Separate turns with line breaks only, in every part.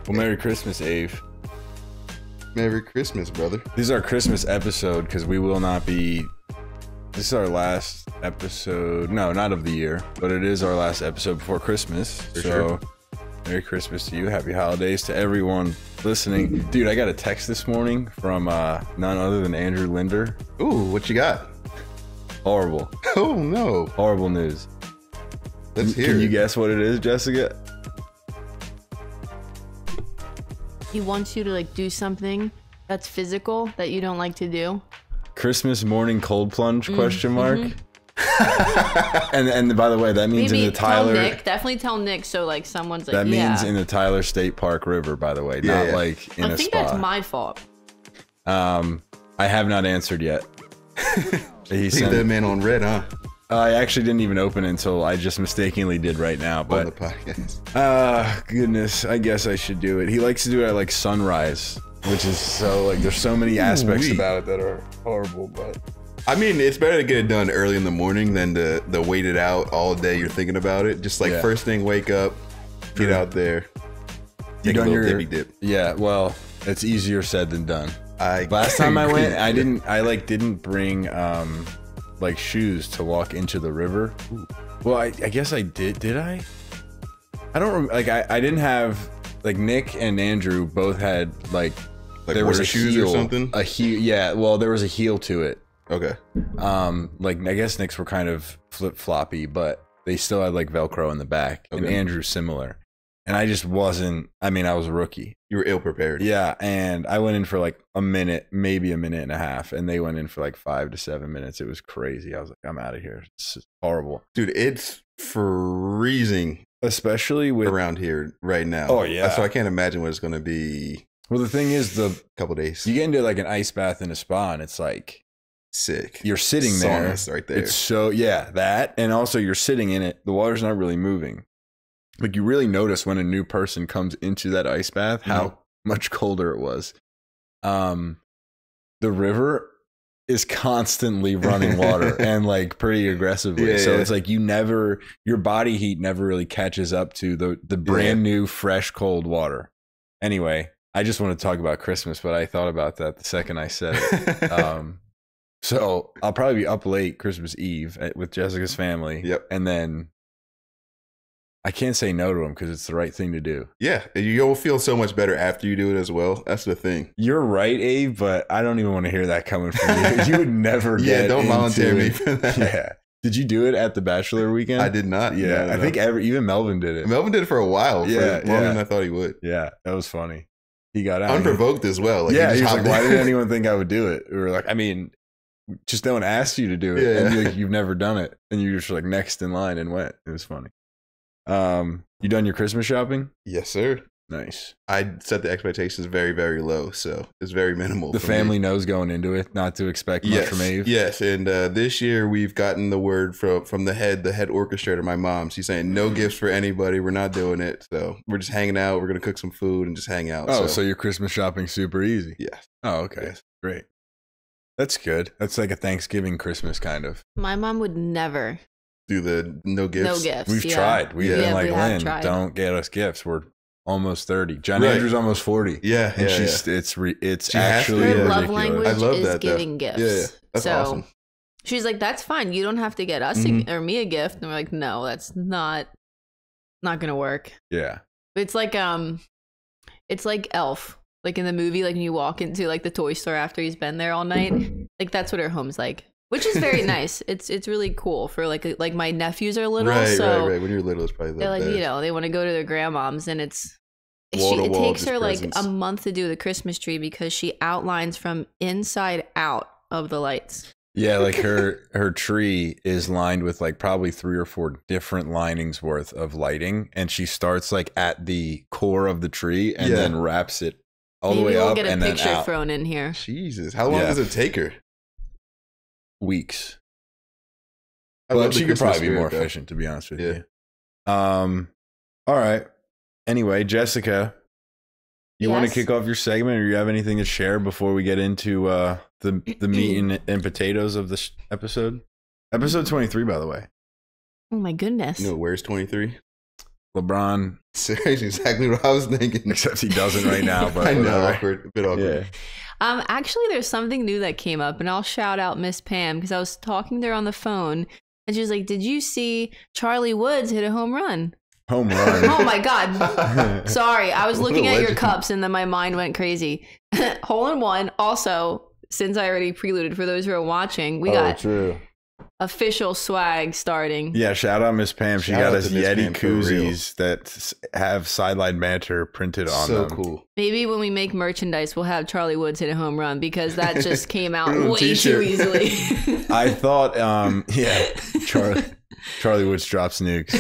Well, Merry Christmas, Ave.
Merry Christmas, brother.
This is our Christmas episode because we will not be. This is our last episode. No, not of the year, but it is our last episode before Christmas.
For sure.
Merry Christmas to you. Happy holidays to everyone listening. Dude, I got a text this morning from none other than Andrew Linder.
Ooh, what you got?
Horrible.
Oh, no.
Horrible news.
Let's hear
Can
it.
you guess what it is, Jessica?
He wants you to like do something that's physical that you don't like to do.
Christmas morning cold plunge, question mark. and by the way, that means
Maybe
in the Tyler.
tell Nick. Definitely tell Nick so like someone's like,
That
yeah.
means in the Tyler State Park River, by the way,
Yeah,
not
yeah.
like in
I
a
think
spa.
that's my fault.
I have not answered yet. He
Leave
sent,
that man on red, huh?
I actually didn't even open it until I just mistakenly did right now.
On the
But
podcast.
goodness, I guess I should do it. He likes to do it at like sunrise, which is so like there's so many aspects
Ooh-wee.
about it that are horrible. But
I mean, it's better to get it done early in the morning than to wait it out all day. You're thinking about it. Just like
Yeah.
first thing, wake up, get
True.
out there,
you
take a
done
little
your
dippy dip.
Yeah, well, it's easier said than done.
I
Last time I
agree.
went, I didn't bring like shoes to walk into the river. Well, I guess I did. Did I? I don't like. I didn't have like Nick and Andrew both had like there was a
shoes
heel,
or something.
A heel. Yeah. Well, there was a heel to it.
Okay.
Like I guess Nick's were kind of flip floppy, but they still had like Velcro in the back, and
Okay.
Andrew's similar. And I just wasn't. I mean, I was a rookie.
You were ill prepared.
Yeah, and I went in for like a minute, maybe a minute and a half, and they went in for like 5 to 7 minutes. It was crazy. I was like, I'm out of here. It's horrible.
Dude, it's freezing
Especially with
around here right now.
Oh, yeah.
So I can't imagine what it's going to be
well, the thing is,
a couple days.
you get into like an ice bath in a spa, and it's like
Sick.
you're sitting there.
Saunas right there.
It's so that, and also you're sitting in it. The water's not really moving. Like you really notice when a new person comes into that ice bath how much colder it was. The river is constantly running water and like pretty aggressively.
Yeah,
So
yeah.
it's like your body heat never really catches up to the brand new fresh cold water. Anyway, I just want to talk about Christmas, but I thought about that the second I said it. So I'll probably be up late Christmas Eve with Jessica's family.
Yep.
And then I can't say no to them because it's the right thing to do.
Yeah, and you'll feel so much better after you do it as well. That's the thing.
You're right, Abe, but I don't even want to hear that coming from you. You would never get
Don't
into
volunteer me
it.
for that.
Yeah. Did you do it at the Bachelor weekend?
I did not.
Yeah.
No,
I think even Melvin did it.
Melvin did it for a while.
Yeah,
For longer
yeah.
than I thought he would.
Yeah. That was funny. He got out.
Unprovoked as well. Like,
Yeah.
he
He was
just
like, why
hopped
did
in.
anyone think I would do it? We were like, I mean, just no one asked you to do it.
Yeah.
And you're like, you've never done it. And you're just like next in line and went. It was funny. You done your Christmas shopping?
Yes, sir.
Nice.
I set the expectations very, very low, so it's very minimal.
The
for
family
me.
knows going into it not to expect much
Yes,
from Ave.
yes, and this year we've gotten the word from the head orchestrator, my mom. She's saying no gifts for anybody. We're not doing it, so we're just hanging out. We're gonna cook some food and just hang out.
Oh, so your Christmas shopping's super easy.
yeah,
Oh, okay.
Yes.
Great. That's good. That's like a Thanksgiving Christmas kind of.
My mom would never.
do the no gifts.
No gifts.
We've
yeah.
tried. We've
Yeah.
been
Yeah,
like,
we have
Lynn,
tried.
don't get us gifts. We're almost 30. John
Right.
Andrew's almost 40.
Yeah,
And
yeah,
she's
yeah.
it's
She has to,
actually
Her
yeah.
love
ridiculous.
language
I love
is
that, though.
giving gifts.
Yeah, that's
so
awesome.
she's like, that's fine. You don't have to get us
Mhm.
or me a gift. And we're like, no, that's not gonna work.
Yeah.
It's like Elf. Like in the movie, like when you walk into like the toy store after he's been there all night. Like that's what her home's like. Which is very nice. It's really cool for like my nephews are little,
Right,
so
right. When you're little, it's probably the
they're like,
best.
you know, they want to go to their grandmoms, and it
Wall-to-wall
takes
just
her like
presents.
a month to do the Christmas tree because she outlines from inside out of the lights.
Yeah, like her tree is lined with like probably 3 or 4 different linings worth of lighting, and she starts like at the core of the tree and
Yeah.
then wraps it all
Maybe
the way
we'll
up
get a
and then
picture
out.
thrown in here.
Jesus, how long
Yeah.
does it take her?
Weeks.
I
But
love the
she could
Christmas
probably be more
spirit, though.
efficient, to be honest with
Yeah.
you. All right. Anyway, Jessica, you want to
Yes?
kick off your segment, or you have anything to share before we get into the meat and potatoes of this episode? Episode 23, by the way.
Oh my goodness.
You know, where's 23?
LeBron.
Seriously, exactly what I was thinking.
Except he doesn't right now. But
I know,
whatever.
awkward, a bit awkward.
Yeah.
Actually, there's something new that came up, and I'll shout out Miss Pam because I was talking to her on the phone, and she was like, "Did you see Charlie Woods hit a home run?"
Home run.
Oh my God! Sorry, I was
What a
looking at your
legend.
cups, and then my mind went crazy. Hole in one. Also, since I already preluded for those who are watching, we got
true.
official swag starting.
Yeah, shout out Miss Pam. She
Shout
got
out
us
to Miss
Yeti
Pam for real.
koozies that have sideline banter printed on
So
them.
cool.
Maybe when we make merchandise, we'll have Charlie Woods hit a home run because that just came out
Little
way too
t-shirt.
easily.
I thought, Charlie Woods drops nukes.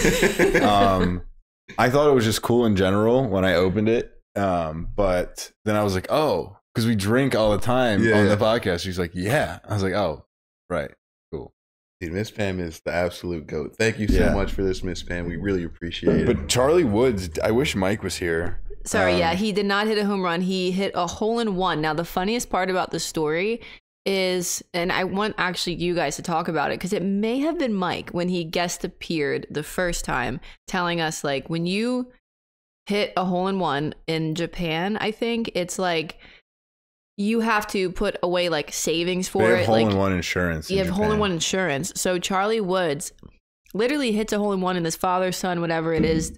I thought it was just cool in general when I opened it. But then I was like, oh, because we drink all the time on the podcast. She's like, yeah. I was like, oh, right. Cool.
Dude, Miss Pam is the absolute GOAT. Thank you so much for this, Miss Pam. We really appreciate it.
But Charlie Woods, I wish Mike was here.
Sorry, he did not hit a home run. He hit a hole in one. Now, the funniest part about the story is, and I want actually you guys to talk about it, because it may have been Mike when he guest appeared the first time, telling us, like, when you hit a hole in one in Japan, I think it's like you have to put away like savings for
They have
it.
hole
Like,
in one insurance.
you
in
have hole in
Japan.
one insurance. So Charlie Woods literally hits a hole in one, and his father, son, whatever it is.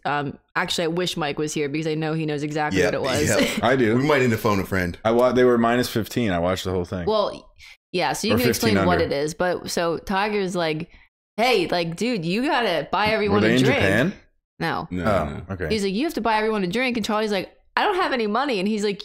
Actually, I wish Mike was here because I know he knows exactly what it was.
I do.
We might need to phone a friend.
They were minus 15. I watched the whole thing.
Well, yeah, so you
Or
can explain
15
what
under.
it is. But so Tiger's like, hey, like, dude, you gotta buy
were
everyone
they
a
in
drink.
Japan?
No.
No.
Okay.
He's like, you have to buy everyone a drink. And Charlie's like, I don't have any money. And he's like,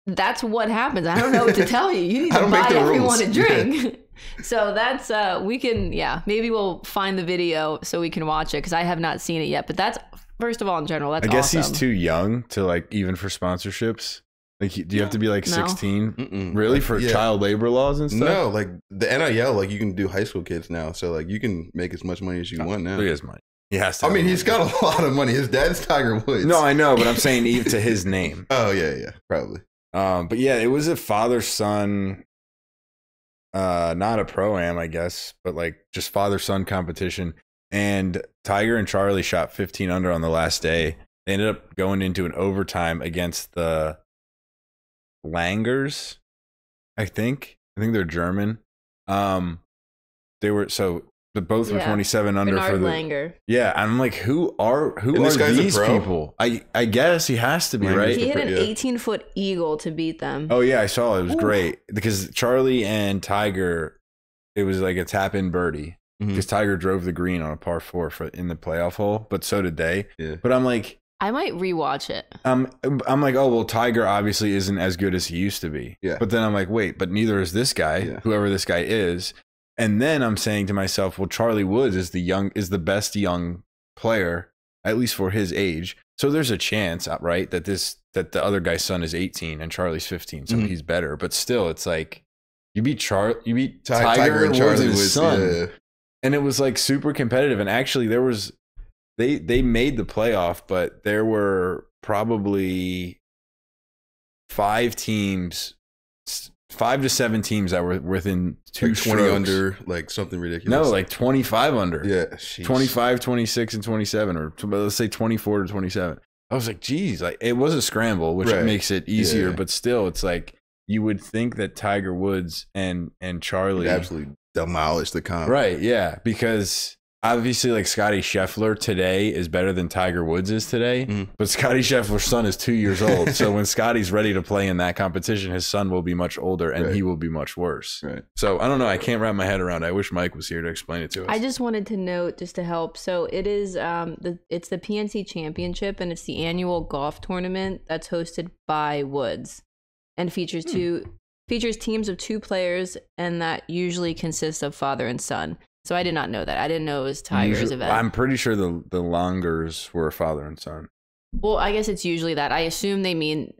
that's what happens. I don't know what to tell you. You need
I
to
don't make
buy
the
everyone
rules.
a drink. So that's, we can, maybe we'll find the video so we can watch it because I have not seen it yet. But that's, first of all, in general, that's
I guess
awesome.
he's too young to like even for sponsorships. Like, do you have to be like
No.
16?
Mm-mm.
Really, for child labor laws and stuff?
No, like the NIL, like you can do high school kids now. So like you can make as much money as you want now.
Look at his money. He has to.
I mean,
have
he's
money.
got a lot of money. His dad's Tiger Woods.
No, I know, but I'm saying even to his name.
Oh yeah, probably.
But yeah, it was a father son. Not a pro-am, I guess, but like just father-son competition. And Tiger and Charlie shot 15 under on the last day. They ended up going into an overtime against the Langers, I think. I think they're German. They were both were 27 under
Bernard
for the
Langer.
Yeah, I'm like, who are
this guy's a
these
pro?
people? I guess he has to be,
Langer's
right?
He hit an
Yeah.
18-foot eagle to beat them.
Oh yeah, I saw it. It was great because Charlie and Tiger, it was like a tap-in birdie because Tiger drove the green on a par 4 in the playoff hole, but so did they.
Yeah.
But I'm like,
I might rewatch it.
I'm like, oh well, Tiger obviously isn't as good as he used to be.
Yeah.
But then I'm like, wait, but neither is this guy, whoever this guy is. And then I'm saying to myself, well, Charlie Woods is the best young player, at least for his age. So there's a chance, right, that the other guy's son is 18 and Charlie's 15, so he's better. But still, it's like you beat Tiger
and
and
Charlie
Woods and his
was
son, and it was like super competitive. And actually, there was they made the playoff, but there were probably 5 to 7 teams that were within 2
like 20
strokes.
under, like something ridiculous.
No, like 25 under.
yeah, sheesh.
25, 26, and 27, or let's say 24 to 27. I was like, geez, like it was a scramble, which
Right.
makes it easier,
Yeah.
but still, it's like you would think that Tiger Woods and Charlie,
absolutely demolished the comp.
right? Yeah, because obviously, like Scotty Scheffler today is better than Tiger Woods is today, but Scotty Scheffler's son is 2 years old. So when Scotty's ready to play in that competition, his son will be much older and he will be much worse.
Right.
So I don't know. I can't wrap my head around it. I wish Mike was here to explain it to us.
I just wanted to note, just to help. So it is it's the PNC Championship, and it's the annual golf tournament that's hosted by Woods, and features teams of 2 players, and that usually consists of father and son. So I did not know that. I didn't know it was Tiger's event.
I'm pretty sure the Langers were father and son.
Well, I guess it's usually that. I assume they mean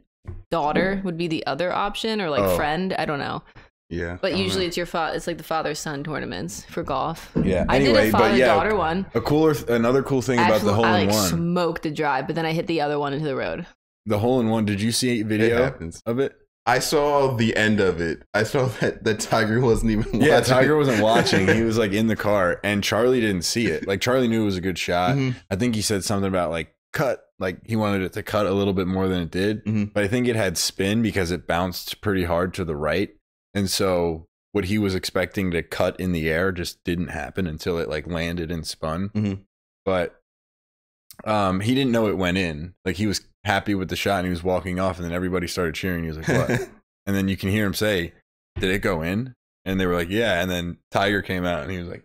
daughter would be the other option, or like friend. I don't know.
Yeah.
But usually it's it's like the father-son tournaments for golf.
Yeah.
I did
Anyway,
a
but yeah,
father-daughter one.
Another cool thing about the hole
I
in one.
smoked the drive, but then I hit the other one into the road.
The hole in one. Did you see a
It
video
happens.
of it?
I saw the end of it. I saw that Tiger wasn't even watching.
Yeah, Tiger wasn't watching. He was like in the car, and Charlie didn't see it. Like Charlie knew it was a good shot. I think he said something about like cut. Like he wanted it to cut a little bit more than it did. But I think it had spin because it bounced pretty hard to the right. And so what he was expecting to cut in the air just didn't happen until it like landed and spun. But he didn't know it went in. Like he was happy with the shot and he was walking off, and then everybody started cheering. He was like, what? And then you can hear him say, did it go in? And they were like, yeah. And then Tiger came out and he was like,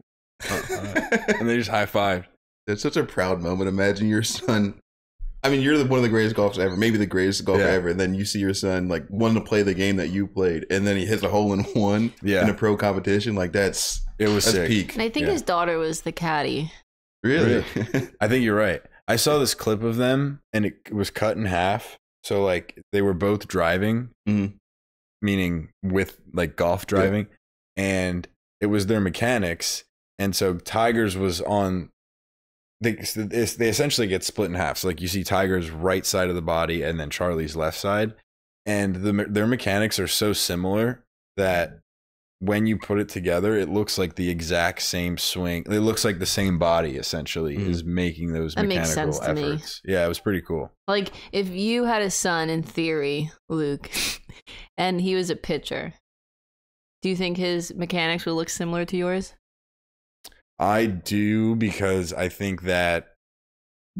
and they just high-fived.
It's such a proud moment. Imagine your son. I mean, you're one of the greatest golfers ever, maybe the greatest golfer ever. And then you see your son like wanting to play the game that you played, and then he hits a hole in one in a pro competition. Like that's
sick.
Peak.
And I think his daughter was the caddy.
Really?
I think you're right. I saw this clip of them, and it was cut in half. So like they were both driving, meaning with like golf driving, and it was their mechanics. And so Tiger's was on. They essentially get split in half. So like you see Tiger's right side of the body and then Charlie's left side, and their mechanics are so similar that when you put it together, it looks like the exact same swing. It looks like the same body essentially is making those mechanical efforts. Yeah, it was pretty cool.
Like if you had a son in theory, Luke, and he was a pitcher, do you think his mechanics would look similar to yours?
I do, because I think that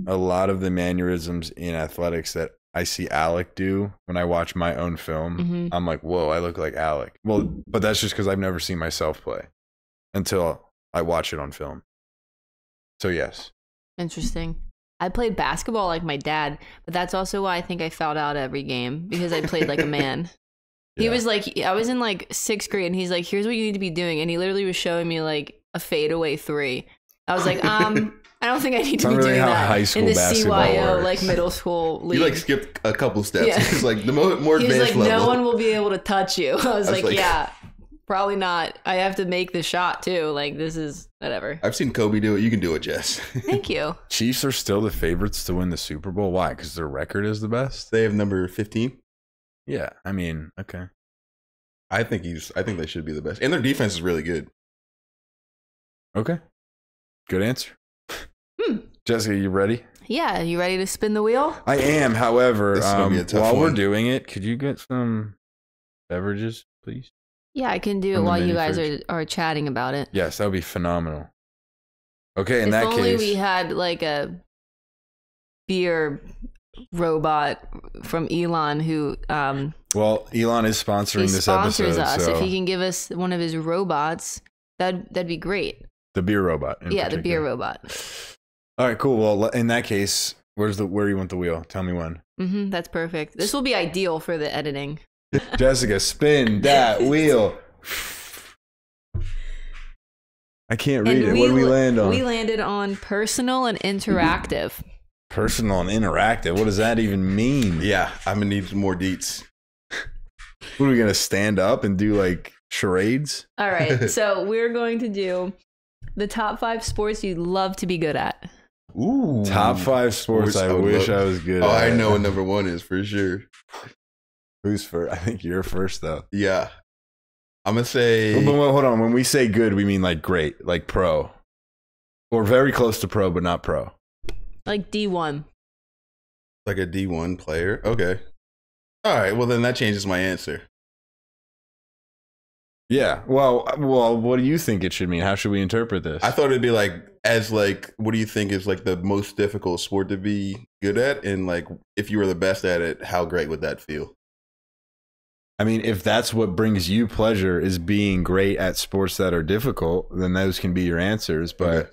a lot of the mannerisms in athletics that I see Alec do when I watch my own film, I'm like, whoa, I look like Alec. Well, but that's just because I've never seen myself play until I watch it on film. So yes. Interesting.
I played basketball like my dad, but that's also why I think I fouled out every game, because I played like a man. He was like, I was in like 6th grade, and he's like, here's what you need to be doing. And he literally was showing me like a fadeaway 3. I was like, I don't think I need to be doing that in the CYO like middle school league.
You like skipped a couple steps. Yeah. It's like the more advanced
he was like,
level.
No one will be able to touch you. I was like, yeah, probably not. I have to make the shot too. Like this is whatever.
I've seen Kobe do it. You can do it, Jess.
Thank you.
Chiefs are still the favorites to win the Super Bowl. Why? Because their record is the best.
They have number 15.
Yeah, I mean, okay.
I think they should be the best, and their defense is really good.
Okay, good answer. Jessica, you ready?
Yeah, you ready to spin the wheel?
I am. However, while we're
one.
doing it, could you get some beverages, please?
Yeah, I can do it while you guys are chatting about it.
Yes, that would be phenomenal. Okay, in
if
that
only
case,
we had like a beer robot from Elon who
well, Elon is sponsoring this episode.
Us.
So
if he can give us one of his robots, that'd be great.
The beer robot.
The beer robot.
All right, cool. Well, in that case, where you want the wheel? Tell me when.
That's perfect. This will be ideal for the editing.
Jessica, spin that wheel. I can't read it. What did we land on?
We landed on personal and interactive.
Personal and interactive. What does that even mean?
Yeah, I'm gonna need some more deets.
What are we gonna stand up and do like charades?
All right, so we're going to do the top 5 sports you'd love to be good at.
Ooh, top 5 sports I wish I was good at.
I know what number 1 is for sure.
Who's first? I think you're first though.
Yeah, I'm gonna say.
Hold on. When we say good, we mean like great, like pro, or very close to pro, but not pro.
Like D1.
Like a D1 player? Okay. All right, well then that changes my answer.
Yeah. Well, what do you think it should mean? How should we interpret this?
I thought it'd be like, what do you think is like the most difficult sport to be good at? And like, if you were the best at it, how great would that feel?
I mean, if that's what brings you pleasure is being great at sports that are difficult, then those can be your answers. But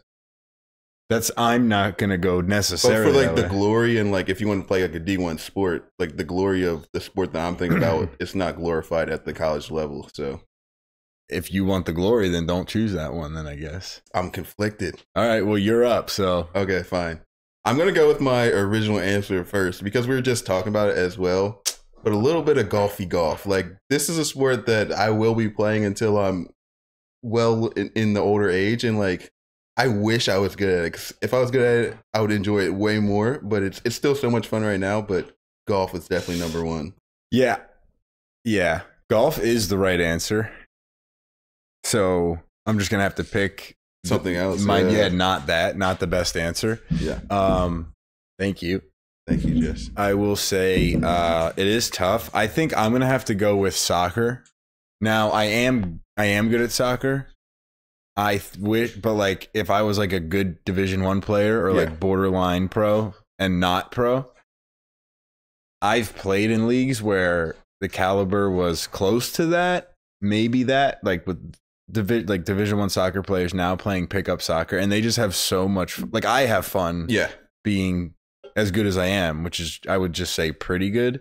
I'm not going to go necessarily.
But for like the glory and like if you want to play like a D1 sport, like the glory of the sport that I'm thinking about, it's not glorified at the college level. So
if you want the glory, then don't choose that one then, I guess.
I'm conflicted.
All right, well, you're up, so.
Okay, fine. I'm going to go with my original answer first because we were just talking about it as well. But a little bit of golfy golf. Like this is a sport that I will be playing until I'm well in the older age, and like I wish I was good at it. 'Cause if I was good at it, I would enjoy it way more. But it's still so much fun right now. But golf is definitely number 1.
Yeah. Golf is the right answer. So I'm just gonna have to pick
something else.
Not the best answer.
Yeah.
Thank you.
Thank you, Jess.
I will say it is tough. I think I'm gonna have to go with soccer. Now I am good at soccer. I wish, but like if I was like a good Division 1 player or like borderline pro and not pro, I've played in leagues where the caliber was close to that, maybe that, like with Division 1 soccer players now playing pickup soccer, and they just have so much. Like I have fun, being as good as I am, which is, I would just say, pretty good.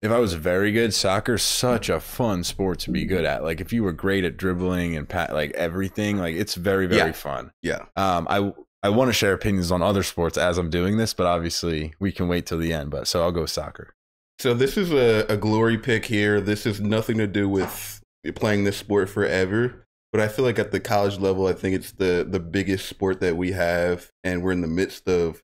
If I was very good, soccer's such a fun sport to be good at. Like if you were great at dribbling and like everything, like it's very, very fun.
Yeah.
I want to share opinions on other sports as I'm doing this, but obviously we can wait till the end. But so I'll go soccer.
So this is a glory pick here. This has nothing to do with playing this sport forever. But I feel like at the college level, I think it's the biggest sport that we have. And we're in the midst of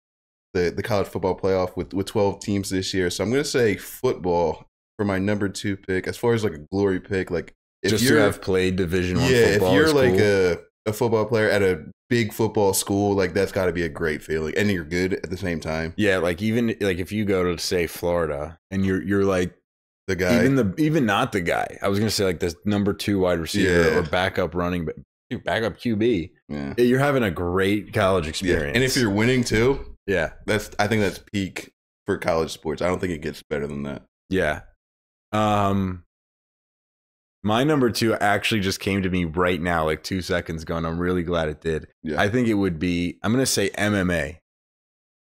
the college football playoff with 12 teams this year. So I'm going to say football for my number 2 pick. As far as like a glory pick, like if
just
you
have played Division 1 football,
if you're like
cool.
a football player at a big football school, like that's got to be a great feeling, and you're good at the same time.
Yeah, like even like if you go to say Florida and you're like
the guy,
even not the guy. I was gonna say like this number 2 wide receiver or backup running, backup QB. Yeah, you're having a great college experience,
and if you're winning too.
Yeah,
I think that's peak for college sports. I don't think it gets better than that.
Yeah. My number 2 actually just came to me right now, like 2 seconds ago, and I'm really glad it did. Yeah. I think it would be, I'm gonna say MMA.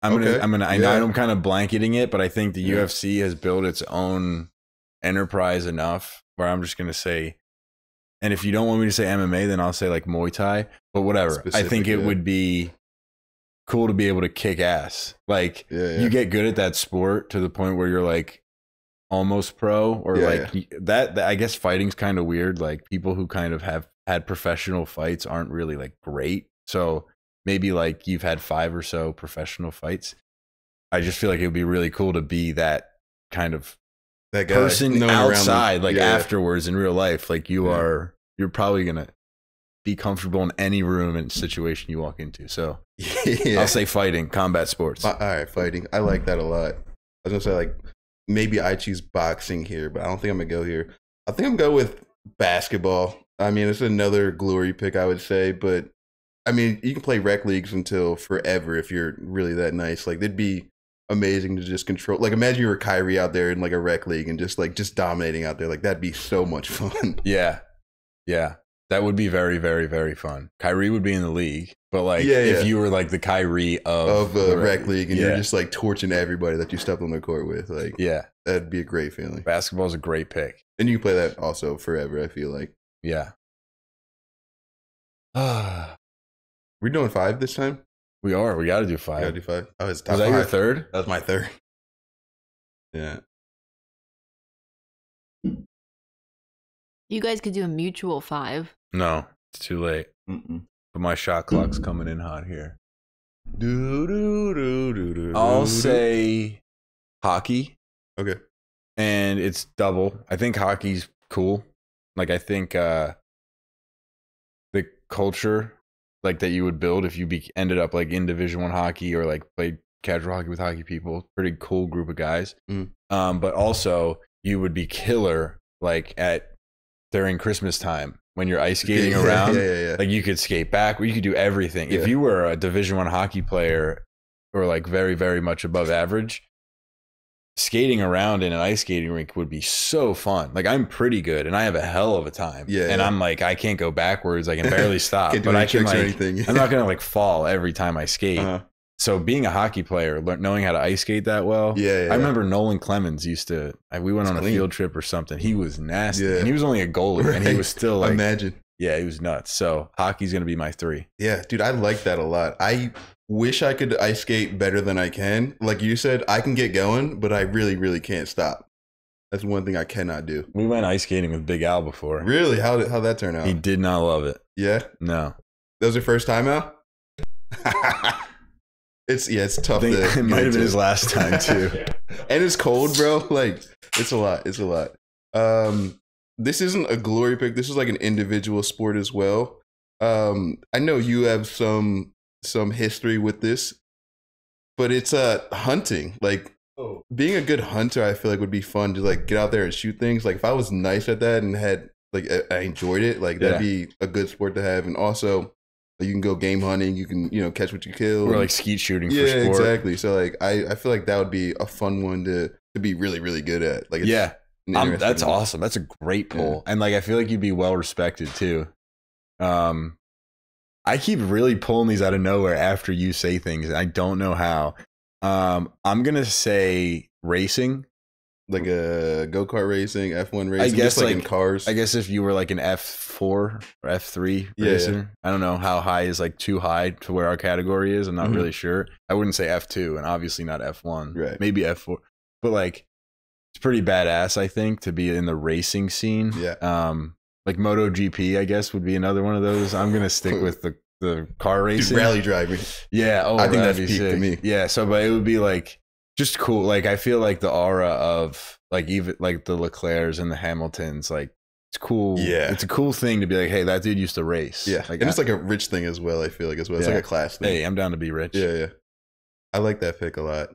I know I'm kind of blanketing it, but I think the UFC has built its own enterprise enough where I'm just gonna say, and if you don't want me to say MMA, then I'll say like Muay Thai, but whatever. I think it would be cool to be able to kick ass. Like you get good at that sport to the point where you're like almost pro or that I guess fighting's kind of weird. Like people who kind of have had professional fights aren't really like great. So maybe like you've had 5 or so professional fights. I just feel like it would be really cool to be that kind of that guy, person outside, like afterwards in real life. Like you're probably going to be comfortable in any room and situation you walk into. So I'll say fighting, combat sports.
All right, fighting. I like that a lot. I was gonna say like maybe I choose boxing here, but I don't think I'm gonna go here. I think I'm gonna go with basketball. I mean, it's another glory pick, I would say, but I mean, you can play rec leagues until forever if you're really that nice. Like it'd be amazing to just control. Like imagine you were Kyrie out there in like a rec league and just dominating out there. Like that'd be so much fun.
Yeah. That would be very, very, very fun. Kyrie would be in the league, but like if you were like the Kyrie of
the rec league and you're just like torching everybody that you stepped on the court with, like that'd be a great feeling.
Basketball is a great pick,
and you can play that also forever. I feel like we're doing 5 this time.
We are. We got to do 5.
We got to do 5. Oh, it's top
was that
5.
Your third?
That was my third. Yeah.
You guys could do a mutual 5.
No, it's too late. But my shot clock's coming in hot here. I'll say hockey.
Okay.
And it's double. I think hockey's cool. Like I think the culture like that you would build if you ended up like in Division 1 hockey or like played casual hockey with hockey people. Pretty cool group of guys. But also you would be killer like during Christmas time. When you're ice skating around, like you could skate back, or you could do everything. If you were a Division 1 hockey player or like very, very much above average, skating around in an ice skating rink would be so fun. Like I'm pretty good and I have a hell of a time. And I'm like, I can't go backwards. I can barely stop, but I can like, I'm not going to like fall every time I skate. So being a hockey player, knowing how to ice skate that well. I remember Nolan Clemens we went on a field trip or something. He was nasty and he was only a goalie and he was still like,
imagine.
Yeah, he was nuts. So hockey's going to be my 3.
Yeah, dude, I like that a lot. I wish I could ice skate better than I can. Like you said, I can get going, but I really, really can't stop. That's one thing I cannot do.
We went ice skating with Big Al before.
Really? How'd that turn out?
He did not love it.
Yeah?
No.
That was your first time out? It's tough.
It might have been his last time too.
And it's cold, bro. Like it's a lot. It's a lot. This isn't a glory pick. This is like an individual sport as well. I know you have some history with this, but it's hunting. Like being a good hunter, I feel like would be fun to like get out there and shoot things. Like if I was nice at that and had like I enjoyed it, like that'd be a good sport to have. And also you can go game hunting, you can, you know, catch what you kill.
Or like skeet shooting for
yeah,
sport.
exactly. So like I feel like that would be a fun one to be really, really good at. Like it's
that's awesome. That's a great pull. And like I feel like you'd be well respected too. I keep really pulling these out of nowhere after you say things, and I don't know how. I'm gonna say racing.
Like a go-kart racing, F1 racing,
I guess
just like in cars.
I guess if you were like an F4 or F3 racer, I don't know how high is like too high to where our category is. I'm not really sure. I wouldn't say F2 and obviously not F1.
Right.
Maybe F4. But like it's pretty badass, I think, to be in the racing scene.
Yeah.
Like MotoGP, I guess, would be another one of those. I'm gonna stick with the car racing.
Dude, rally driving.
Yeah. Oh,
I think that's
peak
to me.
Yeah. So, but it would be like just cool. Like I feel like the aura of like even like the Leclercs and the Hamiltons, like it's cool.
Yeah.
It's a cool thing to be like, hey, that dude used to race.
Yeah.
Like,
and it's like a rich thing as well, I feel like as well. It's like a class thing.
Hey, I'm down to be rich.
Yeah, yeah. I like that pick a lot.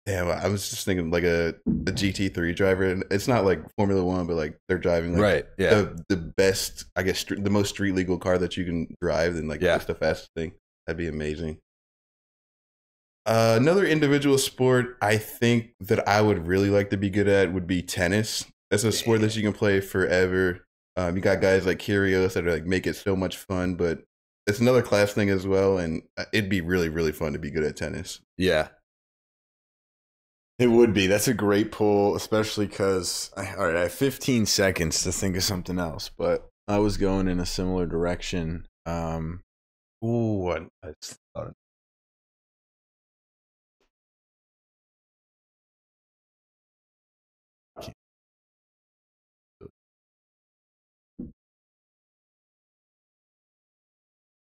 Damn, I was just thinking like a GT3 driver. And it's not like Formula One, but like they're driving like
right. Yeah.
the best, I guess, the most street legal car that you can drive, and like just the fastest thing. That'd be amazing. Another individual sport I think that I would really like to be good at would be tennis. That's a sport that you can play forever. You got guys like Kyrgios that are like make it so much fun, but it's another class thing as well, and it'd be really, really fun to be good at tennis.
Yeah. It would be. That's a great pull, especially because I have 15 seconds to think of something else, but I was going in a similar direction.
I thought.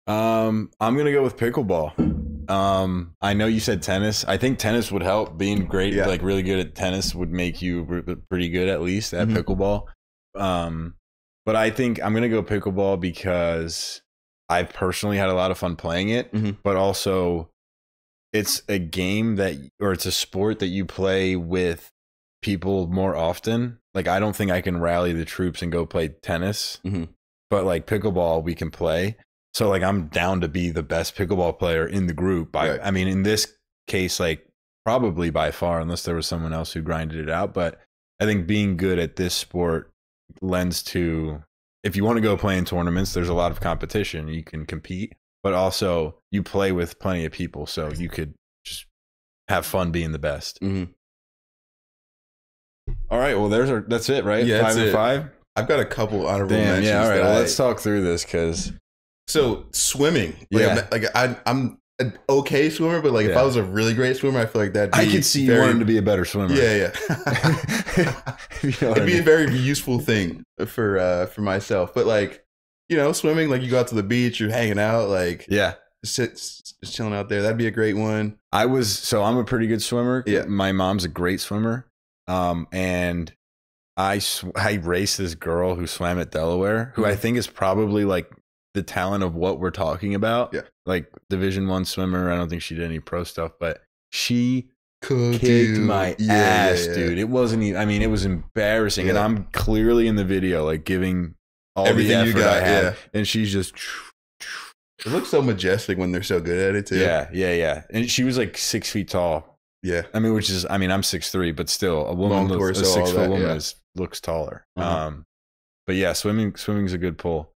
I'm gonna go with pickleball. I know you said tennis. I think tennis would help. Being great, like really good at tennis, would make you pretty good at least at pickleball. But I think I'm gonna go pickleball because I've personally had a lot of fun playing it. But also, it's a game it's a sport that you play with people more often. Like I don't think I can rally the troops and go play tennis, but like pickleball, we can play. So like I'm down to be the best pickleball player in the group. I mean, in this case, like probably by far, unless there was someone else who grinded it out. But I think being good at this sport lends to, if you want to go play in tournaments, there's a lot of competition. You can compete, but also you play with plenty of people, so you could just have fun being the best. All right, well, that's it, right?
Yeah,
5 and 5.
I've got a couple honorable mentions.
Yeah, all right. Well, let's talk through this because.
So swimming, I'm an okay swimmer, but like if I was a really great swimmer, I feel like that'd be
I could see you wanting to be a better swimmer.
Yeah. It'd be a very useful thing for myself. But like, you know, swimming, like you go out to the beach, you're hanging out, like just chilling out there. That'd be a great one. I'm
a pretty good swimmer.
Yeah,
my mom's a great swimmer. And I raced this girl who swam at Delaware, who I think is probably like the talent of what we're talking about. Yeah. Like Division I swimmer. I don't think she did any pro stuff, but she kicked my ass, dude. It wasn't even, I mean, it was embarrassing. And I'm clearly in the video, like giving all everything the effort I had. And she's just.
It looks so majestic when they're so good at it too.
Yeah. And she was like 6 feet tall. Yeah. I mean, I'm 6'3", but still a woman, a 6-foot woman looks taller. But yeah, swimming's a good pull.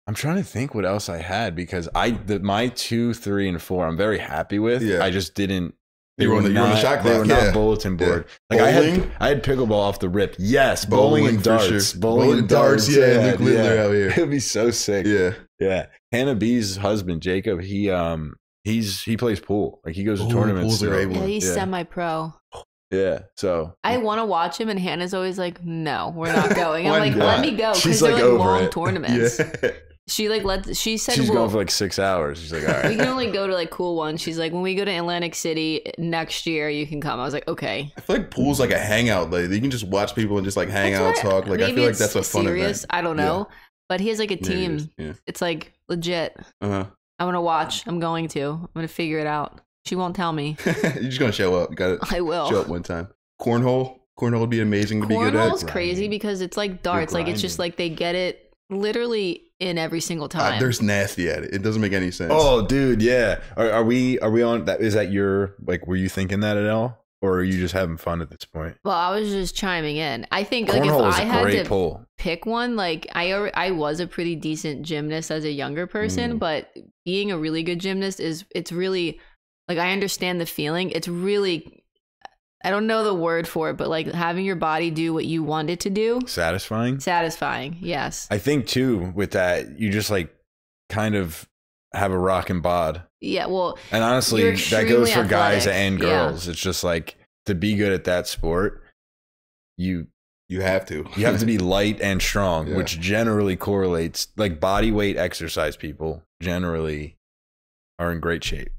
I'm trying to think what else I had because my 2, 3, and 4 I'm very happy with. Yeah. I just didn't. They were not bulletin board. Like bowling? I had pickleball off the rip. Yes, bowling and darts. Sure. Bowling and darts. Yeah, Luke Littler out here. It'd be so sick. Yeah. Hannah B's husband Jacob. He plays pool. Like he goes to tournaments.
Yeah, he's semi-pro.
Yeah, so
I want to watch him, and Hannah's always like, "No, we're not going." I'm like, "Let me go," because they're like long tournaments. She she said
she's going for like 6 hours. She's like, all right.
We can only go to like cool ones. She's like, when we go to Atlantic City next year, you can come. I was like, okay.
I feel like pool's like a hangout. Like you can just watch people and just like hang out, talk. Like I feel like that's a fun event.
I don't know, but he has like a team. It's like legit. I want to watch. I'm going to figure it out. She won't tell me.
You're just gonna show up. You gotta
I will.
show up one time. Cornhole would be amazing to be good at.
Cornhole's crazy because it's like darts. Like it's just like they get it literally in every single time.
There's nasty at it. It doesn't make any sense.
Oh, dude, yeah. Are we on that? Is that your like? Were you thinking that at all, or are you just having fun at this point?
Well, I was just chiming in. I think like
Cornhole
if
is
I
a
had
great
to
pull.
pick one, like I was a pretty decent gymnast as a younger person, but being a really good gymnast it's really like I understand the feeling. It's really I don't know the word for it, but like having your body do what you want it to do.
Satisfying?
Satisfying, yes.
I think too with that, you just like kind of have a rockin' bod.
Yeah, well,
and honestly, that goes for guys and girls. It's just like to be good at that sport, you
have to
be light and strong, which generally correlates. Like body weight exercise people generally are in great shape.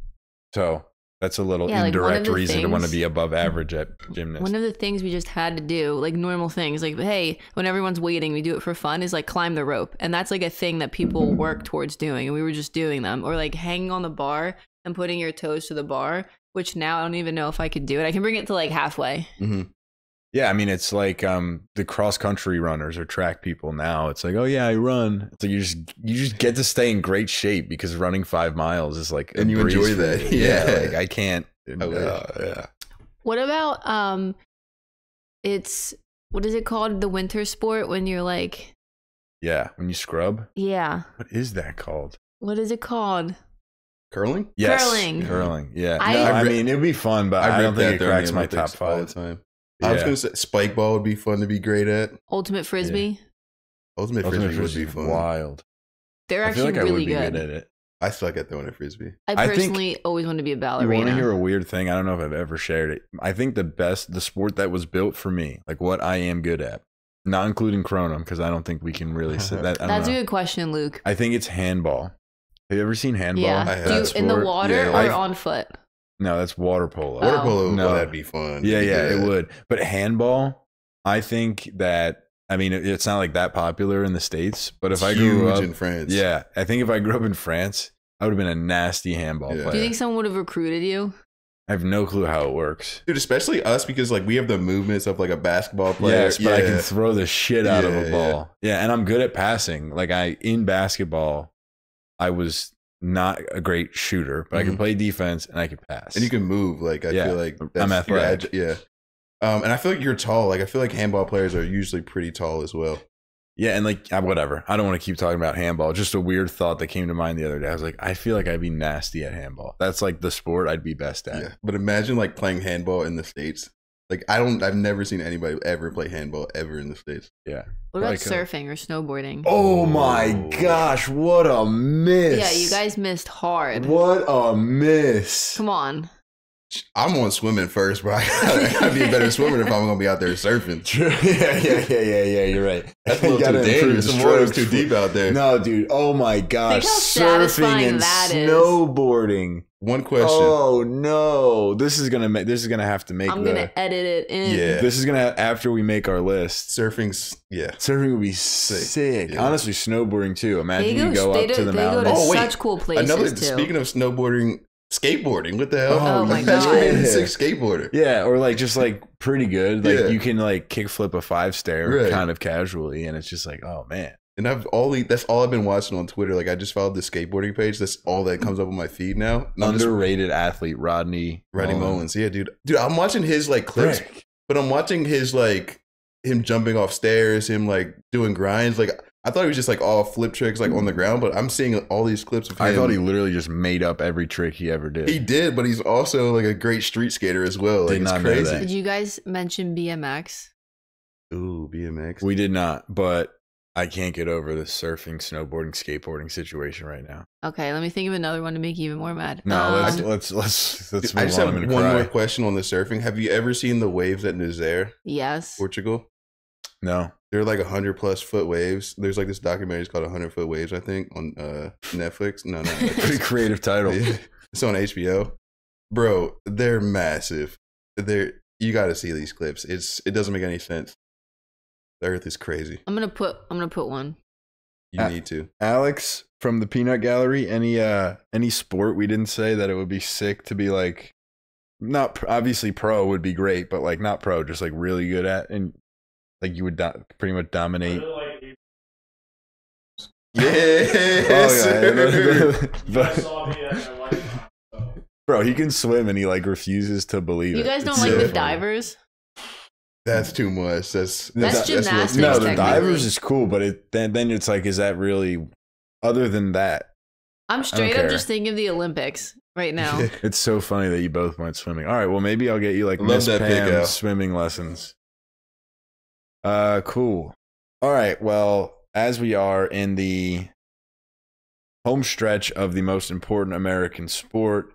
So that's a little indirect reason to want to be above average at gymnastics.
One of the things we just had to do, like normal things, like, hey, when everyone's waiting, we do it for fun, is like climb the rope. And that's like a thing that people work towards doing. And we were just doing them. Or like hanging on the bar and putting your toes to the bar, which now I don't even know if I could do it. I can bring it to like halfway.
Mm-hmm.
Yeah, I mean, it's like the cross-country runners or track people now. It's like, oh, yeah, I run. It's like you just get to stay in great shape because running 5 miles is like
and you enjoy that. Yeah.
Like I can't. Yeah.
What about what is it called? The winter sport when you're like.
Yeah, when you scrub.
Yeah.
What is that called?
What is it called?
Curling?
Yes.
Curling.
Yeah. I mean, it'd be fun, but I don't think it cracks my top 5
all the time. I was going to say spike ball would be fun to be great at.
Ultimate Frisbee?
Yeah. Ultimate Frisbee would be fun.
Wild.
They're actually really good.
At it.
I suck at throwing a Frisbee.
I personally always want to be a ballerina.
You want to hear a weird thing? I don't know if I've ever shared it. I think the sport that was built for me, like what I am good at, not including Cronum, because I don't think we can really say that.
That's a good question, Luke.
I think it's handball. Have you ever seen handball?
Yeah.
I have.
In the water or on foot?
No, that's water polo.
Water polo, no, that'd be fun.
Yeah, it would. But handball, I think that, I mean, it's not like that popular in the States, but if I grew up
in France.
Yeah, I think if I grew up in France, I would have been a nasty handball player.
Do you think someone would have recruited you?
I have no clue how it works.
Dude, especially us because like we have the movements of like a basketball player.
Yes, but I can throw the shit out of a ball. Yeah, and I'm good at passing. Like in basketball, I was not a great shooter, but I can play defense and I can pass.
And you can move. Like I feel like
I'm athletic.
Yeah. And I feel like you're tall. Like I feel like handball players are usually pretty tall as well.
Yeah, and like whatever. I don't want to keep talking about handball. Just a weird thought that came to mind the other day. I was like, I feel like I'd be nasty at handball. That's like the sport I'd be best at.
Yeah. But imagine like playing handball in the States. Like I've never seen anybody ever play handball ever in the States.
Yeah.
What about surfing or snowboarding?
Oh my gosh, what a miss.
Yeah, you guys missed hard.
What a miss.
Come on.
I'm on swimming first, bro. I gotta be a better swimmer if I'm gonna be out there surfing.
Yeah. You're right.
That's a little too dangerous. The water's too deep out there.
No, dude. Oh my gosh.
Surfing and
snowboarding.
One question.
Oh no. This is gonna have to make.
I'm gonna edit it in.
Yeah.
This is gonna after we make our list.
Surfing
would be sick. Yeah. Honestly, snowboarding too. Imagine you go up to the
mountains.
They
go to such cool places too.
Speaking of snowboarding. Skateboarding, what the hell?
Oh my god,
sick skateboarder.
Yeah, or like just like pretty good. Like you can like kickflip a 5-stair kind of casually, and it's just like, oh man.
And that's all I've been watching on Twitter. Like I just followed the skateboarding page. That's all that comes up on my feed now.
Underrated athlete Rodney
Mullins. Yeah, dude. I'm watching his like clips, but I'm watching his like him jumping off stairs, him like doing grinds. Like I thought he was just like all flip tricks like on the ground, but I'm seeing all these clips of him.
I thought he literally just made up every trick he ever did.
He did, but he's also like a great street skater as well. Like,
it's crazy.
Did you guys mention BMX?
Ooh, BMX.
We did not, but I can't get over the surfing, snowboarding, skateboarding situation right now.
Okay, let me think of another one to make you even more mad.
No, let's move
I just have one more question on the surfing. Have you ever seen the waves at Nazaré?
Yes.
Portugal?
No.
They're like 100+ foot waves. There's like this documentary called 100-Foot Waves, I think, on Netflix. No, not Netflix.
Pretty creative title.
Yeah. It's on HBO. Bro, they're massive. You got to see these clips. It doesn't make any sense. The earth is crazy.
I'm gonna put one.
You need to.
Alex from the peanut gallery, any sport we didn't say that it would be sick to be like, not obviously pro would be great, but like not pro, just like really good at, and like you would pretty much dominate.
Yes.
Bro, he can swim and he like refuses to believe it.
You guys don't
It's
like
so
the
funny.
divers?
That's too much.
That's
a little
gymnastics,
too
No,
much.
the
technically.
divers is cool, but then it's like, is that really? Other than that,
I'm straight up
care.
just thinking of the Olympics right now.
it's so funny that you both went swimming. All right, well maybe I'll get you like
Love
Miss
that pick, Al.
Pam's swimming lessons. Cool. All right, well, as we are in the home stretch of the most important American sport,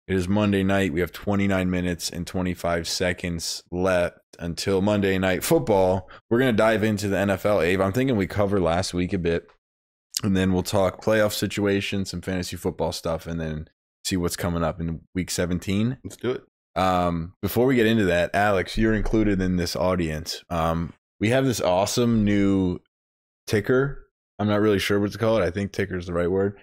it is Monday night. We have 29 minutes and 25 seconds left until Monday Night Football. We're going to dive into the NFL, Abe. I'm thinking we covered last week a bit, and then we'll talk playoff situations, some fantasy football stuff, and then see what's coming up in week 17.
Let's do it.
Before we get into that, Alex, you're included in this audience. We have this awesome new ticker. I'm not really sure what to call it. I think ticker is the right word.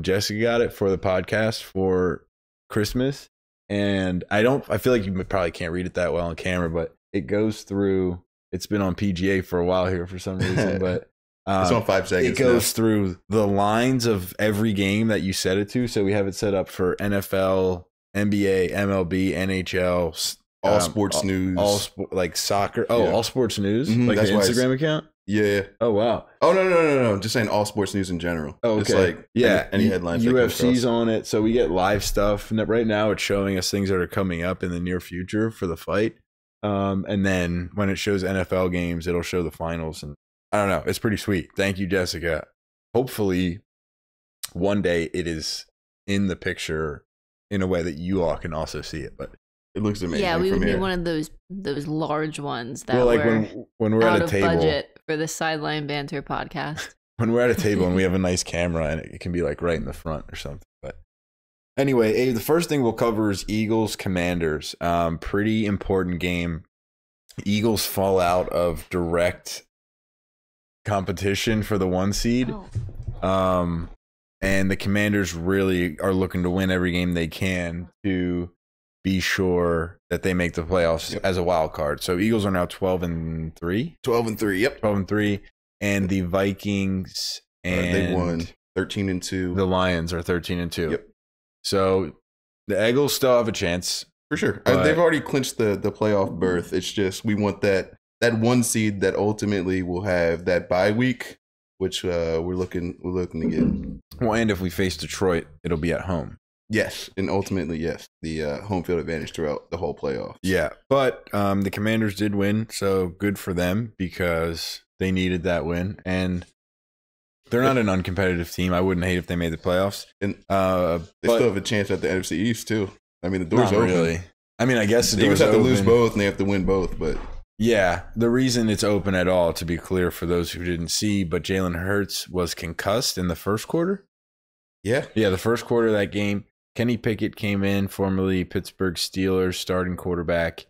Jessica got it for the podcast for Christmas, and I feel like you probably can't read it that well on camera, but it goes through. It's been on PGA for a while here for some reason, but
It's on 5 seconds.
it goes through the lines of every game that you set it to. So we have it set up for NFL, NBA, MLB, NHL,
all sports news.
all like soccer. Oh,
Yeah.
all sports news,
Mhm,
like
that's
the
why it's-
Instagram account.
Yeah.
Oh wow.
Oh no. Just saying all sports news in general.
Oh,
Just
okay.
like
Yeah,
any headlines. that come
UFC's
across.
on it, so we get live stuff. And right now, it's showing us things that are coming up in the near future for the fight. And then when it shows NFL games, it'll show the finals. And I don't know, it's pretty sweet. Thank you, Jessica. Hopefully, one day it is in the picture in a way that you all can also see it. But
It looks amazing.
Yeah, we
from
would
here.
need one of those large ones that
well, like
were
when we're
out
at a
of
table,
budget for the Sideline Banter podcast.
when we're at a table and we have a nice camera and it can be like right in the front or something. But anyway, Abe, the first thing we'll cover is Eagles Commanders. Pretty important game. Eagles fall out of direct competition for the 1 seed.
Oh.
And the Commanders really are looking to win every game they can to be sure that they make the playoffs as a wild card. So Eagles are now 12-3.
12-3. Yep.
12-3. And the Vikings and
They won 13-2.
the Lions are 13-2.
Yep.
So the Eagles still have a chance.
For sure.
But-
They've already clinched the playoff berth. It's just we want that 1 seed that ultimately will have that bye week, which we're looking to get.
Well, and if we face Detroit, it'll be at home.
Yes, and ultimately yes, the home field advantage throughout the whole playoff.
Yeah, but the Commanders did win, so good for them because they needed that win, and they're not an uncompetitive team. I wouldn't hate if they made the playoffs.
And
But
they still have a chance at the NFC East too. I mean, the door's
not
open.
really. I mean, I guess the
The Eagles
door's
have to lose
open.
both, and they have to win both. But
Yeah, the reason it's open at all, to be clear for those who didn't see, but Jalen Hurts was concussed in the first quarter.
yeah,
Yeah, the first quarter of that game, Kenny Pickett came in, formerly Pittsburgh Steelers starting quarterback.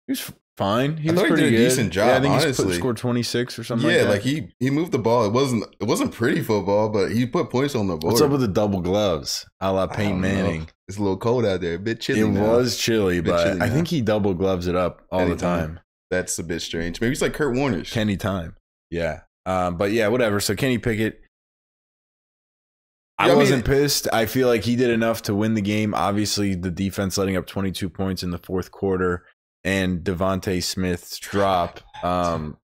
He was fine. He
I
was
thought he
pretty
did a
good.
decent job,
Yeah, I think
honestly.
he scored 26 or something
yeah,
like that.
like he moved the ball. It wasn't pretty football, but he put points on the board.
What's up with the double gloves, a la
I
Peyton
don't know.
Manning?
It's a little cold out there, a bit chilly.
It
now.
was chilly,
Bit
but
chilly
I
now.
think he double gloves it up all the
Anytime.
time.
That's a bit strange. Maybe it's like Kurt Warner's.
Kenny time. Yeah. But yeah, whatever. So Kenny Pickett, I
Yeah, I mean-
wasn't pissed. I feel like he did enough to win the game. Obviously, the defense letting up 22 points in the fourth quarter and Devontae Smith's drop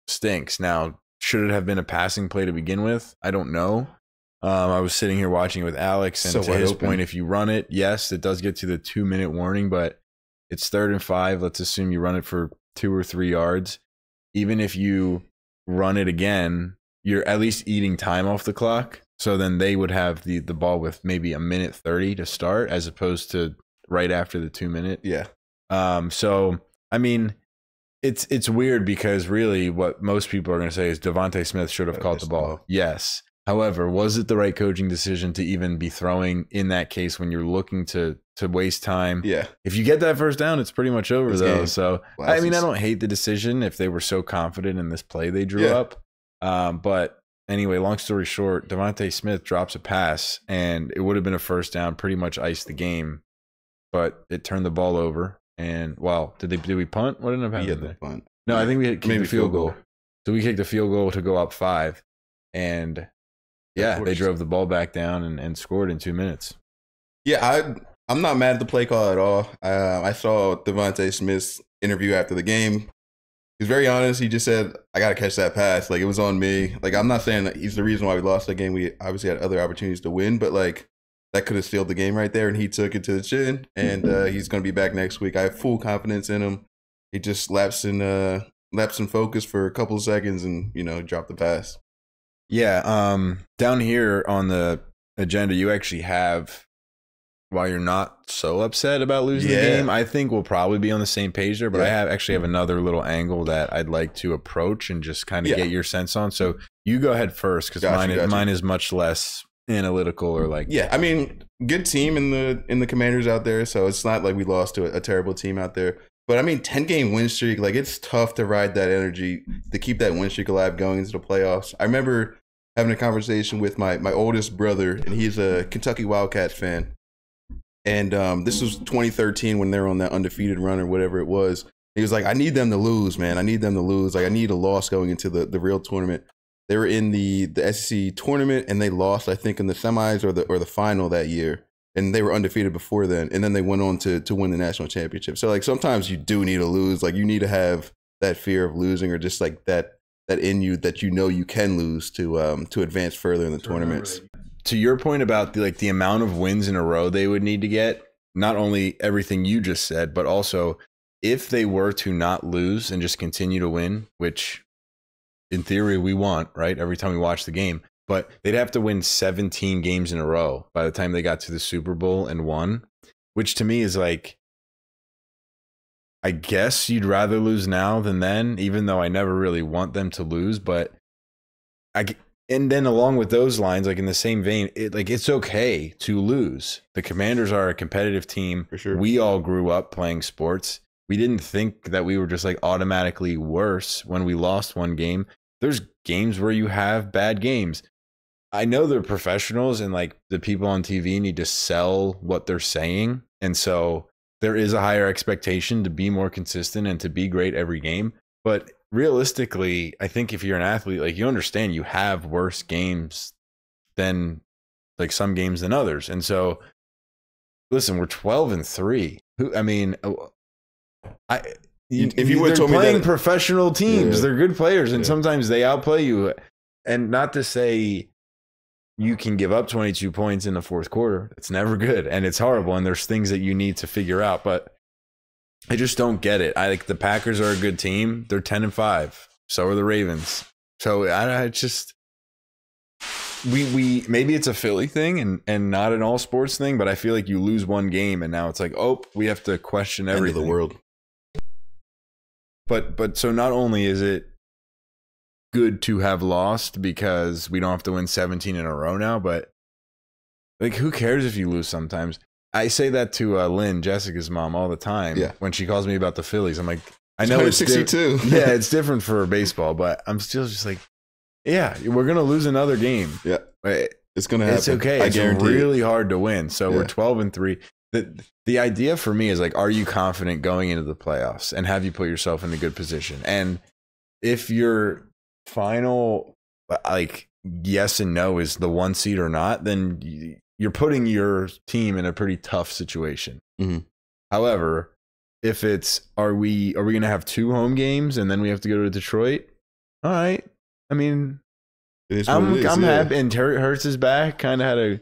stinks. Now, should it have been a passing play to begin with? I don't know. I was sitting here watching it with Alex, and
So
to
wide
his
open.
point, if you run it, yes, it does get to the 2-minute warning, but it's 3rd and 5. Let's assume you run it for 2 or 3 yards. Even if you run it again, you're at least eating time off the clock. So then they would have the ball with maybe 1:30 to start, as opposed to right after the 2-minute.
Yeah,
So I mean, it's weird because really what most people are going to say is Devontae Smith should have caught the ball. Yes. However, was it the right coaching decision to even be throwing in that case when you're looking to waste time?
yeah.
If you get that first down, it's pretty much over
This
though.
game
So I mean, I don't hate the decision if they were so confident in this play they drew
Yeah.
up. But anyway, long story short, Devontae Smith drops a pass, and it would have been a first down, pretty much iced the game, but it turned the ball over. And did we punt? What ended up happening?
We had the punt.
No, I think we kicked the field goal. So we kicked a field goal to go up 5, and they drove the ball back down and scored in 2 minutes.
Yeah, I'm not mad at the play call at all. I saw Devontae Smith's interview after the game. He's very honest. He just said, I got to catch that pass. Like, it was on me. Like, I'm not saying that he's the reason why we lost that game. We obviously had other opportunities to win, but, like, that could have sealed the game right there, and he took it to the chin, and he's going to be back next week. I have full confidence in him. He just lapsed in focus for a couple of seconds and, dropped the pass.
Yeah, down here on the agenda, you actually have, while you're not so upset about losing the game, I think we'll probably be on the same page there, but I have another little angle that I'd like to approach and just kind of get your sense on. So you go ahead first, because mine is much less analytical or like.
Yeah, I mean, good team in the Commanders out there, so it's not like we lost to a terrible team out there. But I mean, 10-game win streak, like, it's tough to ride that energy, to keep that win streak alive going into the playoffs. I remember having a conversation with my oldest brother, and he's a Kentucky Wildcats fan. And this was 2013 when they were on that undefeated run or whatever it was. He was like, I need them to lose, man. I need them to lose. Like, I need a loss going into the real tournament. They were in the SEC tournament, and they lost, I think, in the semis or the final that year. And they were undefeated before then. And then they went on to win the national championship. So, like, sometimes you do need to lose. Like, you need to have that fear of losing, or just like that in you that you can lose to advance further in the tournaments.
To your point about the amount of wins in a row they would need to get, not only everything you just said, but also if they were to not lose and just continue to win, which in theory we want, right? Every time we watch the game, but they'd have to win 17 games in a row by the time they got to the Super Bowl and won, which to me is like, I guess you'd rather lose now than then, even though I never really want them to lose. But and then along with those lines, like in the same vein, it's okay to lose. The Commanders are a competitive team.
For sure.
We all grew up playing sports. We didn't think that we were just like automatically worse when we lost one game. There's games where you have bad games. I know they're professionals, and like the people on TV need to sell what they're saying. And so there is a higher expectation to be more consistent and to be great every game. But realistically, I think if you're an athlete, like, you understand you have worse games than like some games than others. And so, listen, we're 12-3. If you would have told me playing professional teams, they're good players, and sometimes they outplay you. And not to say you can give up 22 points in the fourth quarter. It's never good, and it's horrible, and there's things that you need to figure out. But I just don't get it. I think the Packers are a good team. They're 10-5. So are the Ravens. So I just we maybe it's a Philly thing and not an all sports thing, but I feel like you lose one game and now it's like, oh, we have to question everything.
End of the world.
But so not only is it good to have lost because we don't have to win 17 in a row now, but like, who cares if you lose sometimes? I say that to Lynn, Jessica's mom, all the time.
Yeah.
When she calls me about the Phillies, I'm like, I know it's
62.
Yeah, it's different for baseball, but I'm still just like, yeah, we're gonna lose another game.
Yeah, it's gonna happen.
It's okay.
I guarantee.
It's really hard to win. So we're 12-3. The idea for me is like, are you confident going into the playoffs, and have you put yourself in a good position? And if your final like yes and no is the 1 seed or not, then you're putting your team in a pretty tough situation.
Mm-hmm.
However, if it's are we going to have 2 home games and then we have to go to Detroit? All right. I mean, I'm happy. And Hurts is back. Kind of had a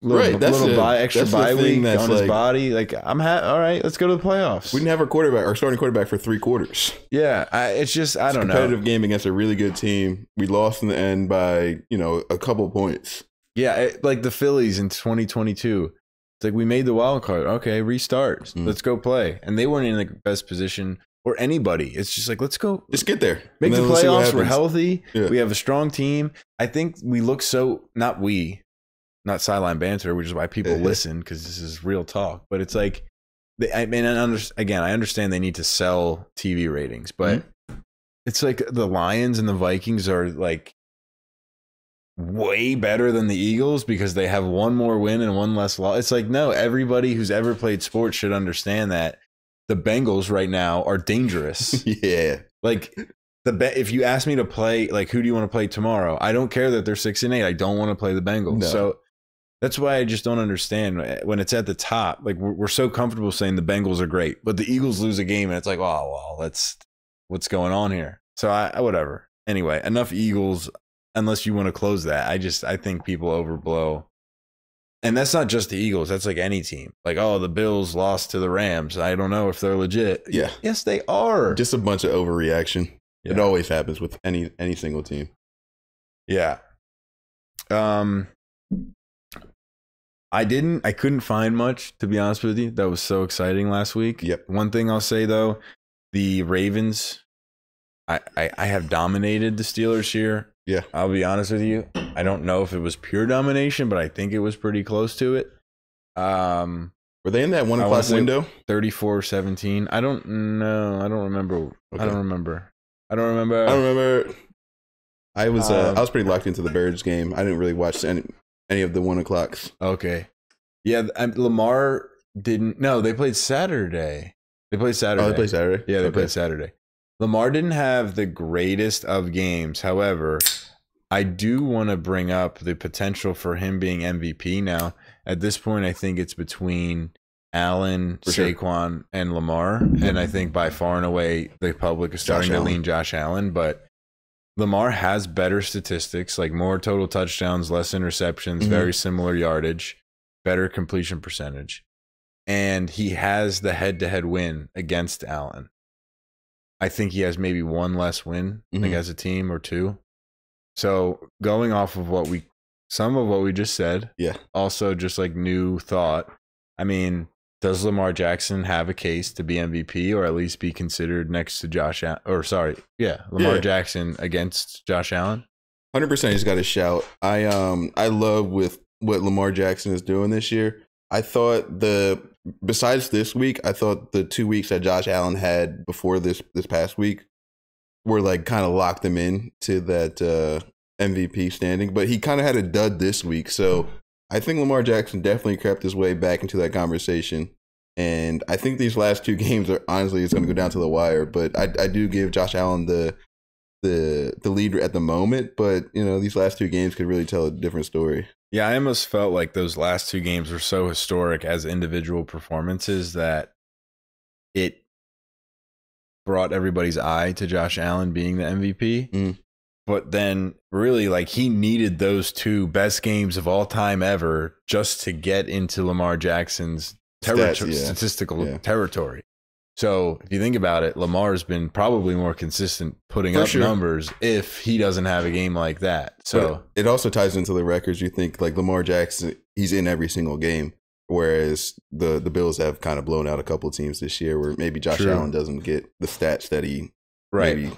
little extra bye week on his body. Like, I'm all right. Let's go to the playoffs.
We didn't have our starting quarterback for 3 quarters.
Yeah, it's just I don't know.
Competitive game against a really good team. We lost in the end by a couple points.
Yeah, like the Phillies in 2022. It's like, we made the wild card. Okay, restart. Let's go play. And they weren't in the best position, or anybody. It's just like, let's go.
Just get there.
Make the playoffs. We're healthy.
Yeah.
We have a strong team. I think we look so, not sideline banter, which is why people listen, because this is real talk. But it's like, I understand they need to sell TV ratings, but it's like the Lions and the Vikings are like way better than the Eagles because they have one more win and one less loss. It's like, no, everybody who's ever played sports should understand that the Bengals right now are dangerous.
Yeah.
Like if you ask me to play, like, who do you want to play tomorrow? I don't care that they're 6-8. I don't want to play the Bengals.
No.
So that's why I just don't understand when it's at the top. Like we're so comfortable saying the Bengals are great, but the Eagles lose a game and it's like, oh, well, what's going on here? So I whatever. Anyway, enough Eagles. Unless you want to close that, I think people overblow. And that's not just the Eagles. That's like any team. Like, oh, the Bills lost to the Rams. I don't know if they're legit.
Yeah.
Yes, they are.
Just a bunch of overreaction. Yeah. It always happens with any single team.
Yeah. I couldn't find much, to be honest with you. That was so exciting last week.
Yep.
One thing I'll say, though, the Ravens, I have dominated the Steelers here.
Yeah.
I'll be honest with you. I don't know if it was pure domination, but I think it was pretty close to it.
Were they in that 1 o'clock window?
34-17. I don't know. I don't remember. Okay. I don't remember.
I was pretty locked into the Birds game. I didn't really watch any of the 1 o'clocks.
Okay. Yeah, Lamar didn't. No, they played Saturday.
Oh, they played Saturday?
Yeah, they played Saturday. Lamar didn't have the greatest of games. However, I do want to bring up the potential for him being MVP now. At this point, I think it's between Allen, Saquon, and Lamar. And I think by far and away, the public is starting to lean Josh Allen. But Lamar has better statistics, like more total touchdowns, less interceptions, very similar yardage, better completion percentage. And he has the head-to-head win against Allen. I think he has maybe one less win, like as a team or two. So going off of some of what we just said, also just like new thought. I mean, does Lamar Jackson have a case to be MVP or at least be considered next to Josh Allen? Lamar Jackson against Josh Allen?
100% he's got a shout. I love with what Lamar Jackson is doing this year. I thought besides this week, I thought the 2 weeks that Josh Allen had before this past week were like kind of locked him in to that MVP standing. But he kind of had a dud this week. So I think Lamar Jackson definitely crept his way back into that conversation. And I think these last two games are honestly, it's going to go down to the wire. But I do give Josh Allen the lead at the moment. But, you know, these last two games could really tell a different story.
Yeah, I almost felt like those last two games were so historic as individual performances that it brought everybody's eye to Josh Allen being the MVP. But then really, like, he needed those two best games of all time ever just to get into Lamar Jackson's statistical territory. So if you think about it, Lamar's been probably more consistent putting up numbers if he doesn't have a game like that. So
but it also ties into the records. You think like Lamar Jackson, he's in every single game, whereas the Bills have kind of blown out a couple of teams this year where maybe Josh Allen doesn't get the stats that he
right. He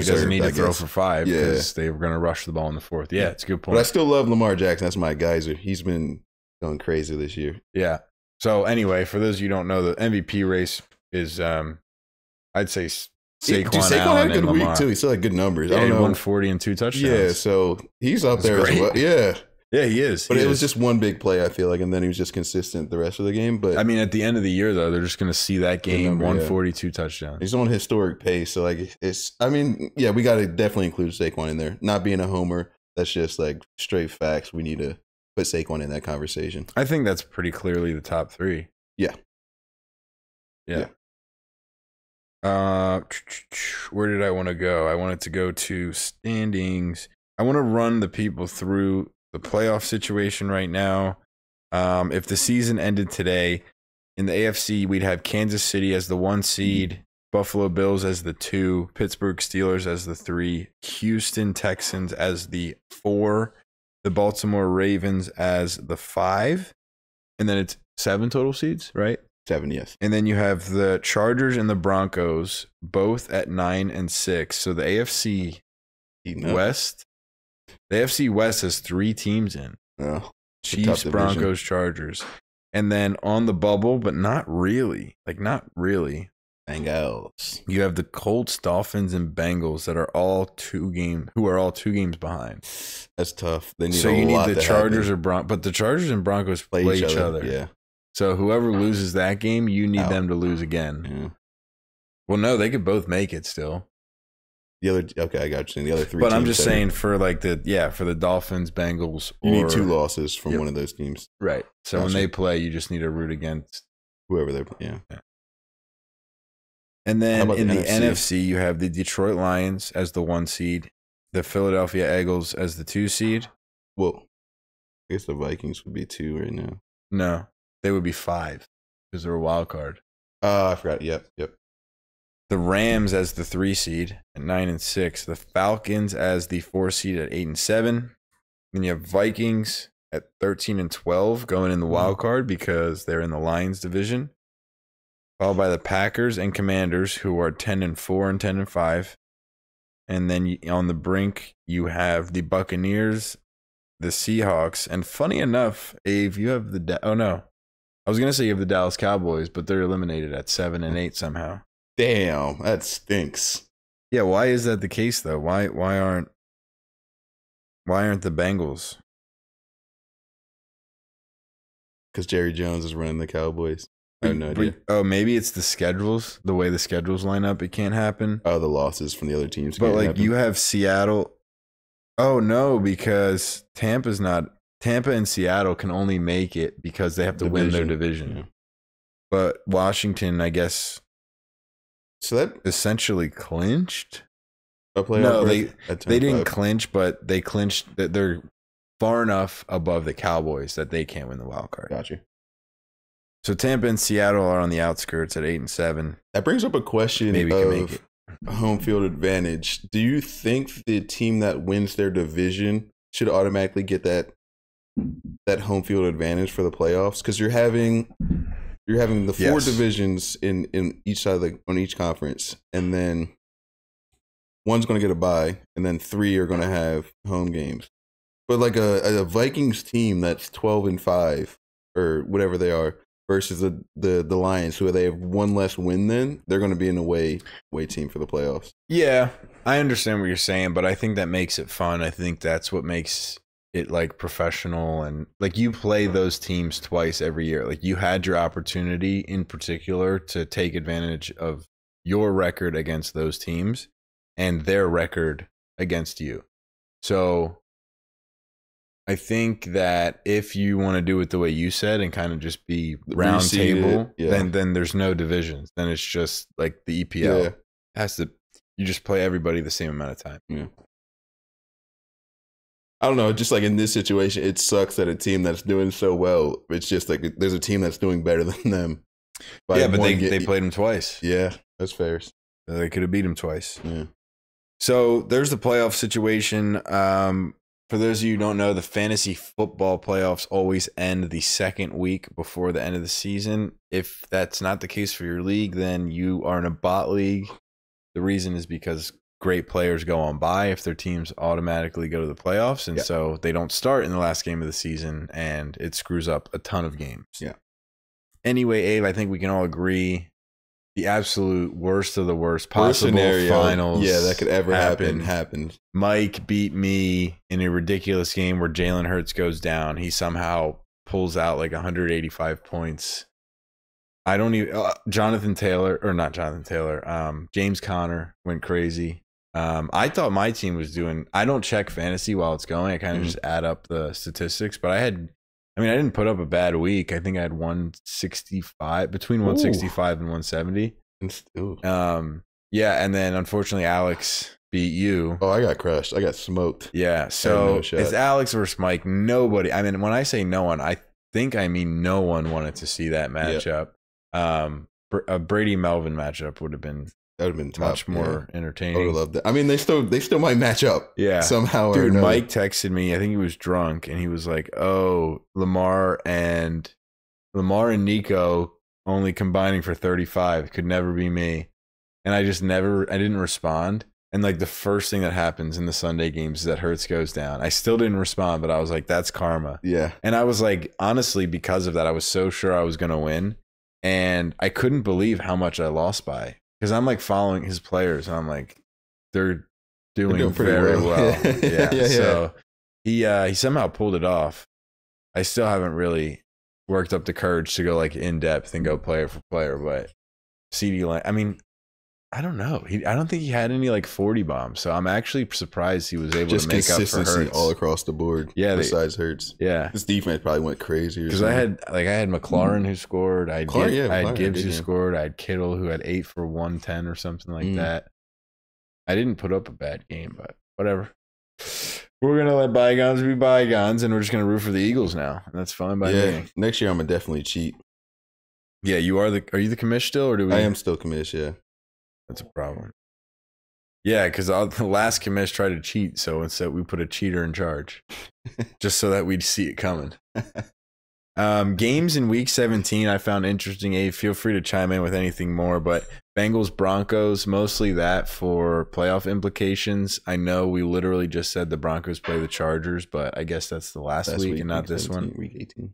doesn't need to throw for 5 because they were going to rush the ball in the fourth. Yeah, it's a good point.
But I still love Lamar Jackson. That's my geyser. He's been going crazy this year.
Yeah. So anyway, for those of you who don't know, the MVP race is, I'd say Saquon
had a good week too. He still had good numbers.
Yeah, I don't know. 140 and 2 touchdowns.
Yeah, so he's up there as well. Yeah.
Yeah, he is.
But it was just one big play, I feel like, and then he was just consistent the rest of the game. But
I mean, at the end of the year, though, they're just going to see that game, 142 touchdowns.
He's on historic pace. So, like, we got to definitely include Saquon in there. Not being a homer, that's just, like, straight facts. We need to put Saquon in that conversation.
I think that's pretty clearly the top 3.
Yeah.
Where did I want to go? I wanted to go to standings. I want to run the people through the playoff situation right now. If the season ended today, in the AFC, we'd have Kansas City as the 1 seed, Buffalo Bills as the 2, Pittsburgh Steelers as the 3, Houston Texans as the 4, the Baltimore Ravens as the 5, and then it's 7 total seeds, right?
7, yes.
And then you have the Chargers and the Broncos both at 9 and 6. So the AFC West, has 3 teams in.
Oh,
Chiefs, Broncos, Chargers. And then on the bubble, but not really. Like, not really.
Bengals.
You have the Colts, Dolphins, and Bengals that are all 2 games behind.
That's tough. They need
so you need the Chargers or but the Chargers and Broncos play each other.
Yeah.
So whoever loses that game, you need them to lose again.
Yeah.
Well, no, they could both make it still.
Okay, I got you. The other 3
But
teams
I'm just saying for the Dolphins, Bengals,
you need 2 losses from one of those teams.
Right. So when they play, you just need to root against
whoever they're
And then in the NFC, you have the Detroit Lions as the 1 seed, the Philadelphia Eagles as the 2 seed.
Well, I guess the Vikings would be 2 right now.
No, they would be 5 because they're a wild card.
I forgot. Yep.
The Rams as the 3 seed at 9 and 6. The Falcons as the 4 seed at 8 and 7. Then you have Vikings at 13 and 12 going in the wild card because they're in the Lions division. Followed by the Packers and Commanders, who are 10 and 4 and 10 and 5. And then on the brink, you have the Buccaneers, the Seahawks, and funny enough, Abe, you have I was gonna say you have the Dallas Cowboys, but they're eliminated at 7 and 8 somehow.
Damn, that stinks.
Yeah, why is that the case though? Why aren't the Bengals?
Because Jerry Jones is running the Cowboys. I have no idea.
Oh, maybe it's the schedules, the way the schedules line up. It can't happen.
Oh, the losses from the other teams.
But like you have Seattle. Oh no, because Tampa and Seattle can only make it because they have to win their division. Yeah. But Washington, I guess,
so that
essentially clinched.
No,
they didn't clinch, but they clinched that they're far enough above the Cowboys that they can't win the wild card.
Gotcha.
So Tampa and Seattle are on the outskirts at 8 and 7.
That brings up a question of home field advantage. Do you think the team that wins their division should automatically get that home field advantage for the playoffs? Because you're having the 4 divisions in each side on each conference, and then one's going to get a bye, and then 3 are going to have home games. But like a Vikings team that's 12 and 5 or whatever they are, versus the Lions, who they have 1 less win than, they're going to be an away team for the playoffs.
Yeah, I understand what you're saying, but I think that makes it fun. I think that's what makes it like professional, and like you play those teams twice every year. Like you had your opportunity in particular to take advantage of your record against those teams and their record against you. So I think that if you want to do it the way you said and kind of just be round table, then there's no divisions. Then it's just like the EPL you just play everybody the same amount of time.
Yeah. I don't know. Just like in this situation, it sucks that a team that's doing so well, it's just like there's a team that's doing better than them.
Yeah, but they played them twice.
Yeah, that's fair.
They could have beat them twice.
Yeah.
So there's the playoff situation. For those of you who don't know, the fantasy football playoffs always end the second week before the end of the season. If that's not the case for your league, then you are in a bot league. The reason is because great players go on bye if their teams automatically go to the playoffs, and so they don't start in the last game of the season, and it screws up a ton of games.
Yeah.
Anyway, Abe, I think we can all agree the absolute worst of the worst possible
scenario,
finals.
Yeah, that could ever happen.
Mike beat me in a ridiculous game where Jalen Hurts goes down. He somehow pulls out like 185 points. I don't even James Conner went crazy. I thought my team was doing, I don't check fantasy while it's going. I kind of just add up the statistics, but I didn't put up a bad week. I think I had 165, between 165 and 170. Yeah, and then unfortunately Alex beat you.
Oh, I got crushed. I got smoked.
Yeah, so it's Alex versus Mike. Nobody, I mean, when I say no one, I think I mean no one wanted to see that matchup. A Brady Melvin matchup would have been much more entertaining.
I would have loved that. I mean, they still might match up.
Yeah,
somehow.
Dude, Mike texted me. I think he was drunk, and he was like, "Oh, Lamar and Nico only combining for 35 could never be me." And I didn't respond. And like the first thing that happens in the Sunday games is that Hurts goes down. I still didn't respond, but I was like, "That's karma."
Yeah.
And I was like, honestly, because of that, I was so sure I was gonna win. And I couldn't believe how much I lost by, because I'm like following his players and I'm like, they're doing
pretty
very well.
Yeah.
So he somehow pulled it off. I still haven't really worked up the courage to go like in depth and go player for player, but CD Lamb, I mean, I don't know. I don't think he had any like 40 bombs. So I'm actually surprised he was able to make up for Hurts
all across the board.
Yeah,
besides Hurts.
Yeah,
this defense probably went crazy.
Because I had McLaurin who scored. I had Gibbs who scored. I had Kittle who had 8 for 110 or something like that. I didn't put up a bad game, but whatever. We're gonna let bygones be bygones, and we're just gonna root for the Eagles now. And that's fine by me.
Next year I'm gonna definitely cheat.
Yeah, are you the commish still, or do we?
I am still commish. Yeah.
That's a problem. Yeah, because the last commish tried to cheat, so instead we put a cheater in charge, just so that we'd see it coming. Games in Week 17 I found interesting. Abe, feel free to chime in with anything more, but Bengals Broncos, mostly that for playoff implications. I know we literally just said the Broncos play the Chargers, but I guess that's the last week and not this one.
Week 18.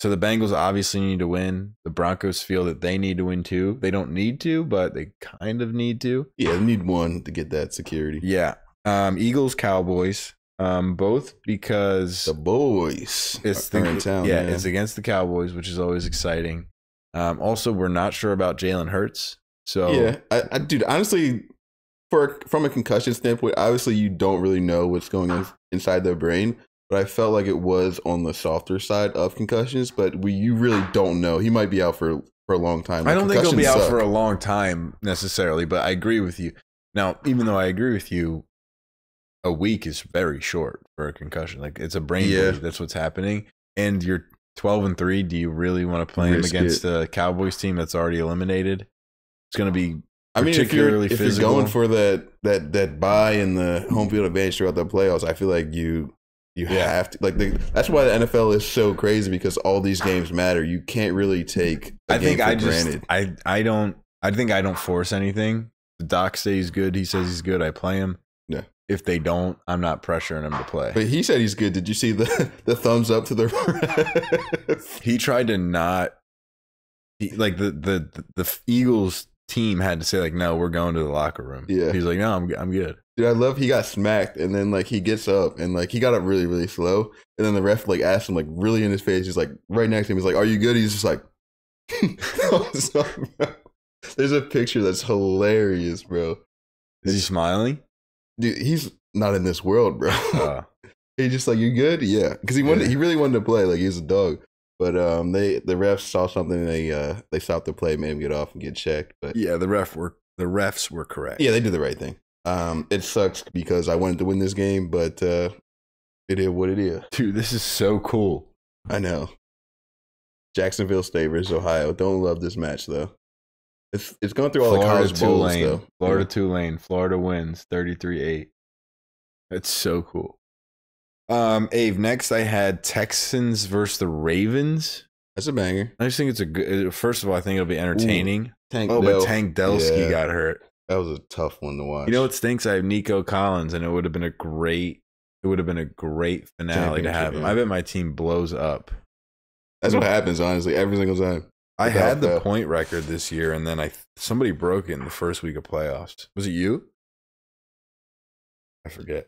So the Bengals obviously need to win. The Broncos feel that they need to win too. They don't need to, but they kind of need to.
Yeah, they need one to get that security.
Yeah. Eagles Cowboys. Both because
the boys
are in town. Yeah, it's against the Cowboys, which is always exciting. Also, we're not sure about Jalen Hurts. So
yeah, I dude, honestly, from a concussion standpoint, obviously you don't really know what's going on inside their brain. But I felt like it was on the softer side of concussions. But you really don't know. He might be out for a long time.
I don't think he'll be out for a long time necessarily. But I agree with you. Now, even though I agree with you, a week is very short for a concussion. Like, it's a brain bleed. That's what's happening. And you're 12-3. Do you really want to play him against a Cowboys team that's already eliminated? It's going to be particularly
if
physical.
You're going for that bye and the home field advantage throughout the playoffs, I feel like you have to. Like, that's why the NFL is so crazy, because all these games matter. You can't really take granted.
I think I don't force anything. The doc says he's good. He says he's good. I play him.
Yeah.
If they don't, I'm not pressuring him to play.
But he said he's good. Did you see the thumbs up to the ref?
He tried to not. The Eagles team had to say, like, no, we're going to the locker room.
Yeah.
He's like, no, I'm good.
Dude, I love he got smacked, and then like he gets up and like he got up really, really slow, and then the ref like asked him like really in his face. He's like right next to him. He's like, "Are you good?" He's just like, there's a picture that's hilarious, bro.
Is he smiling?
Dude, he's not in this world, bro. He's just like, "You good?" Yeah, because he really wanted to play. Like, he's a dog. But the refs saw something and they stopped the play, made him get off and get checked. But
yeah, the refs were correct.
Yeah, they did the right thing. It sucks because I wanted to win this game, but it is what it is.
Dude, this is so cool.
I know. Jacksonville State versus Ohio. Don't love this match though. It's going through all the college bowls though.
Florida Tulane. Florida wins 33-8. That's so cool. Abe, next I had Texans versus the Ravens.
That's a banger.
I just think it's a good. First of all, I think it'll be entertaining.
But
Tank Delsky got hurt.
That was a tough one to watch.
You know what stinks? I have Nico Collins, and it would have been a great finale to have him. I bet my team blows up.
That's what happens, honestly, every single time.
I had the point record this year, and then somebody broke it in the first week of playoffs. Was it you? I forget.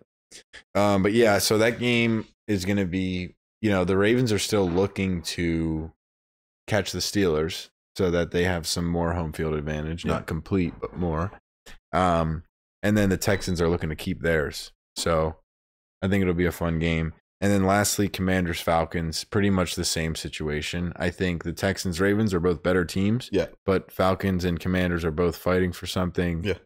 But yeah, so that game is going to be, the Ravens are still looking to catch the Steelers so that they have some more home field advantage, not complete, but more. And then the Texans are looking to keep theirs. So I think it'll be a fun game. And then lastly, Commanders Falcons, pretty much the same situation. I think the Texans Ravens are both better teams.
Yeah.
But Falcons and Commanders are both fighting for something.
Yeah.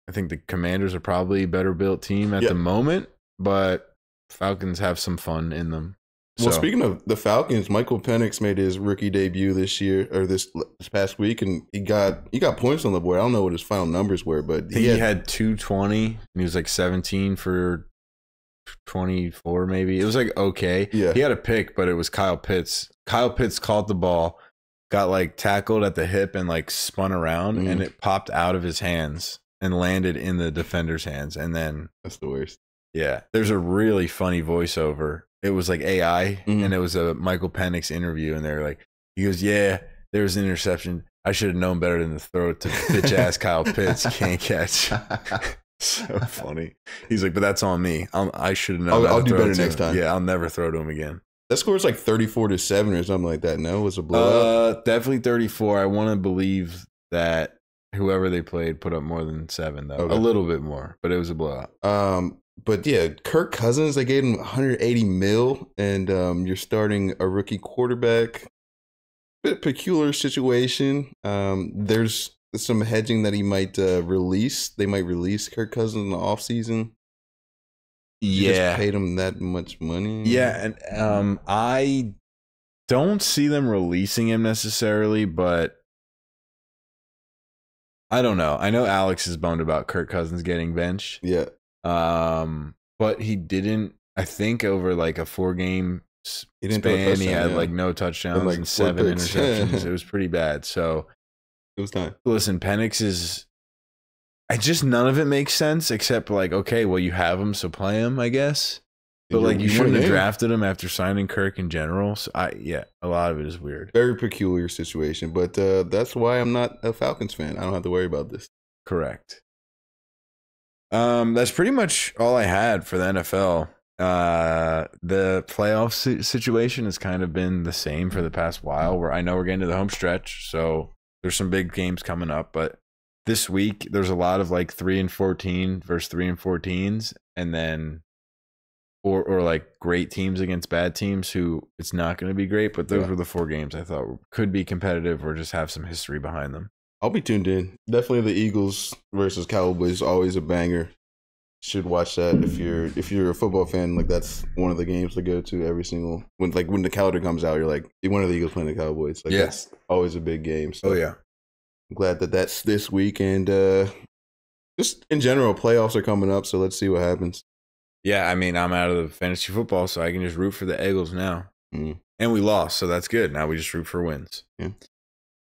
I think the Commanders are probably a better built team at the moment, but Falcons have some fun in them.
Well, speaking of the Falcons, Michael Penix made his rookie debut this year or this past week, and he got points on the board. I don't know what his final numbers were, but
he had 220, and he was like 17 for 24, maybe. It was like okay.
Yeah.
He had a pick, but it was Kyle Pitts. Kyle Pitts caught the ball, got like tackled at the hip, and like spun around, and it popped out of his hands and landed in the defender's hands. And then
that's the worst.
Yeah. There's a really funny voiceover. It was like AI, and it was a Michael Penix interview, and they're like, he goes, yeah, There's an interception. I should have known better than to throw it to bitch ass Kyle Pitts. Can't catch. So funny. He's like, but that's on me. I should have known.
I'll do better next time.
Yeah, I'll never throw to him again.
That score's like 34-7 or something like that. No, it was a blowout.
Definitely 34. I want to believe that whoever they played put up more than 7 though. Okay. A little bit more, but it was a blowout.
But yeah, Kirk Cousins, they gave him $180 million, and you're starting a rookie quarterback. Bit peculiar situation. There's some hedging that he might release. They might release Kirk Cousins in the offseason. You just paid him that much money.
Yeah, and I don't see them releasing him necessarily, but I don't know. I know Alex is bummed about Kirk Cousins getting benched.
Yeah.
But he didn't. I think over like a 4-game span, he had like no touchdowns and 7 interceptions. It was pretty bad. So
it was time.
Listen, Penix is. None of it makes sense except like, okay, well, you have him, so play him, I guess. But like, you shouldn't have drafted him after signing Kirk in general. So a lot of it is weird.
Very peculiar situation, but that's why I'm not a Falcons fan. I don't have to worry about this.
Correct. That's pretty much all I had for the NFL. The playoff situation has kind of been the same for the past while. Where I know we're getting to the home stretch, so there's some big games coming up, but. This week, there's a lot of like 3-14 versus 3-14s, and then, or like great teams against bad teams who it's not going to be great. But those were the 4 games I thought could be competitive or just have some history behind them.
I'll be tuned in. Definitely the Eagles versus Cowboys, always a banger. Should watch that if you're a football fan. Like that's one of the games to go to every single when the calendar comes out. You're like one of the Eagles playing the Cowboys. Like that's always a big game. So.
Oh yeah.
I'm glad that that's this week, and just in general, playoffs are coming up, so let's see what happens.
Yeah, I mean, I'm out of the fantasy football, so I can just root for the Eagles now. And we lost, so that's good. Now we just root for wins.
Yeah.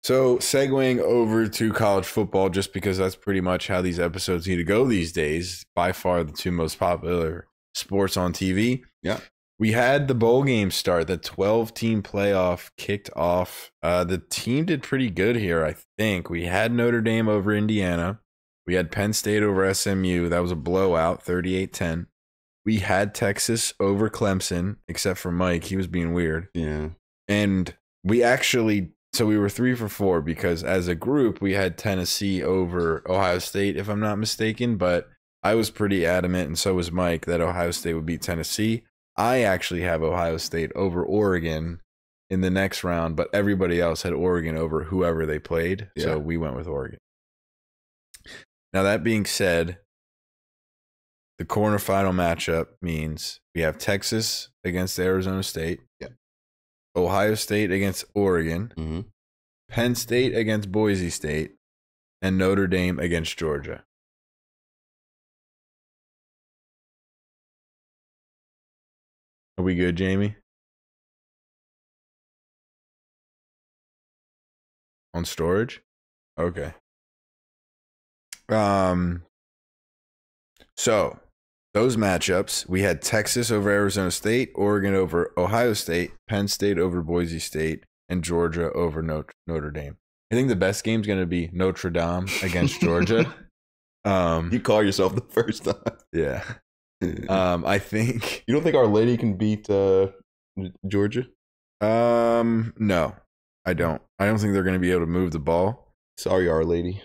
So segueing over to college football, just because that's pretty much how these episodes need to go these days, by far the 2 most popular sports on TV.
Yeah.
We had the bowl game start. The 12-team playoff kicked off. The team did pretty good here, I think. We had Notre Dame over Indiana. We had Penn State over SMU. That was a blowout, 38-10. We had Texas over Clemson, except for Mike. He was being weird.
Yeah.
And we actually, so we were 3 for 4 because as a group, we had Tennessee over Ohio State, if I'm not mistaken. But I was pretty adamant, and so was Mike, that Ohio State would beat Tennessee. I actually have Ohio State over Oregon in the next round, but everybody else had Oregon over whoever they played. Yeah. So we went with Oregon. Now, that being said, the quarterfinal matchup means we have Texas against Arizona State, Ohio State against Oregon, Penn State against Boise State, and Notre Dame against Georgia. Are we good, Jamie? On storage? Okay. So those matchups, we had Texas over Arizona State, Oregon over Ohio State, Penn State over Boise State, and Georgia over Notre Dame. I think the best game is going to be Notre Dame against Georgia.
You call yourself the first time.
Yeah. I think
you don't think Our Lady can beat Georgia?
No, I don't. I don't think they're going to be able to move the ball.
Sorry, Our Lady.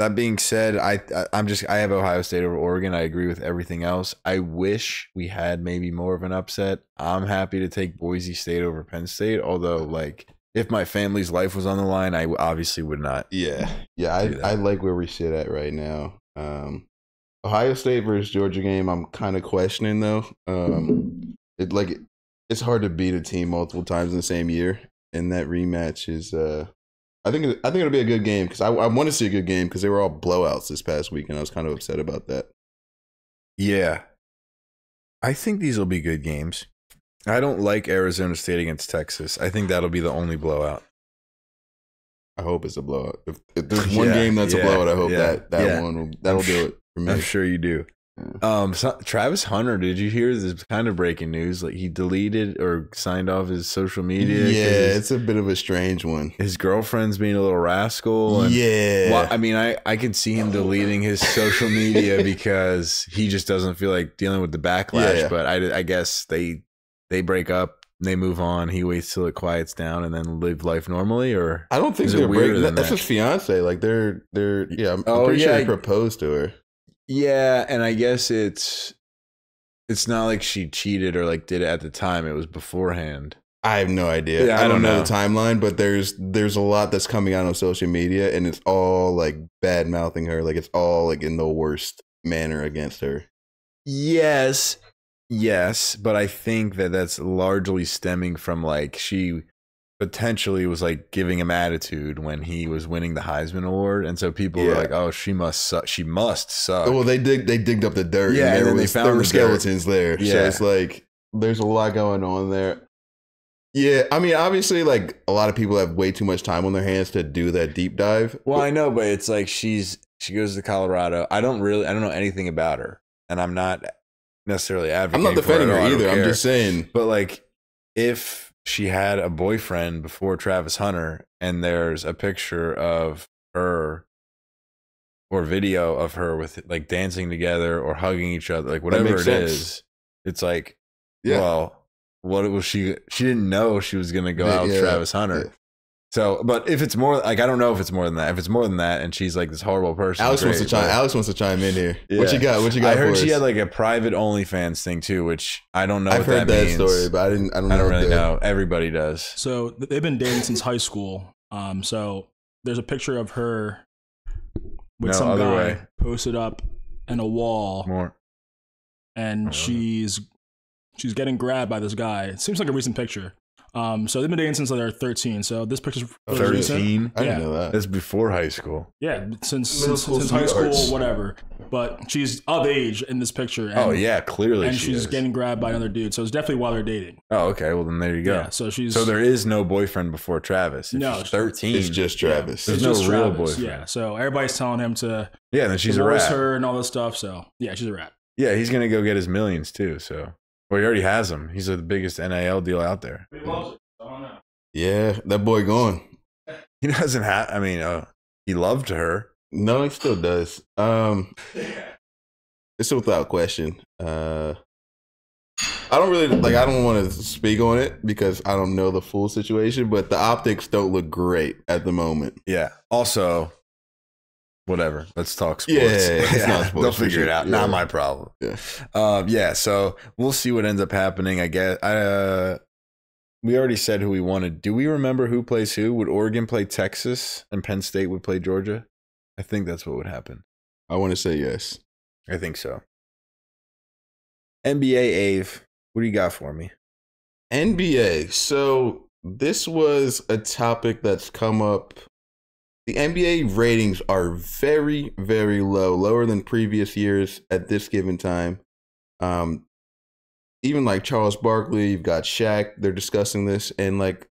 That being said, I have Ohio State over Oregon. I agree with everything else. I wish we had maybe more of an upset. I'm happy to take Boise State over Penn State, although like if my family's life was on the line, I obviously would not.
Yeah. I like where we sit at right now. Ohio State versus Georgia game, I'm kind of questioning though. It's hard to beat a team multiple times in the same year, and that rematch is. I think it'll be a good game because I want to see a good game because they were all blowouts this past week, and I was kind of upset about that.
Yeah, I think these will be good games. I don't like Arizona State against Texas. I think that'll be the only blowout.
I hope it's a blowout. If there's one game that's a blowout, I hope that one that'll do it for me.
I'm sure you do. Travis Hunter, did you hear this kind of breaking news? Like he deleted or signed off his social media.
Yeah, it's a bit of a strange one.
His girlfriend's being a little rascal. And I mean, I can see him deleting his social media because he just doesn't feel like dealing with the backlash.
Yeah.
But I guess they break up, they move on. He waits till it quiets down and then live life normally. Or
I don't think they're breaking. That's his fiance. Like they're yeah. I'm pretty sure he proposed to her.
Yeah, and I guess it's not like she cheated or like did it at the time. It was beforehand.
I have no idea.
Yeah,
I don't know the timeline, but there's a lot that's coming out on social media, and it's all like bad mouthing her. Like it's all like in the worst manner against her.
Yes, but I think that's largely stemming from like she potentially was like giving him attitude when he was winning the Heisman Award, and so people were like, "Oh, she must suck. She must suck."
Well, they digged up the dirt.
Yeah, and then they found the
skeletons there.
Yeah.
So it's like there's a lot going on there. Yeah, I mean, obviously, like a lot of people have way too much time on their hands to do that deep dive.
Well, I know, but it's like she goes to Colorado. I don't know anything about her, and I'm not necessarily advocating.
I'm not defending her either. I'm
care.
Just saying,
but like if she had a boyfriend before Travis Hunter and there's a picture of her or video of her with like dancing together or hugging each other, like whatever it is, it's like, well, what was she didn't know she was going to go out with Travis Hunter. Yeah. So, but if it's more like, I don't know if it's more than that. If it's more than that, and she's like this horrible person,
Alex wants to chime in here. Yeah. What you got?
I heard she had like a private OnlyFans thing too, which I don't know.
I've heard that story, but I don't
really know. Everybody does.
So they've been dating since high school. So there's a picture of her with some guy posted up in a wall, and she's getting grabbed by this guy. It seems like a recent picture. So they've been dating since they're 13. So this picture's
13.
I didn't know that.
That's before high school.
Yeah, since high school, whatever. But she's of age in this picture. And,
clearly.
And she's getting grabbed by another dude. So it's definitely while they're dating.
Oh, okay. Well, then there you go.
Yeah, so
there is no boyfriend before Travis. If she's 13.
It's just Travis.
There's no real boyfriend.
Yeah. So everybody's telling him to.
Yeah, then she's a rat.
Her and all this stuff. So yeah, she's a rat.
Yeah, he's gonna go get his millions too. So, well, he already has them. He's the biggest NIL deal out there.
He loves it. I don't know.
Yeah, that boy gone.
He doesn't have. I mean, he loved her.
No, he still does. It's without question. I don't really like. I don't want to speak on it because I don't know the full situation. But the optics don't look great at the moment.
Yeah. Also, whatever. Let's talk sports.
Yeah, it's not sports.
They'll figure it out.
Yeah.
Not my problem.
Yeah.
So we'll see what ends up happening. I guess. We already said who we wanted. Do we remember who plays who? Would Oregon play Texas and Penn State would play Georgia? I think that's what would happen.
I want to say yes.
I think so. NBA, Ave, what do you got for me?
NBA. So this was a topic that's come up. The NBA ratings are very, very low, lower than previous years at this given time. Even like Charles Barkley, you've got Shaq, they're discussing this. And like,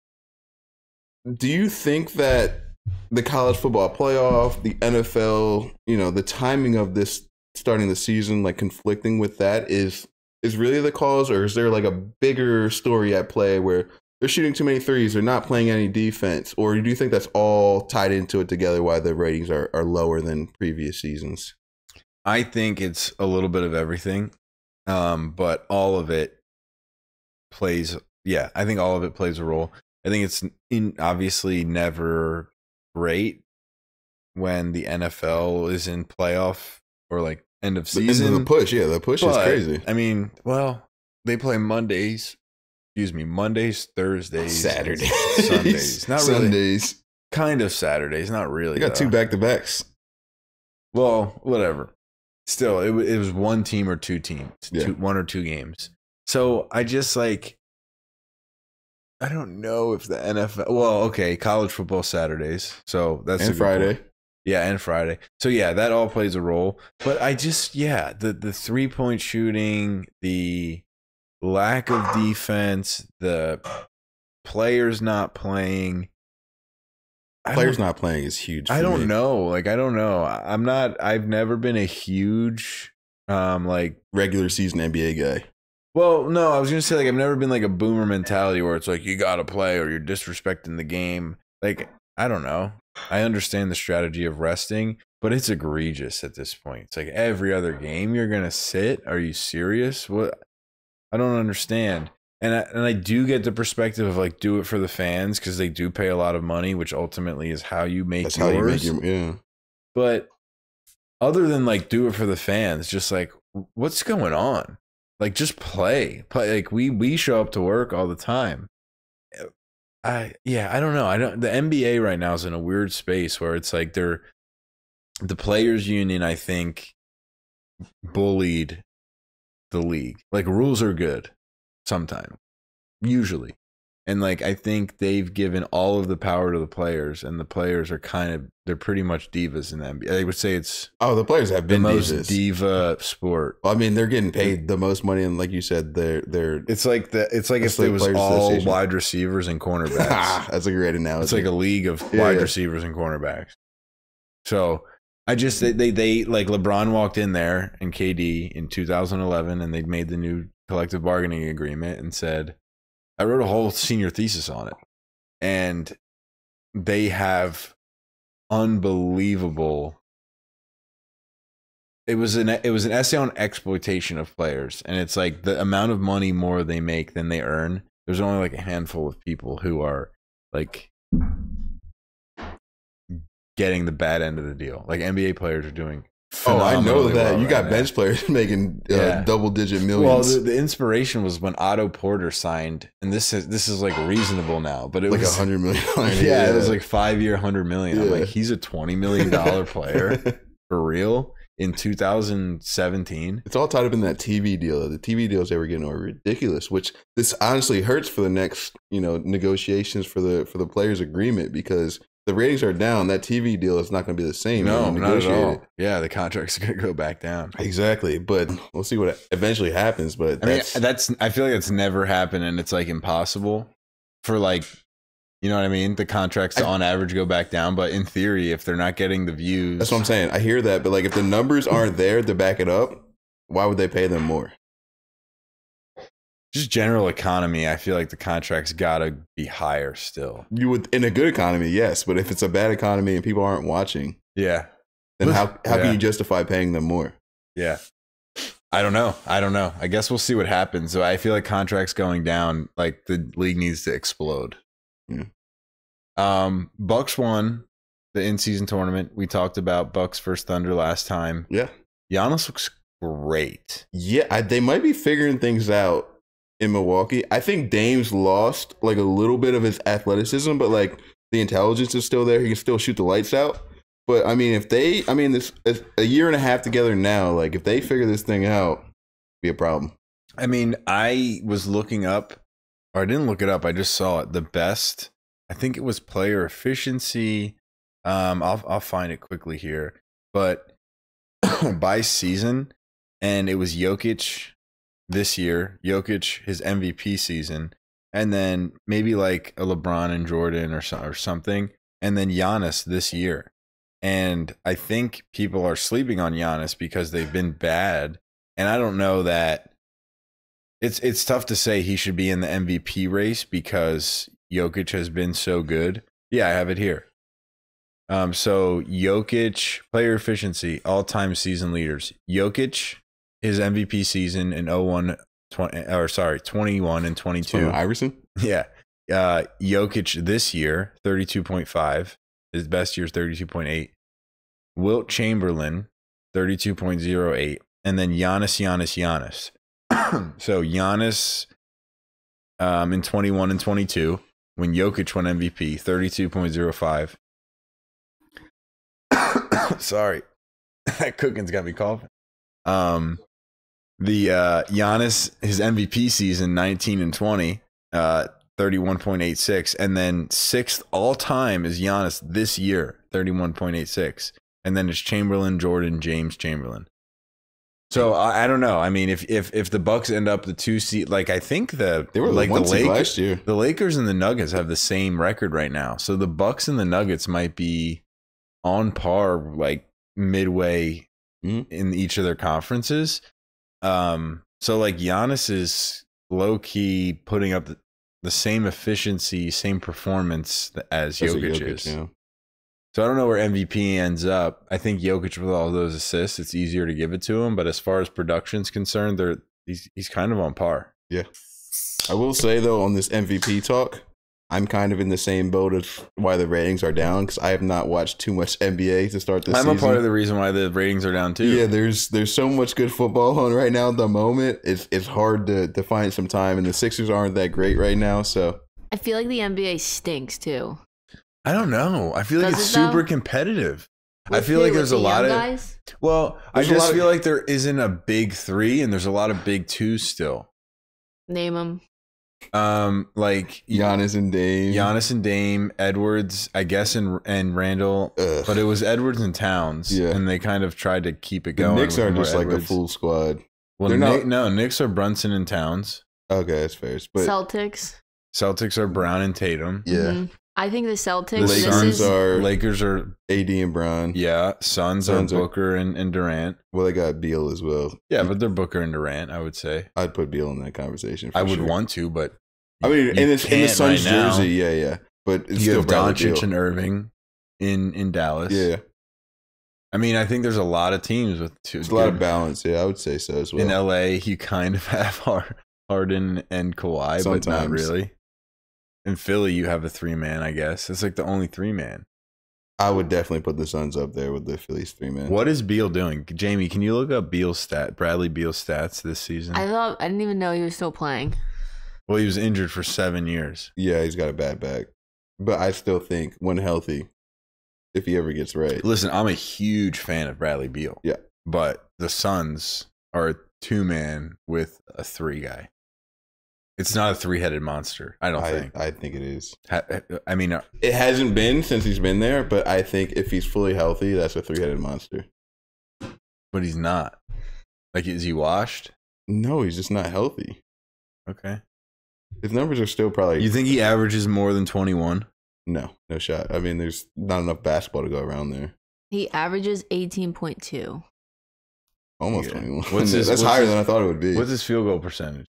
do you think that the college football playoff, the NFL, the timing of this starting the season, like conflicting with that is really the cause? Or is there like a bigger story at play where they're shooting too many threes, they're not playing any defense? Or do you think that's all tied into it together why the ratings are lower than previous seasons?
I think it's a little bit of everything. But all of it plays. Yeah, I think all of it plays a role. I think it's obviously never great when the NFL is in playoff or like end of season.
The push is crazy.
I mean, well, they play Mondays, Thursdays,
Saturdays,
Sundays. Not really. Sundays. Kind of Saturdays, not really.
You got two back-to-backs.
Well, whatever. Still, it was one team or two teams, one or two games. So I just like, I don't know if the NFL. Well, okay, college football Saturdays, so that's
and Friday.
Yeah, and Friday. So yeah, that all plays a role. But I just the 3-point shooting, the lack of defense, the players not playing.
Players not playing is huge.
I don't know. Like, I don't know. I've never been a huge Like
regular season NBA guy.
Well, no, I was gonna say like I've never been like a boomer mentality where it's like you gotta play or you're disrespecting the game. Like I don't know. I understand the strategy of resting, but it's egregious at this point. It's like every other game you're gonna sit. Are you serious? What? I don't understand. And I do get the perspective of like do it for the fans because they do pay a lot of money, which ultimately is how you make yours. How you make your yeah. But other than like do it for the fans, just like what's going on? Like just play. Like we show up to work all the time. I don't know. The NBA right now is in a weird space where it's like the players union, I think, bullied the league. Like rules are good sometimes, usually. And like I think they've given all of the power to the players, and the players are they're pretty much divas in the NBA. I would say it's
the players have been
the most
divas.
Diva sport.
Well, I mean, they're getting paid the most money, and like you said, they're
it's like if it was all wide receivers and cornerbacks.
That's a great analogy.
It's like a league of wide receivers and cornerbacks. So I just they like LeBron walked in there and KD in 2011, and they made the new collective bargaining agreement and said, I wrote a whole senior thesis on it, and they have unbelievable. It was an essay on exploitation of players, and it's like the amount of money more they make than they earn. There's only like a handful of people who are like getting the bad end of the deal. Like NBA players are doing.
I know that. You got bench players making double-digit millions.
Well, the inspiration was when Otto Porter signed, and this is like reasonable now, but it
like
was
$100 million.
Yeah, it was like 5-year, $100 million. I'm like, he's a $20 million player for real in 2017.
It's all tied up in that TV deal. The TV deals they were getting are ridiculous, which this honestly hurts for the next negotiations for the players' agreement because. The ratings are down. That TV deal is not going to be the same.
No, not at all. Yeah, the contract's going to go back down.
Exactly, but we'll see what eventually happens. But
I feel like that's never happened, and it's like impossible for like, you know what I mean? The contracts on average go back down, but in theory, if they're not getting the views,
that's what I'm saying. I hear that, but like if the numbers aren't there to back it up, why would they pay them more?
Just general economy, I feel like the contract's got to be higher still.
You would in a good economy, yes, but if it's a bad economy and people aren't watching,
then
how can you justify paying them more?
Yeah, I don't know. I guess we'll see what happens. So I feel like contracts going down, like the league needs to explode.
Yeah.
Bucks won the in-season tournament. We talked about Bucks versus Thunder last time.
Yeah,
Giannis looks great.
Yeah, they might be figuring things out. In Milwaukee, I think Dame's lost like a little bit of his athleticism, but like the intelligence is still there. He can still shoot the lights out. But I mean, this a year and a half together now. Like if they figure this thing out, it'd be a problem.
I mean, I was looking up, or I didn't look it up. I just saw it. The best, I think it was player efficiency. I'll find it quickly here, but by season, and it was Jokic. This year, Jokic, his MVP season, and then maybe like a LeBron and Jordan or something, and then Giannis this year. And I think people are sleeping on Giannis because they've been bad. And I don't know that it's tough to say he should be in the MVP race because Jokic has been so good. Yeah, I have it here. So Jokic, player efficiency, all-time season leaders. Jokic, his MVP season in 21 and 22.
Iverson?
Yeah. Jokic this year, 32.5. His best year is 32.8. Wilt Chamberlain, 32.08. And then Giannis. So Giannis in 21 and 22, when Jokic won MVP, 32.05. Sorry. That cooking's got me coughing. The Giannis, his MVP season, 19 and 20, 31.86. And then sixth all time is Giannis this year, 31.86. And then it's Chamberlain, Jordan, James, Chamberlain. So I don't know. I mean, if the Bucks end up the 2 seed, like I think they were like the Lakers
last year.
The Lakers and the Nuggets have the same record right now. So the Bucks and the Nuggets might be on par, like midway in each of their conferences. So like Giannis is low key putting up the same efficiency, same performance as Jokic is. Yeah. So I don't know where MVP ends up. I think Jokic with all those assists, it's easier to give it to him. But as far as production's concerned, he's kind of on par.
Yeah. I will say though, on this MVP talk, I'm kind of in the same boat of why the ratings are down because I have not watched too much NBA to start this season.
I'm a part of the reason why the ratings are down too.
Yeah, there's so much good football on right now at the moment. It's hard to find some time, and the Sixers aren't that great right now. So
I feel like the NBA stinks too.
I don't know. I feel like it's super competitive. I feel like there's a lot of guys? Well, I just feel like there isn't a big three, and there's a lot of big twos still.
Name them.
Like
Giannis and Dame,
Edwards, I guess, and Randall. Ugh. But it was Edwards and Towns, and they kind of tried to keep it going.
The Knicks are just like a full squad.
Well, Knicks are Brunson and Towns.
Okay, that's fair. But
Celtics
are Brown and Tatum.
Yeah. Mm-hmm.
I think the Celtics.
Lakers are
AD and Brown.
Yeah, Suns are Booker and Durant.
Well, they got Beal as well.
Yeah, but they're Booker and Durant, I would say.
I'd put Beal in that conversation.
I would want to, but
I mean, in the Suns jersey, yeah. But it's
you have Doncic and Irving in Dallas.
Yeah.
I mean, I think there's a lot of teams with two.
There's a lot of balance. Yeah, I would say so as well.
In LA, you kind of have Harden and Kawhi, sometimes. But not really. In Philly, you have a 3-man, I guess. It's like the only 3-man.
I would definitely put the Suns up there with the Phillies 3-man.
What is Beal doing? Jamie, can you look up Bradley Beal's stats this season?
I didn't even know he was still playing.
Well, he was injured for 7 years.
Yeah, he's got a bad back. But I still think, when healthy, if he ever gets right.
Listen, I'm a huge fan of Bradley Beal.
Yeah.
But the Suns are a 2-man with a 3-guy. It's not a 3-headed monster, I don't think.
I think it is.
I mean,
it hasn't been since he's been there, but I think if he's fully healthy, that's a 3-headed monster.
But he's not. Like, is he washed?
No, he's just not healthy.
Okay.
His numbers are still probably...
You think he averages more than 21?
No shot. I mean, there's not enough basketball to go around there.
He averages 18.2.
Almost 21. That's higher than I thought it would be.
What's his field goal percentage?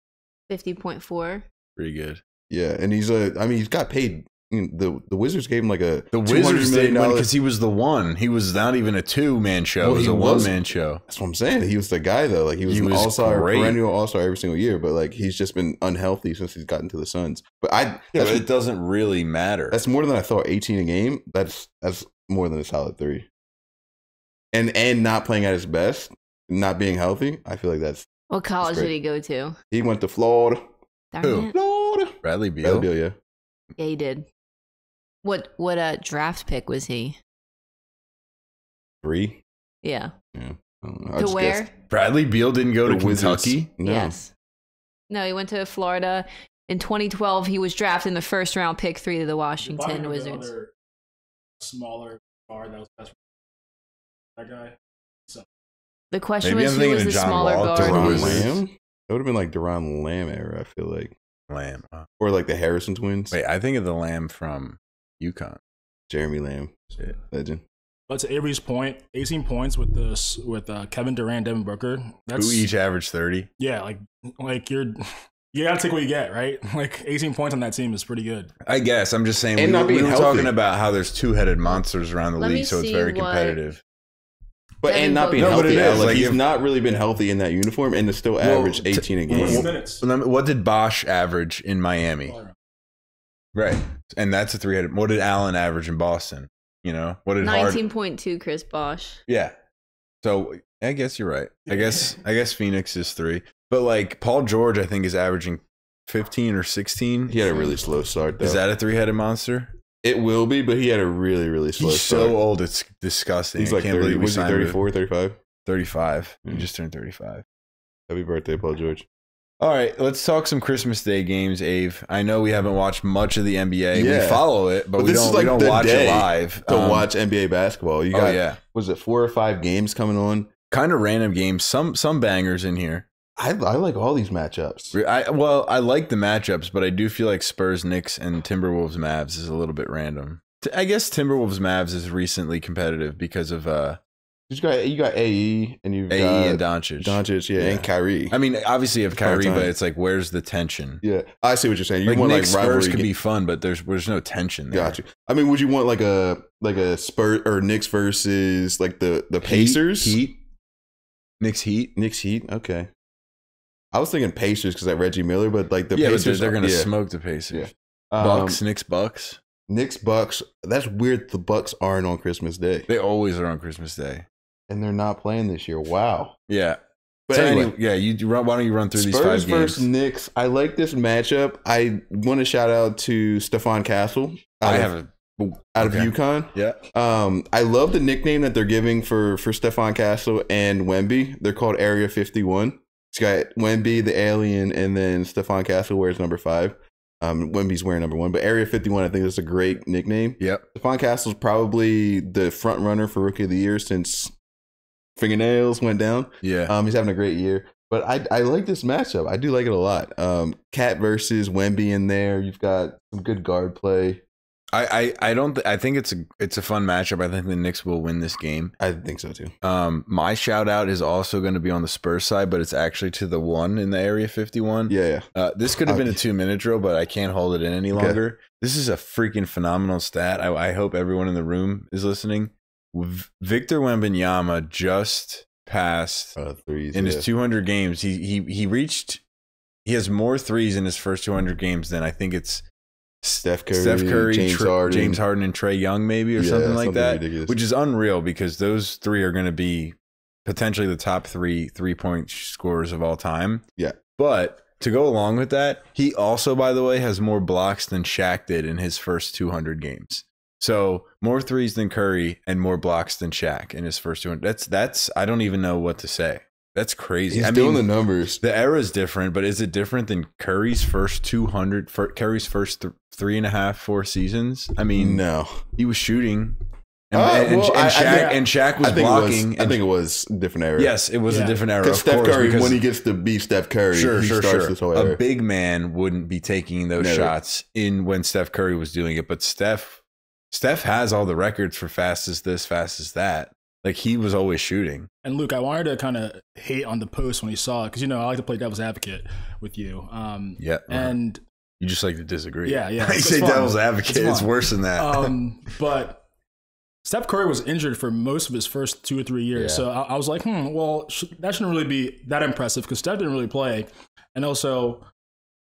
50.4.
Pretty good.
Yeah, and he's got paid. You know, the Wizards gave him like a
the Wizards did because he was the one. He was not even a 2-man show. Well, it was a 1-man show.
That's what I'm saying. He was the guy though. Like he was an all-star, perennial all-star every single year. But like he's just been unhealthy since he's gotten to the Suns. But
but it doesn't really matter.
That's more than I thought. 18 a game. That's more than a solid 3. And not playing at his best, not being healthy. I feel like that's.
What college did he go to?
He went to Florida.
Who?
Florida.
Bradley Beal.
Yeah.
Yeah, he did. What draft pick was he?
3.
Yeah.
To
where?
Guessed.
Bradley Beal didn't go to Kentucky?
No.
Yes. No, he went to Florida. In 2012, he was drafted in the first round, pick 3 to the Washington Wizards.
Smaller guard that was best that guy. So.
The question was who was the smaller guard?
Deron Lamb? It would have been like Deron Lamb era, I feel like.
Lamb.
Or like the Harrison twins.
Wait, I think of the Lamb from UConn.
Jeremy Lamb. Shit. Legend.
But to Avery's point, 18 points with Kevin Durant, Devin Booker.
Who each averaged 30.
Yeah, like you gotta take what you get, right? Like 18 points on that team is pretty good.
I guess I'm just saying
we were
talking about how there's 2-headed monsters around the league, so it's very competitive.
But and not being healthy, like he's not really been healthy in that uniform, and to still average 18 a game.
What did Bosch average in Miami? Right, and that's a 3-headed. What did Allen average in Boston? You know, what did
19.2 Chris Bosch?
Yeah, so I guess you're right. I guess Phoenix is 3, but like Paul George, I think is averaging 15 or 16.
He had a really slow start, though.
Is that a 3-headed monster?
It will be, but he had a really, really slow start.
He's so old, it's disgusting.
He's like 30, was he 34, 35?
35. He just turned 35.
Happy birthday, Paul George.
All right, let's talk some Christmas Day games, Ave. I know we haven't watched much of the NBA. Yeah. We follow it, but we don't watch it live.
To watch NBA basketball. You got, was it 4 or 5 games coming on?
Kind of random games, some bangers in here.
I like all these matchups.
I like the matchups, but I do feel like Spurs, Knicks, and Timberwolves, Mavs is a little bit random. I guess Timberwolves, Mavs is recently competitive because of
You got AE and you've
AE
got
and Doncic.
and Kyrie.
I mean, obviously you have Kyrie, but it's like, where's the tension?
Yeah, I see what you're saying. You
like
want
Knicks
like rivalry
Spurs could be fun, but there's no tension there.
Got you. I mean, would you want like a Spurs or Knicks versus like the Pacers?
Knicks Heat.
Okay. I was thinking Pacers because like Reggie Miller, but like the
but
Pacers,
they're gonna smoke the Pacers.
Yeah.
Knicks Bucks.
That's weird. The Bucks aren't on Christmas Day.
They always are on Christmas Day,
and they're not playing this year. Wow.
Yeah.
But
so
anyway,
why don't you run through
Spurs
these 5 games?
versus Knicks. I like this matchup. I want to shout out to Stephon Castle out of UConn.
Yeah.
I love the nickname that they're giving for Stephon Castle and Wemby. They're called Area 51. It's got Wemby, the alien, and then Stephon Castle wears number 5. Wemby's wearing number 1, but Area 51, I think that's a great nickname.
Yep.
Stephon Castle's probably the front runner for Rookie of the Year since fingernails went down.
Yeah.
He's having a great year. But I like this matchup. I do like it a lot. Cat versus Wemby in there. You've got some good guard play.
I think it's a fun matchup. I think the Knicks will win this game.
I think so too.
My shout out is also going to be on the Spurs side, but it's actually to the 1 in the Area 51.
Yeah.
This could have been a 2-minute drill, but I can't hold it in any longer. This is a freaking phenomenal stat. I hope everyone in the room is listening. Victor Wembanyama just passed
threes
in his 200 games. He has more threes in his first 200 games than I think it's Steph Curry, James Harden, and Trae Young, maybe, or something like that, ridiculous. Which is unreal because those 3 are going to be potentially the top 3 3-point scorers of all time.
Yeah.
But to go along with that, he also, by the way, has more blocks than Shaq did in his first 200 games. So more threes than Curry and more blocks than Shaq in his first 200. That's I don't even know what to say. That's crazy.
He's doing the numbers.
The era is different, but is it different than Curry's first 200? Curry's first 3.5, 4 seasons? I mean,
no,
he was shooting, and Shaq was blocking.
I think it was a different era.
Yes, it was a different era.
Because Steph Curry, when he gets to be Steph Curry, he starts this whole era.
A big man wouldn't be taking those shots in when Steph Curry was doing it, but Steph has all the records for fast as this, fast as that. Like, he was always shooting.
And Luke, I wanted to kind of hate on the post when he saw it because, I like to play devil's advocate with you. And
you just like to disagree.
Yeah.
You say fun. Devil's advocate. It's worse than that.
But Steph Curry was injured for most of his first 2 or 3 years. Yeah. So I was like, well, that shouldn't really be that impressive because Steph didn't really play. And also,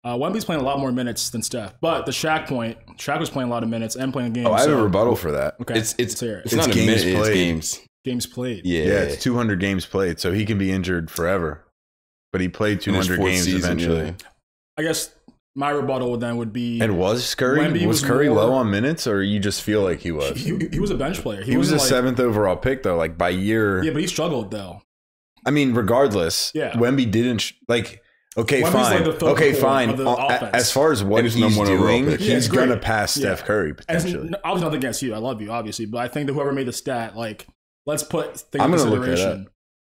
Wemby's playing a lot more minutes than Steph. But the Shaq point, Shaq was playing a lot of minutes and playing games.
Oh, I have a rebuttal for that.
Okay.
It's not a minute, it's games.
Games played.
Yeah,
it's 200 games played, so he can be injured forever. But he played 200 games eventually.
Yeah.
I guess my rebuttal then would be.
And was Curry? Was Curry low on minutes, or you just feel like he was?
He was a bench player.
He was a 7th overall pick, though. Like by year.
Yeah, but he struggled though.
I mean, regardless. Yeah. Wemby didn't Okay,
Wemby's
fine. Okay, fine. As far as what he's doing, he's going to pass Steph Curry potentially.
Obviously, nothing against you. I love you, obviously. But I think that whoever made the stat, let's put things in consideration.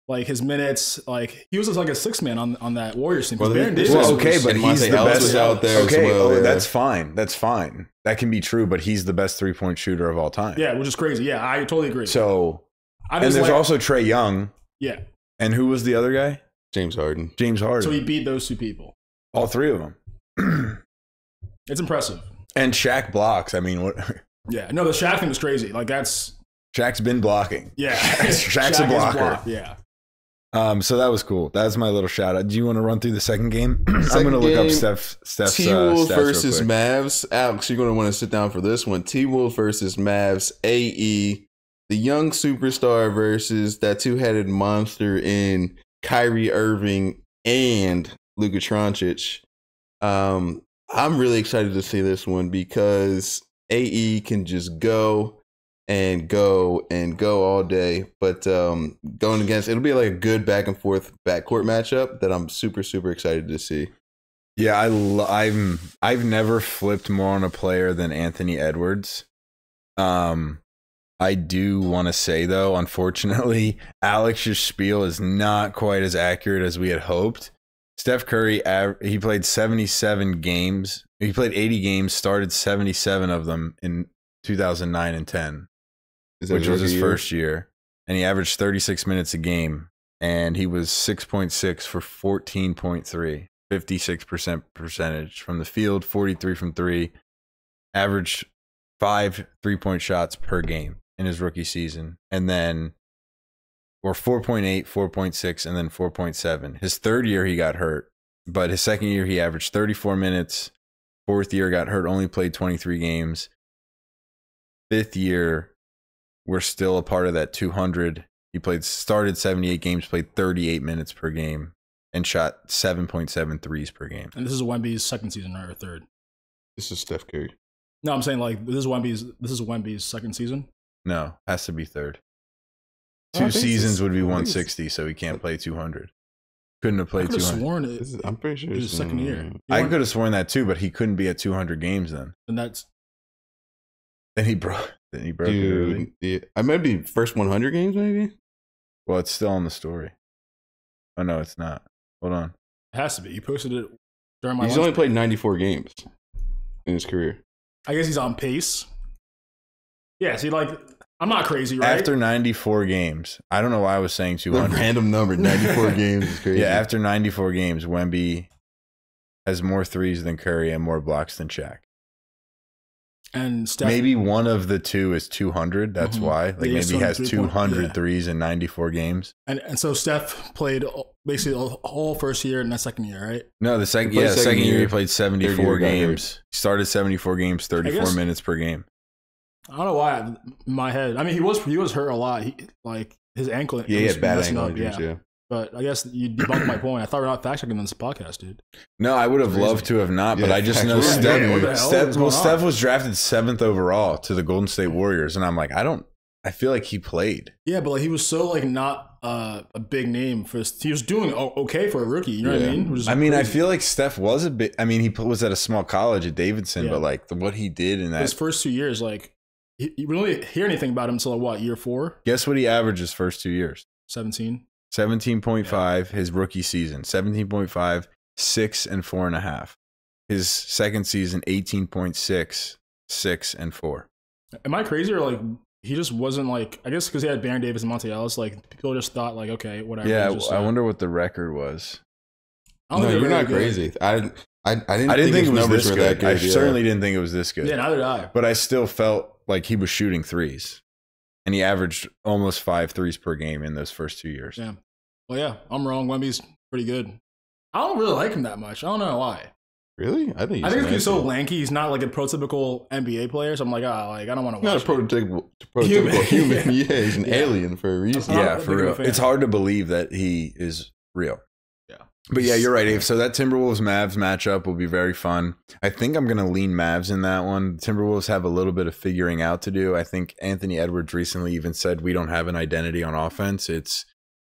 Like his minutes, he was just like a 6th man on that Warriors team.
But he's the best
out there.
Okay,
as well,
that's fine. That's fine. That can be true, but he's the best 3-point shooter of all time.
Yeah, which is crazy. Yeah, I totally agree.
So, and there's also Trae Young.
Yeah.
And who was the other guy?
James Harden.
So
he beat those 2 people.
All 3 of them.
It's impressive.
And Shaq blocks. I mean, what?
Yeah. No, the Shaq thing was crazy.
Shaq's been blocking.
Yeah.
Shaq's a blocker.
Yeah.
So that was cool. That's my little shout out. Do you want to run through the second game? I'm going to look up Steph's
T-Wolves versus Mavs. Alex, you're going to want to sit down for this one. T-Wolves versus Mavs. AE, the young superstar versus that 2-headed monster in Kyrie Irving and Luka Doncic. I'm really excited to see this one because AE can just go and go and go all day. But going against, it'll be like a good back and forth backcourt matchup that I'm super, super excited to see.
Yeah, I've never flipped more on a player than Anthony Edwards. I do want to say, though, unfortunately, Alex's spiel is not quite as accurate as we had hoped. Steph Curry, he played 77 games. He played 80 games, started 77 of them in 2009 and 10, which was his first year. and he averaged 36 minutes a game, and he was 6.6 for 14.3, 56% percentage from the field, 43 from three, averaged 5 3-point shots per game in his rookie season, and then or 4.8, 4.6, and then 4.7. His third year he got hurt, but his second year he averaged 34 minutes. Fourth year got hurt, only played 23 games. Fifth year, we're still a part of that 200. He started 78 games, played 38 minutes per game, and shot 7.7 threes per game.
And this is Wemby's second season, right, or third?
This is Steph Curry.
No, I'm saying like this is Wemby's second season.
No, has to be third. 2 seasons would be 160, so he can't play 200. Couldn't have played 200.
I'm pretty sure
it's his second year.
I could have sworn that too, but he couldn't be at 200 games then.
And that's
then he broke. It early.
Yeah, I might be first 100 games, maybe.
Well, it's still on the story. Oh no, it's not. Hold on.
It has to be. He posted it during my.
He's only played 94 games in his career.
I guess he's on pace. Yeah, see, like, I'm not crazy, right?
After 94 games, I don't know why I was saying 200.
The random number, 94 games is crazy.
Yeah, after 94 games, Wemby has more threes than Curry and more blocks than Shaq.
And Steph,
maybe one of the two is 200. That's why. Like maybe he has 200 threes in 94 games.
And so Steph played basically the whole first year and that second year, right?
No, the second year he played 74 games. He started 74 games, 34 minutes per game.
I don't know why in my head. I mean, he was hurt a lot. Like his ankle.
Yeah, he had bad ankle injuries, yeah.
But I guess you debunked my point. I thought we were not fact checking on this podcast, dude.
No, I would have loved to have not, but I just know Steph was drafted 7th overall to the Golden State Warriors, and I'm like, I feel like he played.
Yeah, but like he was so like not a big name for. He was doing okay for a rookie. You know what I mean?
I feel like Steph was a bit. I mean, he was at a small college at Davidson, but like what he did in that
his first 2 years, like you didn't really hear anything about him until what, year 4?
Guess what he averaged his first 2 years? 17.5 his rookie season, 17.5, 6 and 4.5. His second season, 18.6, 6 and 4.
Am I crazy or like he just wasn't like, I guess because he had Baron Davis and Monte Ellis, like people just thought like, okay, whatever.
Yeah, I wonder what the record was.
No, you're not crazy. I didn't think his numbers were that good.
I certainly didn't think it was this good.
Yeah, neither did I.
But I still felt like he was shooting threes. And he averaged almost 5 threes per game in those first 2 years.
Yeah. Well, yeah, I'm wrong. Wemby's pretty good. I don't really like him that much. I don't know why.
Really? I think
he's so lanky. He's not like a prototypical NBA player. So I'm like, I don't want to watch.
Not a prototypical human. Yeah, he's an alien for a reason.
Yeah, for real. It's hard to believe that he is real. Yeah. But yeah, you're right, Abe. So that Timberwolves-Mavs matchup will be very fun. I think I'm going to lean Mavs in that one. The Timberwolves have a little bit of figuring out to do. I think Anthony Edwards recently even said we don't have an identity on offense. It's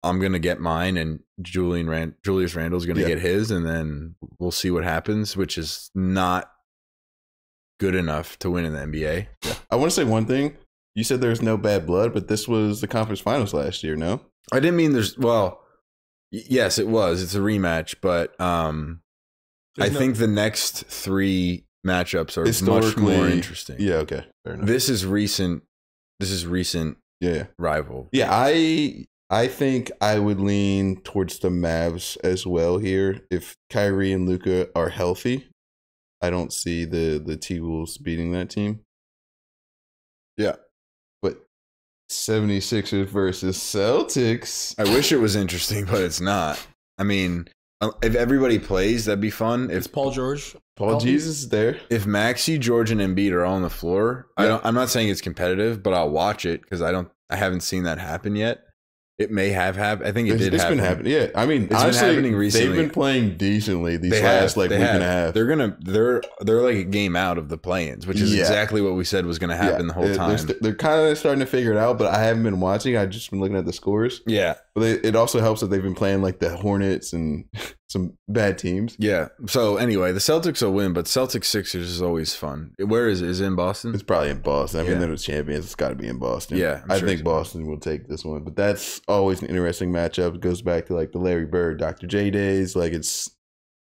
I'm going to get mine and Julius Randle's going to get his, and then we'll see what happens, which is not good enough to win in the NBA.
Yeah. I want to say one thing. You said there's no bad blood, but this was the conference finals last year, no?
I didn't mean yes, it was. It's a rematch, but I think the next 3 matchups are much more interesting.
Yeah, okay. Fair enough.
This is recent rival.
Yeah, I think I would lean towards the Mavs as well here. If Kyrie and Luka are healthy, I don't see the T-Wolves beating that team.
Yeah.
But 76ers versus Celtics.
I wish it was interesting, but it's not. I mean, if everybody plays, that'd be fun. If
Paul George.
Paul Jesus is there.
If Maxey, George, and Embiid are all on the floor, I'm not saying it's competitive, but I'll watch it because I haven't seen that happen yet. It may have happened. I think it's been happening.
Yeah, I mean, honestly, been happening recently. They've been playing decently these last week and a half.
They're like a game out of the play-ins, which is exactly what we said was going to happen the whole time.
They're kind of starting to figure it out, but I haven't been watching. I've just been looking at the scores.
Yeah,
but it also helps that they've been playing like the Hornets and some bad teams.
Yeah. So anyway, the Celtics will win, but Celtics-Sixers is always fun. Where is it? Is it in Boston?
It's probably in Boston. I mean, they're the champions. It's got to be in Boston.
Yeah,
I think Boston will take this one, but that's always an interesting matchup. It goes back to like the Larry Bird, Dr. J days. Like it's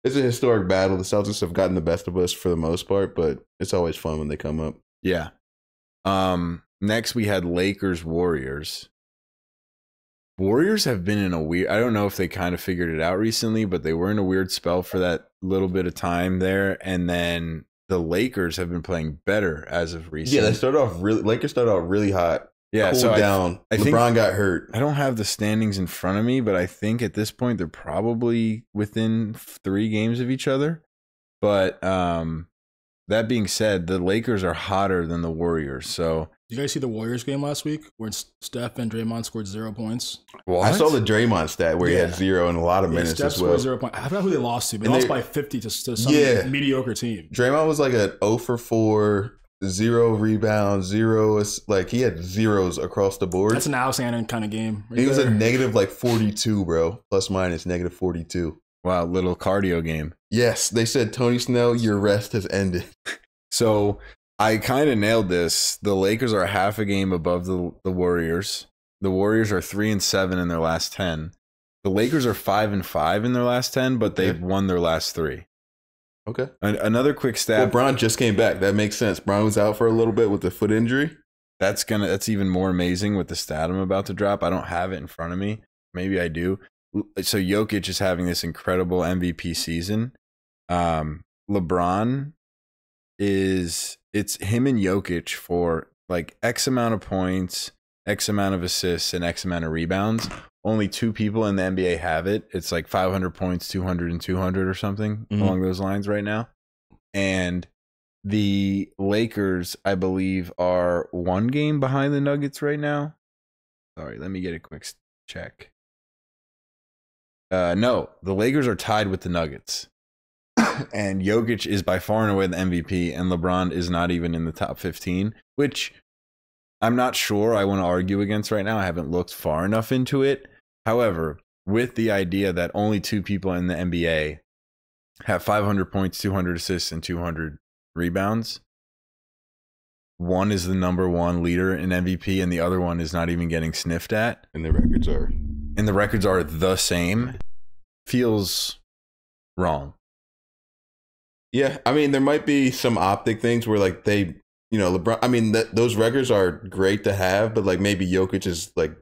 a historic battle. The Celtics have gotten the best of us for the most part, but it's always fun when they come up.
Yeah. Next we had Lakers Warriors. Warriors have been in a weird, I don't know if they kind of figured it out recently, but they were in a weird spell for that little bit of time there. And then the Lakers have been playing better as of recently.
Yeah, Lakers started off really hot.
Yeah,
cooled
so
down.
I think
LeBron got hurt.
I don't have the standings in front of me, but I think at this point they're probably within 3 games of each other. But that being said, the Lakers are hotter than the Warriors. So
did you guys see the Warriors game last week where Steph and Draymond scored 0 points?
What?
I saw the Draymond stat where he had 0 in a lot of minutes
Steph
as well.
Scored 0 points. I forgot who they lost to. They lost by 50 to some mediocre team.
Draymond was like an 0 for 4, 0 rebounds, 0. Like he had zeros across the board.
That's an outstanding kind of game.
He was a negative like 42, bro. Plus minus negative 42.
Wow, little cardio game.
Yes, they said, Tony Snell, your rest has ended.
So I kind of nailed this. The Lakers are half a game above the Warriors. The Warriors are 3-7 in their last 10. The Lakers are 5-5 in their last 10, but they've won their last 3.
Okay.
Another quick stat.
Well, Bron just came back. That makes sense. Bron was out for a little bit with the foot injury.
That's even more amazing with the stat I'm about to drop. I don't have it in front of me. Maybe I do. So Jokic is having this incredible MVP season. LeBron it's him and Jokic for like X amount of points, X amount of assists, and X amount of rebounds. Only 2 people in the NBA have it. It's like 500 points, 200 and 200 or something along those lines right now. And the Lakers, I believe, are 1 game behind the Nuggets right now. Sorry, let me get a quick check. No, the Lakers are tied with the Nuggets. And Jokic is by far and away the MVP, and LeBron is not even in the top 15, which I'm not sure I want to argue against right now. I haven't looked far enough into it. However, with the idea that only 2 people in the NBA have 500 points, 200 assists, and 200 rebounds, one is the number 1 leader in MVP, and the other one is not even getting sniffed at.
And the records are the same. Feels wrong. Yeah, I mean, there might be some optic things where, like, they, LeBron, I mean, those records are great to have, but, like, maybe Jokic is, like,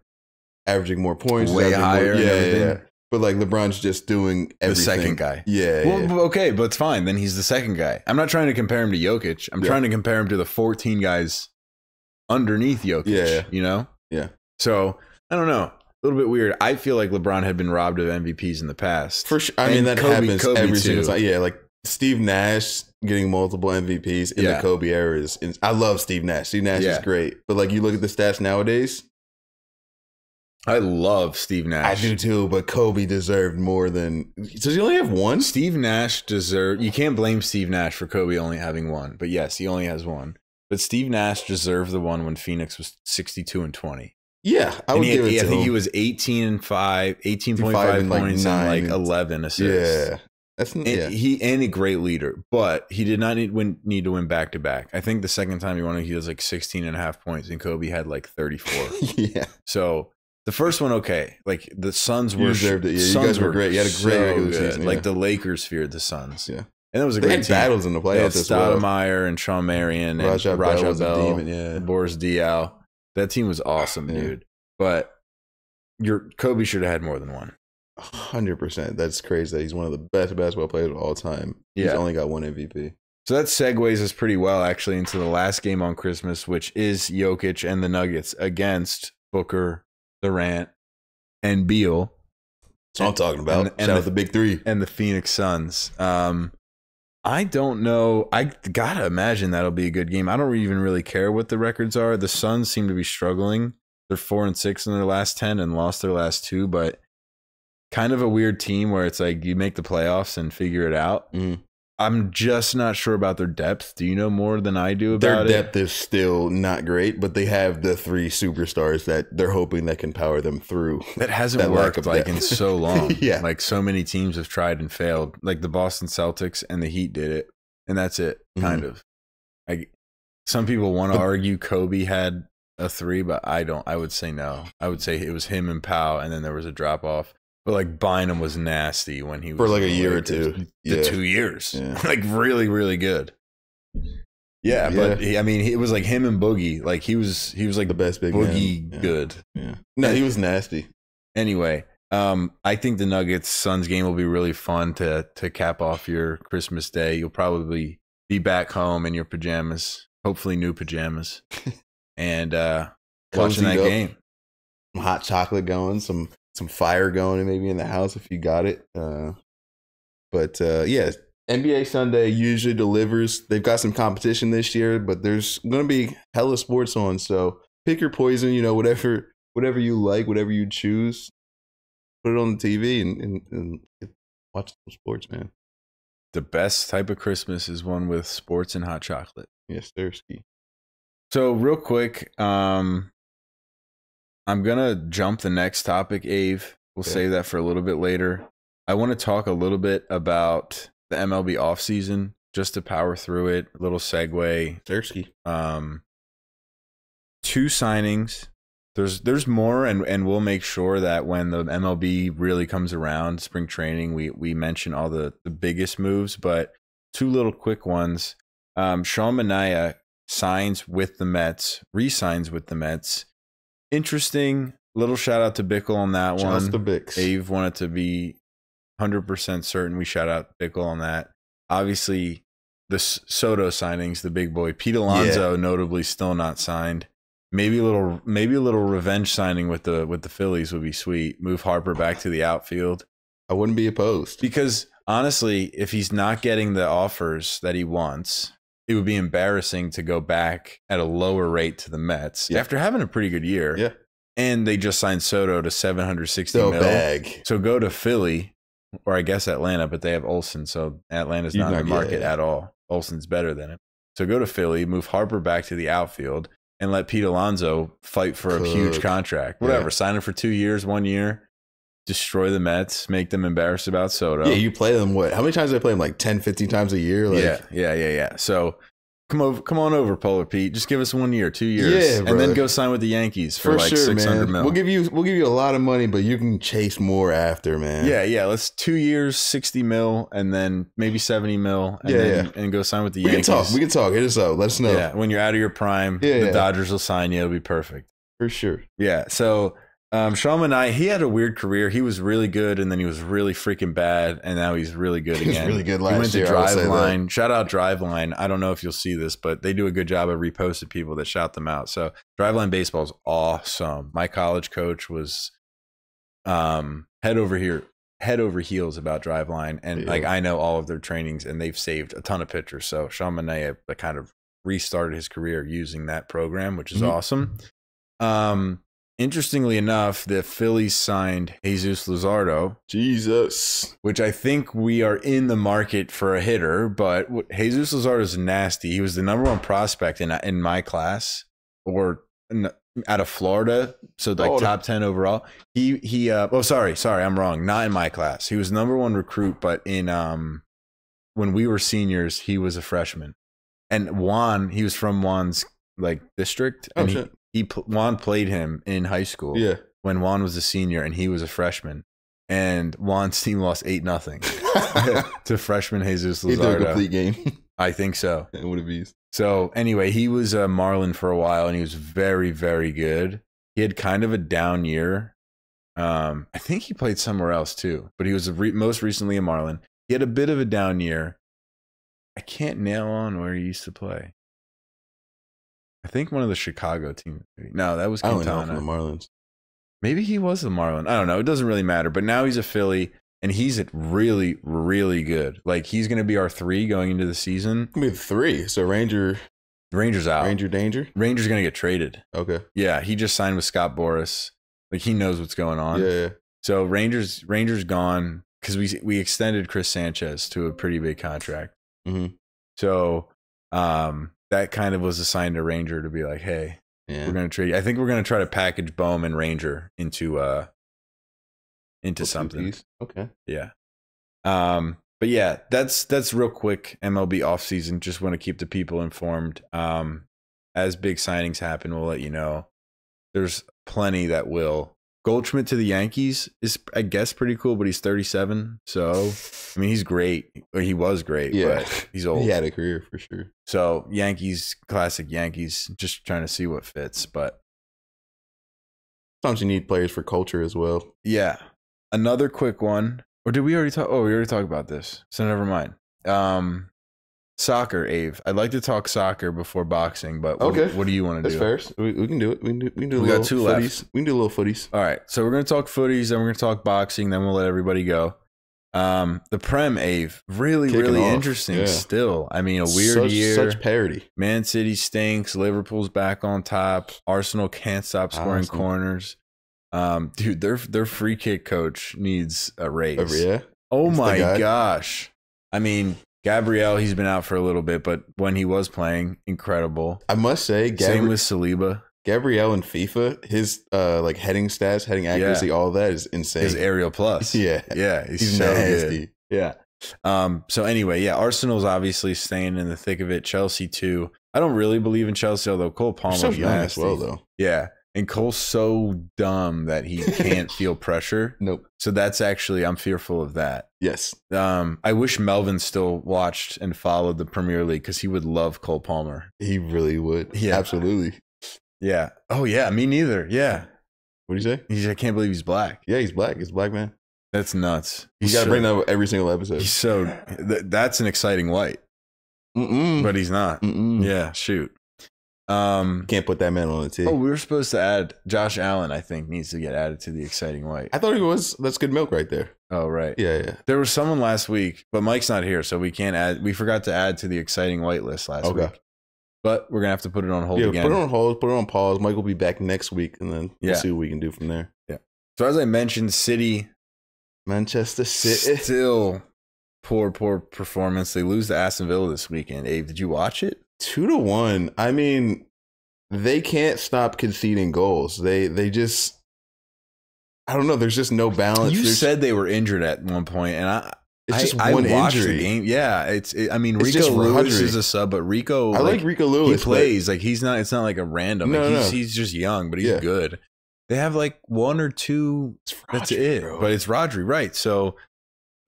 averaging more points.
Way higher.
Yeah. But, like, LeBron's just doing everything.
The second guy.
Yeah.
Well, okay, but it's fine. Then he's the second guy. I'm not trying to compare him to Jokic. I'm trying to compare him to the 14 guys underneath Jokic,
Yeah.
So, I don't know. A little bit weird. I feel like LeBron had been robbed of MVPs in the past.
For sure. I mean, that happens every single time. Yeah, like, Steve Nash getting multiple MVPs in the Kobe era is. I love Steve Nash. Steve Nash is great, but like you look at the stats nowadays.
I love Steve Nash.
I do too, but Kobe deserved more than. Does he only have 1?
Steve Nash deserved. You can't blame Steve Nash for Kobe only having 1, but yes, he only has 1. But Steve Nash deserved the one when Phoenix was 62-20.
Yeah, I would give it to him.
I think he was 18.5 points and like 11 assists.
Yeah.
And a great leader, but he did not need to win back-to-back. I think the second time he won it, he was like 16.5 points, and Kobe had like 34.
Yeah.
So the first one, okay. Like the Suns were
deserved it. Yeah, you guys were great. You had a great regular season.
Like the Lakers feared the Suns.
Yeah.
And that was a
great
great
team.
team.
Battles in the playoffs as well.
Stoudemire and Sean Marion and
Raja Bell,
Boris Diaw. That team was awesome, dude. But Kobe should have had more than 1.
100%. That's crazy that he's one of the best basketball players of all time. He's only got 1 MVP.
So that segues us pretty well, actually, into the last game on Christmas, which is Jokic and the Nuggets against Booker, Durant, and Beal.
That's what I'm talking about. Shout out the big 3.
And the Phoenix Suns. I don't know. I gotta imagine that'll be a good game. I don't even really care what the records are. The Suns seem to be struggling. They're 4-6 in their last 10 and lost their last 2, but kind of a weird team where it's like you make the playoffs and figure it out. I'm just not sure about their depth. Do you know more than I do about it?
Their depth is still not great, but they have the 3 superstars that they're hoping that can power them through.
That hasn't worked like in so long.
Yeah.
Like so many teams have tried and failed. Like the Boston Celtics and the Heat did it, and that's it, kind of. Like some people want to argue Kobe had a 3, but I don't. I would say no. I would say it was him and Powell, and then there was a drop off. But like Bynum was nasty when he was
for like a year or 2.
The 2 years, like really, really good. Yeah, but it was like him and Boogie. Like he was like
the best big
Boogie
man.
good.
Yeah. No, he was nasty.
Anyway, I think the Nuggets Suns game will be really fun to cap off your Christmas day. You'll probably be back home in your pajamas, hopefully new pajamas, and watching that game.
Some hot chocolate going, some fire going, maybe in the house if you got it. But yeah, NBA Sunday usually delivers. They've got some competition this year, but there's going to be hella sports on. So pick your poison. You know, whatever you like, whatever you choose. Put it on the TV and watch some sports, man.
The best type of Christmas is one with sports and hot chocolate.
Yes, Thirsty.
So real quick, I'm gonna jump the next topic, Ave. We'll save that for a little bit later. I want to talk a little bit about the MLB offseason, just to power through it. A little segue.
Thirsty.
2 signings. There's more, and we'll make sure that when the MLB really comes around, spring training, we mention all the biggest moves, but 2 little quick ones. Sean Manaea signs with the Mets, re-signs with the Mets. Interesting. Little shout out to Bickle on that one.
Just the Bicks.
Ave wanted to be 100% certain we shout out Bickle on that. Obviously, the Soto signings, the big boy. Pete Alonso, notably still not signed. Maybe a little revenge signing with the Phillies would be sweet. Move Harper back to the outfield.
I wouldn't be opposed.
Because honestly, if he's not getting the offers that he wants, it would be embarrassing to go back at a lower rate to the Mets after having a pretty good year.
Yeah.
And they just signed Soto to $760 million.
Bag.
So go to Philly, or I guess Atlanta, but they have Olsen, so Atlanta's not in the market at all. Olsen's better than him. So go to Philly, move Harper back to the outfield, and let Pete Alonso fight for a huge contract. Whatever. Sign him for 2 years, 1 year. Destroy the Mets. Make them embarrassed about Soto.
Yeah, you play them what? How many times do they play them? Like 10, 15 times a year? Like,
Yeah. So come on over, Polar Pete. Just give us 1 year, 2 years.
Yeah,
and then go sign with the Yankees for like
sure,
600
man.
mil.
We'll give you a lot of money, but you can chase more after, man.
Yeah. Let's 2 years, 60 mil, and then maybe 70 mil, and go sign with the Yankees.
We can talk. Hit us up. Let us know.
Yeah, when you're out of your prime, the Dodgers will sign you. It'll be perfect.
For sure.
Yeah. So Sean Manaea, he had a weird career. He was really good, and then he was really freaking bad, and now he's really good again.
He was really good last
year. He went to Driveline.
That.
Shout out Driveline. I don't know if you'll see this, but they do a good job of reposting people that shout them out. So Driveline baseball is awesome. My college coach was head over heels about Driveline, and like I know all of their trainings, and they've saved a ton of pitchers. So Sean Manaea kind of restarted his career using that program, which is awesome. Interestingly enough, the Phillies signed Jesus Luzardo.
Jesus.
Which I think we are in the market for a hitter, but Jesus Luzardo is nasty. He was the number 1 prospect in my class, or out of Florida, so like top 10 overall. Sorry, I'm wrong. Not in my class. He was number 1 recruit, but in when we were seniors, he was a freshman. And Juan, he was from Juan's like district. And Juan played him in high school when Juan was a senior and he was a freshman. And Juan's team lost 8-0 to freshman Jesus Luzardo.
He did a complete game.
I think so.
What a beast.
So anyway, he was a Marlin for a while, and he was very, very good. He had kind of a down year. I think he played somewhere else too, but he was most recently a Marlin. He had a bit of a down year. I can't nail on where he used to play. I think one of the Chicago teams. No, that was Quintana.
I don't know from the Marlins.
Maybe he was a Marlin. I don't know. It doesn't really matter. But now he's a Philly, and he's really, really good. Like, he's going to be our 3 going into the season.
I mean, 3. So Ranger's out. Ranger danger?
Ranger's going to get traded.
Okay.
Yeah, he just signed with Scott Boras. Like, he knows what's going on.
Yeah.
So Ranger's gone because we extended Chris Sanchez to a pretty big contract.
Mm-hmm.
So that kind of was a sign to Ranger to be like, hey, we're going to trade you. I think we're going to try to package Bohm and Ranger into something.
Okay.
Yeah. But yeah, that's real quick MLB offseason. Just want to keep the people informed. As big signings happen, we'll let you know. There's plenty that will. Goldschmidt to the Yankees is, I guess, pretty cool, but he's 37. So, I mean, he's great. Or he was great, but he's old.
He had a career for sure.
So, Yankees, classic Yankees, just trying to see what fits. But
Sometimes you need players for culture as well.
Yeah. Another quick one. Or did we already talk? Oh, we already talked about this. So never mind. Soccer, Ave. I'd like to talk soccer before boxing, but what do you want to do?
That's fair. We can do it. We
got two
footies.
left.
We can do a little footies.
All right. So we're going to talk footies, then we're going to talk boxing, then we'll let everybody go. The Prem, Ave. Really interesting still. I mean, a weird year.
Such parity.
Man City stinks. Liverpool's back on top. Arsenal can't stop scoring corners. Dude, their free kick coach needs a raise.
Yeah.
Oh my gosh. I mean, Gabriel, he's been out for a little bit, but when he was playing, incredible.
I must say,
same with Saliba.
Gabriel in FIFA, his like heading stats, heading accuracy, all that is insane.
His aerial plus.
Yeah.
He's so
nasty.
Good. Yeah. So anyway, Arsenal's obviously staying in the thick of it. Chelsea too. I don't really believe in Chelsea, although Cole Palmer's
so young
nasty
as well, though.
Yeah. And Cole's so dumb that he can't feel pressure.
Nope.
So that's actually, I'm fearful of that.
Yes.
I wish Melvin still watched and followed the Premier League because he would love Cole Palmer.
He really would.
Yeah.
Absolutely.
Yeah. Oh, yeah. Me neither. Yeah.
What do you say?
I can't believe he's black.
Yeah, he's black. He's a black man.
That's nuts.
You got to bring that up every single episode.
He's that's an exciting white. But he's not. Yeah, shoot.
Can't put that man on the tee.
Oh, we were supposed to add Josh Allen, I think, needs to get added to the exciting white.
I thought he was. That's good milk right there.
Oh, right.
Yeah.
There was someone last week, but Mike's not here, so we can't add. We forgot to add to the exciting white list last week. But we're going to have to put it on hold again.
Put it on hold, put it on pause. Mike will be back next week, and then we'll see what we can do from there.
Yeah. So as I mentioned,
Manchester City.
Still poor performance. They lose to Aston Villa this weekend. Abe, did you watch it?
2-1. I mean, they can't stop conceding goals. They just, I don't know. There's just no balance.
You said they were injured at one point, and
it's just one injury.
The game. Yeah, I mean, Rico Lewis is a sub, but Rico.
I like Rico Lewis.
He plays like he's not. It's not like a random.
No.
He's just young, but he's good. They have like one or two. That's it. Bro. But it's Rodri, right? So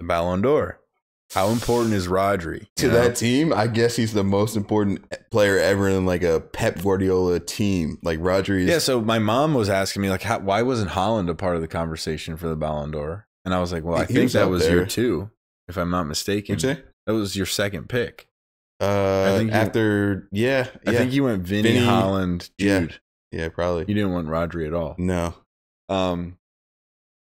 the Ballon d'Or. How important is Rodri
to that team? I guess he's the most important player ever in like a Pep Guardiola team. Like Rodri.
Yeah. So my mom was asking me like, why wasn't Haaland a part of the conversation for the Ballon d'Or? And I was like, well, I think that was year 2, if I'm not mistaken.
That
was your second pick.
I think I
think you went Vinny, Haaland, Jude.
Yeah, probably.
You didn't want Rodri at all.
No.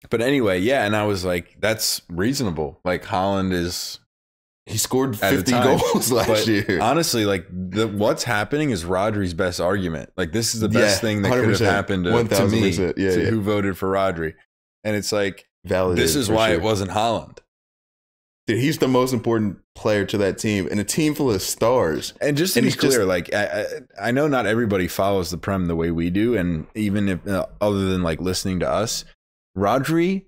But anyway, and I was like, that's reasonable. Like Haaland
he scored 50 goals last year.
Honestly, like what's happening is Rodri's best argument. Like this is the best thing that could have happened to me, who voted for Rodri. And it's like, this is why it wasn't Haaland.
Dude, he's the most important player to that team, and a team full of stars.
And just to be clear, like I know not everybody follows the Prem the way we do, and even if other than like listening to us, Rodri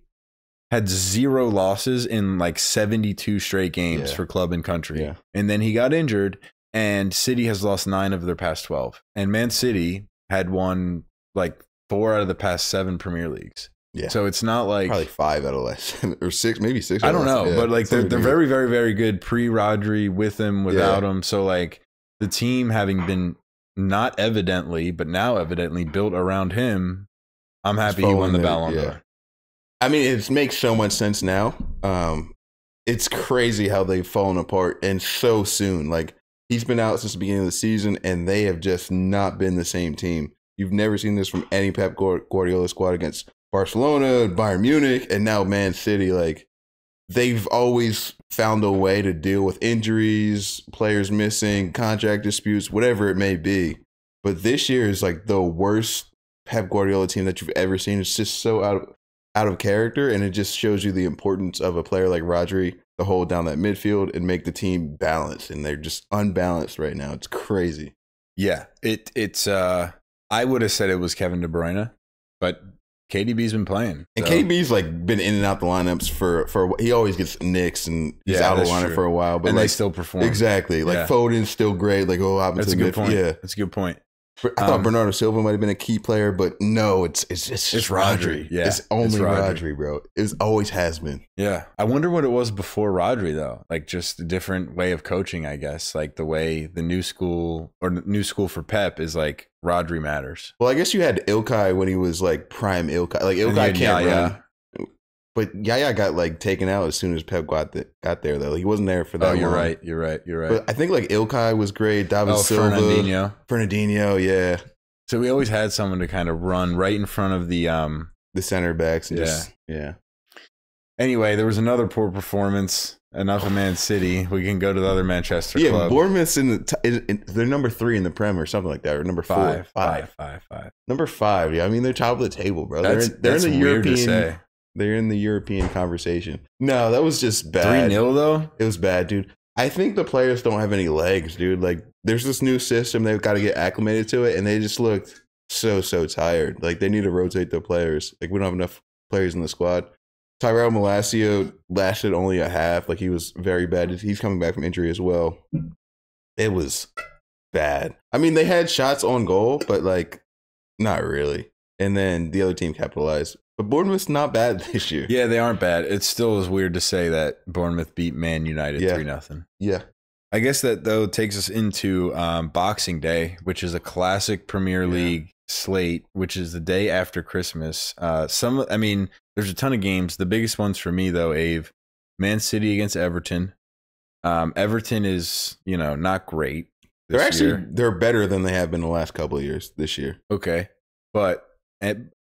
had 0 losses in like 72 straight games for club and country, and then he got injured. And City has lost 9 of their past 12, and Man City had won like 4 out of the past 7 Premier Leagues. Yeah. So it's not like
probably 5 out of less or 6, maybe 6.
I don't know, but like they're very, very, very good pre-Rodri, with him, without him. So like the team having been not evidently, but now evidently built around him, I'm happy he won the Ballon d'Or.
I mean, it makes so much sense now. It's crazy how they've fallen apart and so soon. Like he's been out since the beginning of the season, and they have just not been the same team. You've never seen this from any Pep Guardiola squad against Barcelona, Bayern Munich, and now Man City. Like they've always found a way to deal with injuries, players missing, contract disputes, whatever it may be. But this year is like the worst Pep Guardiola team that you've ever seen. It's just so out of character, and it just shows you the importance of a player like Rodri to hold down that midfield and make the team balanced. And they're just unbalanced right now. It's crazy.
Yeah, it's. I would have said it was Kevin De Bruyne, but KDB's been playing.
And KDB's like been in and out the lineups for he always gets nicks and he's out of the lineup for a while. But
and
like,
they still perform.
Exactly. Like Foden's still great. Like, what happened to the midfield?
Yeah. That's a good point.
I thought Bernardo Silva might have been a key player, but no, it's Rodri.
Yeah,
it's only Rodri, bro. It always has been.
Yeah, I wonder what it was before Rodri though. Like just a different way of coaching, I guess. Like the way the new school for Pep is like Rodri matters.
Well, I guess you had Ilkay when he was like prime Ilkay. Like Ilkay can't run. But Yaya got like taken out as soon as Pep got there though. He wasn't there for that.
Oh, you're right. You're right.
But I think like Ilkay was great. David Silva, Fernandinho, yeah.
So we always had someone to kind of run right in front of the
center backs. And
yeah. Anyway, there was another poor performance. Enough of Man City. We can go to the other Manchester club.
Yeah, Bournemouth's they're number 3 in the Prem or something like that, or number 4.
Five.
Number 5. Yeah, I mean they're top of the table, bro.
They're in the European.
They're in the European conversation. No, that was just bad.
3-0 though?
It was bad, dude. I think the players don't have any legs, dude. Like, there's this new system. They've got to get acclimated to it, and they just looked so tired. Like, they need to rotate the players. Like, we don't have enough players in the squad. Tyrell Malacio lasted only a half. Like, he was very bad. He's coming back from injury as well. It was bad. I mean, they had shots on goal, but, like, not really. And then the other team capitalized. But Bournemouth's not bad this year.
Yeah, they aren't bad. It still is weird to say that Bournemouth beat Man United 3-0.
Yeah.
I guess that, though, takes us into Boxing Day, which is a classic Premier League slate, which is the day after Christmas. There's a ton of games. The biggest ones for me, though, Ave, Man City against Everton. Everton is, not great.
They're better than they have been the last couple of years this year.
Okay. But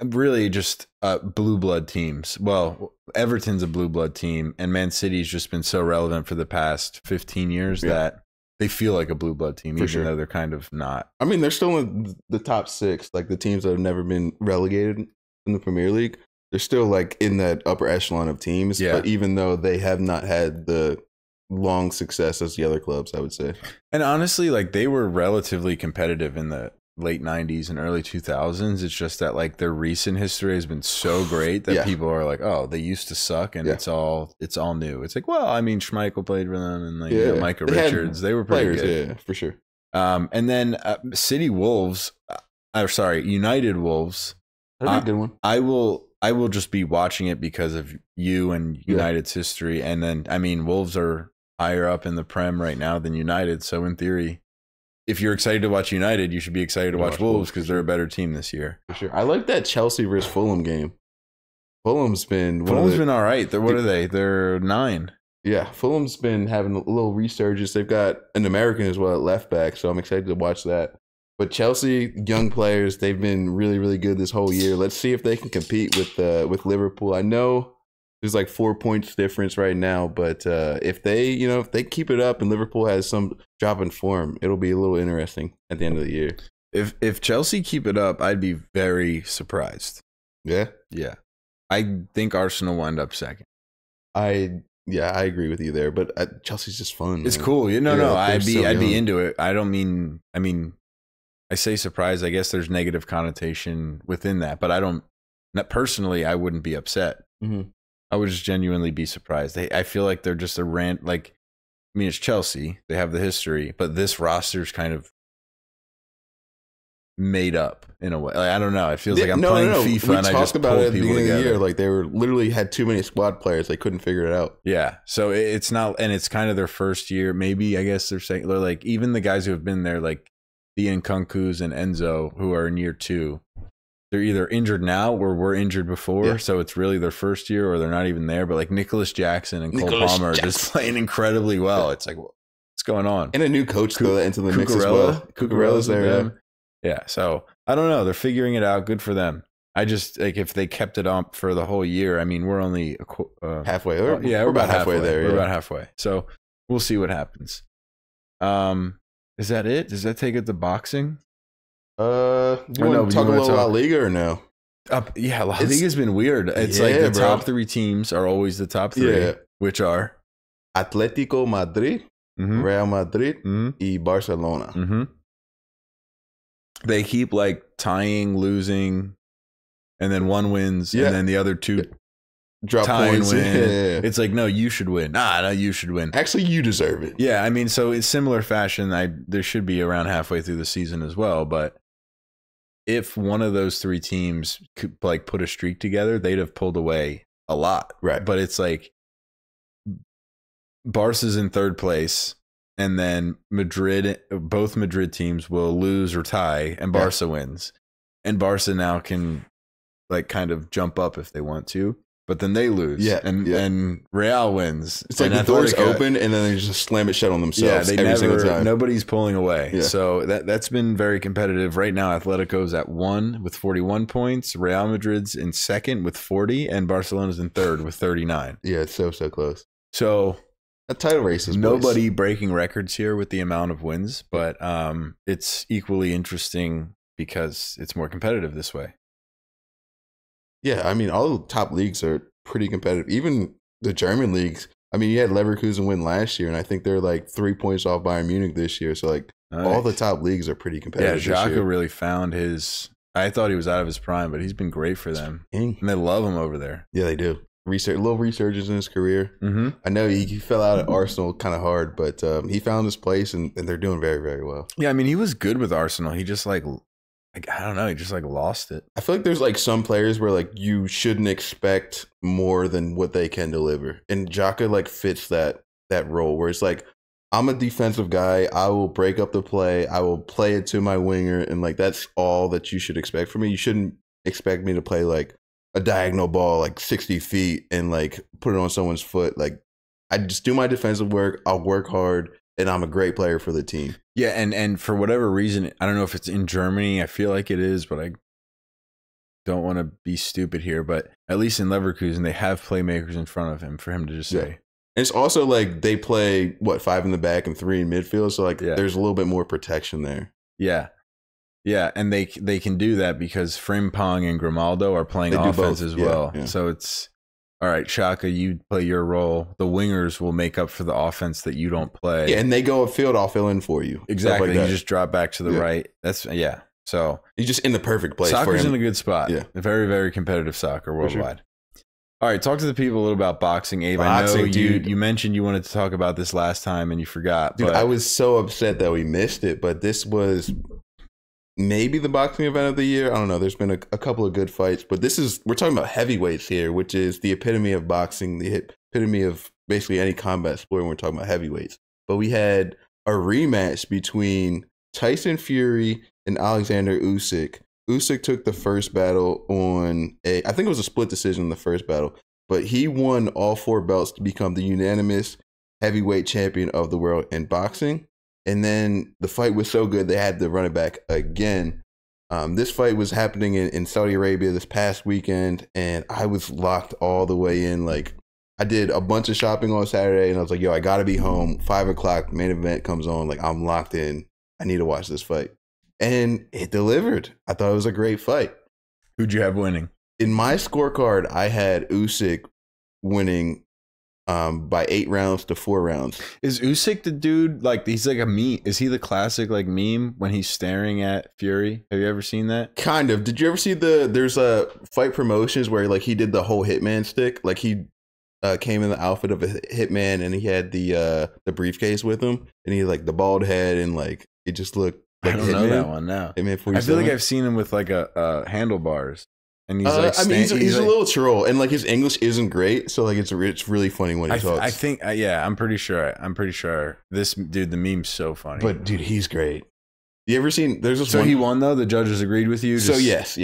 really just blue blood teams. Well, Everton's a blue blood team, and Man City's just been so relevant for the past 15 years that they feel like a blue blood team, even though they're kind of not.
I mean, they're still in the top 6, like the teams that have never been relegated in the Premier League. They're still like in that upper echelon of teams, but even though they have not had the long success as the other clubs, I would say.
And honestly, like they were relatively competitive in the late 90s and early 2000s. It's just that like their recent history has been so great that people are like, oh, they used to suck, and it's all new. It's like, well, I mean, Schmeichel played for them, and like Micah Richards, they were pretty good.
Yeah, for sure.
And then United Wolves.
That'd be a good one.
I will just be watching it because of you and United's history. And then, I mean, Wolves are higher up in the Prem right now than United. So in theory, if you're excited to watch United, you should be excited to watch Wolves because they're a better team this year.
For sure. I like that Chelsea versus Fulham game. Fulham's been
all right. What are they? They're 9.
Yeah, Fulham's been having a little resurgence. They've got an American as well at left back, so I'm excited to watch that. But Chelsea, young players, they've been really, really good this whole year. Let's see if they can compete with Liverpool. I know there's like 4 points difference right now, but if they keep it up and Liverpool has some drop in form, it'll be a little interesting at the end of the year.
If Chelsea keep it up, I'd be very surprised.
Yeah?
Yeah. I think Arsenal will end up second.
I agree with you there, but Chelsea's just fun.
It's cool. I'd be into it. I say surprised. I guess there's negative connotation within that, but personally, I wouldn't be upset.
Mm-hmm.
I would just genuinely be surprised. I feel like they're just it's Chelsea. They have the history, but this roster's kind of made up in a way. Like, I don't know. It feels like I'm playing FIFA and I just pull people together. We talked about it at the beginning of the year.
Like they literally had too many squad players. They couldn't figure it out.
Yeah. So it's not, and it's kind of their first year. Maybe, I guess they're saying, they're like, even the guys who have been there, like the Nkunkus and Enzo, who are in year 2, they're either injured now or were injured before. Yeah. So it's really their first year or they're not even there. But like Nicholas Jackson and Cole Palmer are just playing incredibly well. It's like, what's going on?
And a new coach throw that into the mix as well.
Cucurella's there. Yeah. So I don't know. They're figuring it out. Good for them. I just like if they kept it up for the whole year. I mean, we're only
halfway.
We're about halfway there. We're about halfway. So we'll see what happens. Is that it? Does that take it to boxing?
Do you want to talk a little about La Liga or no?
Yeah, La Liga's been weird. It's like the top 3 teams are always the top 3, which are
Atletico Madrid, Real Madrid, y Barcelona.
Mm-hmm. They keep like tying, losing, and then one wins, and then the other 2
drop points.
Win. Yeah. It's like, no, you should win. No, you should win.
Actually, you deserve it.
Yeah, I mean, so in similar fashion, there should be around halfway through the season as well, but if one of those three teams could like put a streak together, they'd have pulled away a lot.
Right.
But it's like Barca's in third place, and then both Madrid teams will lose or tie, and Barca wins. And Barca now can like kind of jump up if they want to, but then they lose. And Real wins.
It's like the doors open and then they just slam it shut on themselves single time.
Nobody's pulling away. Yeah. So that's been very competitive. Right now, Atletico's at 1 with 41 points. Real Madrid's in second with 40, and Barcelona's in third with 39.
Yeah, it's so close.
So
a title race is
nobody breaking records here with the amount of wins, but it's equally interesting because it's more competitive this way.
Yeah, I mean, all the top leagues are pretty competitive. Even the German leagues. I mean, you had Leverkusen win last year, and I think they're like 3 points off Bayern Munich this year. So, like, all the top leagues are pretty competitive.
Yeah, Xhaka really found his. I thought he was out of his prime, but he's been great for them. And they love him over there.
Yeah, they do. A little resurgence in his career.
Mm-hmm.
I know he fell out at Arsenal kind of hard, but he found his place, and they're doing very, very well.
Yeah, I mean, he was good with Arsenal. He just like I don't know, he just like lost it.
I feel like there's like some players where like you shouldn't expect more than what they can deliver, and Xhaka like fits that role where it's like, I'm a defensive guy. I will break up the play. I will play it to my winger, and like that's all that you should expect from me. You shouldn't expect me to play like a diagonal ball like 60 feet and like put it on someone's foot. Like, I just do my defensive work. I'll work hard, and I'm a great player for the team.
Yeah, and for whatever reason, I don't know if it's in Germany. I feel like it is, but I don't want to be stupid here. But at least in Leverkusen, they have playmakers in front of him for him to just say.
And it's also like they play, 5 in the back and 3 in midfield. So like there's a little bit more protection there.
Yeah. Yeah, and they can do that because Frimpong and Grimaldo are playing offense as well. Yeah. So it's, all right, Xhaka, you play your role. The wingers will make up for the offense that you don't play.
Yeah, and they go upfield, I'll fill in for you.
Exactly. Like you just drop back to the right. That's, So
he's just in the perfect place.
Soccer's
for him.
in a good spot. Yeah. Very, very competitive soccer worldwide. Sure. All right, talk to the people a little about boxing, Abe. I know you mentioned you wanted to talk about this last time and you forgot.
Dude, I was so upset that we missed it, but this was maybe the boxing event of the year. I don't know. There's been a couple of good fights, but we're talking about heavyweights here, which is the epitome of boxing, the epitome of basically any combat sport when we're talking about heavyweights. But we had a rematch between Tyson Fury and Alexander Usyk. Usyk took the first battle I think it was a split decision in the first battle, but he won all 4 belts to become the unanimous heavyweight champion of the world in boxing. And then the fight was so good, they had to run it back again. This fight was happening in Saudi Arabia this past weekend, and I was locked all the way in. Like, I did a bunch of shopping on Saturday, and I was like, yo, I got to be home. 5 o'clock, main event comes on. Like, I'm locked in. I need to watch this fight. And it delivered. I thought it was a great fight.
Who'd you have winning?
In my scorecard, I had Usyk winning by 8 rounds to 4 rounds.
Is Usyk the dude, like, he's like a meme? Is he the classic, like, meme when he's staring at Fury? Have you ever seen that?
Kind of. Did you ever see there's a Fight Promotions where, like, he did the whole Hitman stick? Like, he came in the outfit of a Hitman and he had the briefcase with him and he had, like, the bald head and, like, it just looked like
I don't know that one now. I feel like I've seen him with, like, a handlebars. And he's like,
he's a little troll, and like his English isn't great, so like it's really funny when he talks.
I think, I'm pretty sure this dude, the meme's so funny.
But dude, he's great. You ever seen? There's this.
So he won though. The judges agreed with you.
So yes.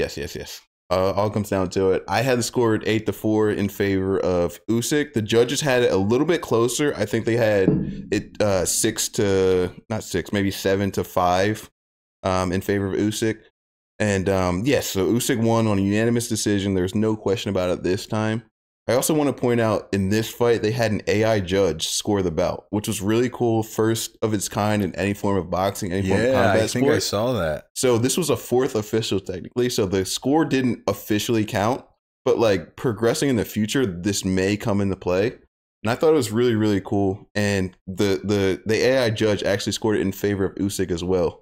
All comes down to it. I had the score at 8-4 in favor of Usyk. The judges had it a little bit closer. I think they had it 7-5 in favor of Usyk. And so Usyk won on a unanimous decision. There's no question about it this time. I also want to point out in this fight, they had an AI judge score the bout, which was really cool. First of its kind in any form of boxing, any form of combat sport.
I saw that.
So this was a 4th official technically. So the score didn't officially count, but like progressing in the future, this may come into play. And I thought it was really, really cool. And the AI judge actually scored it in favor of Usyk as well.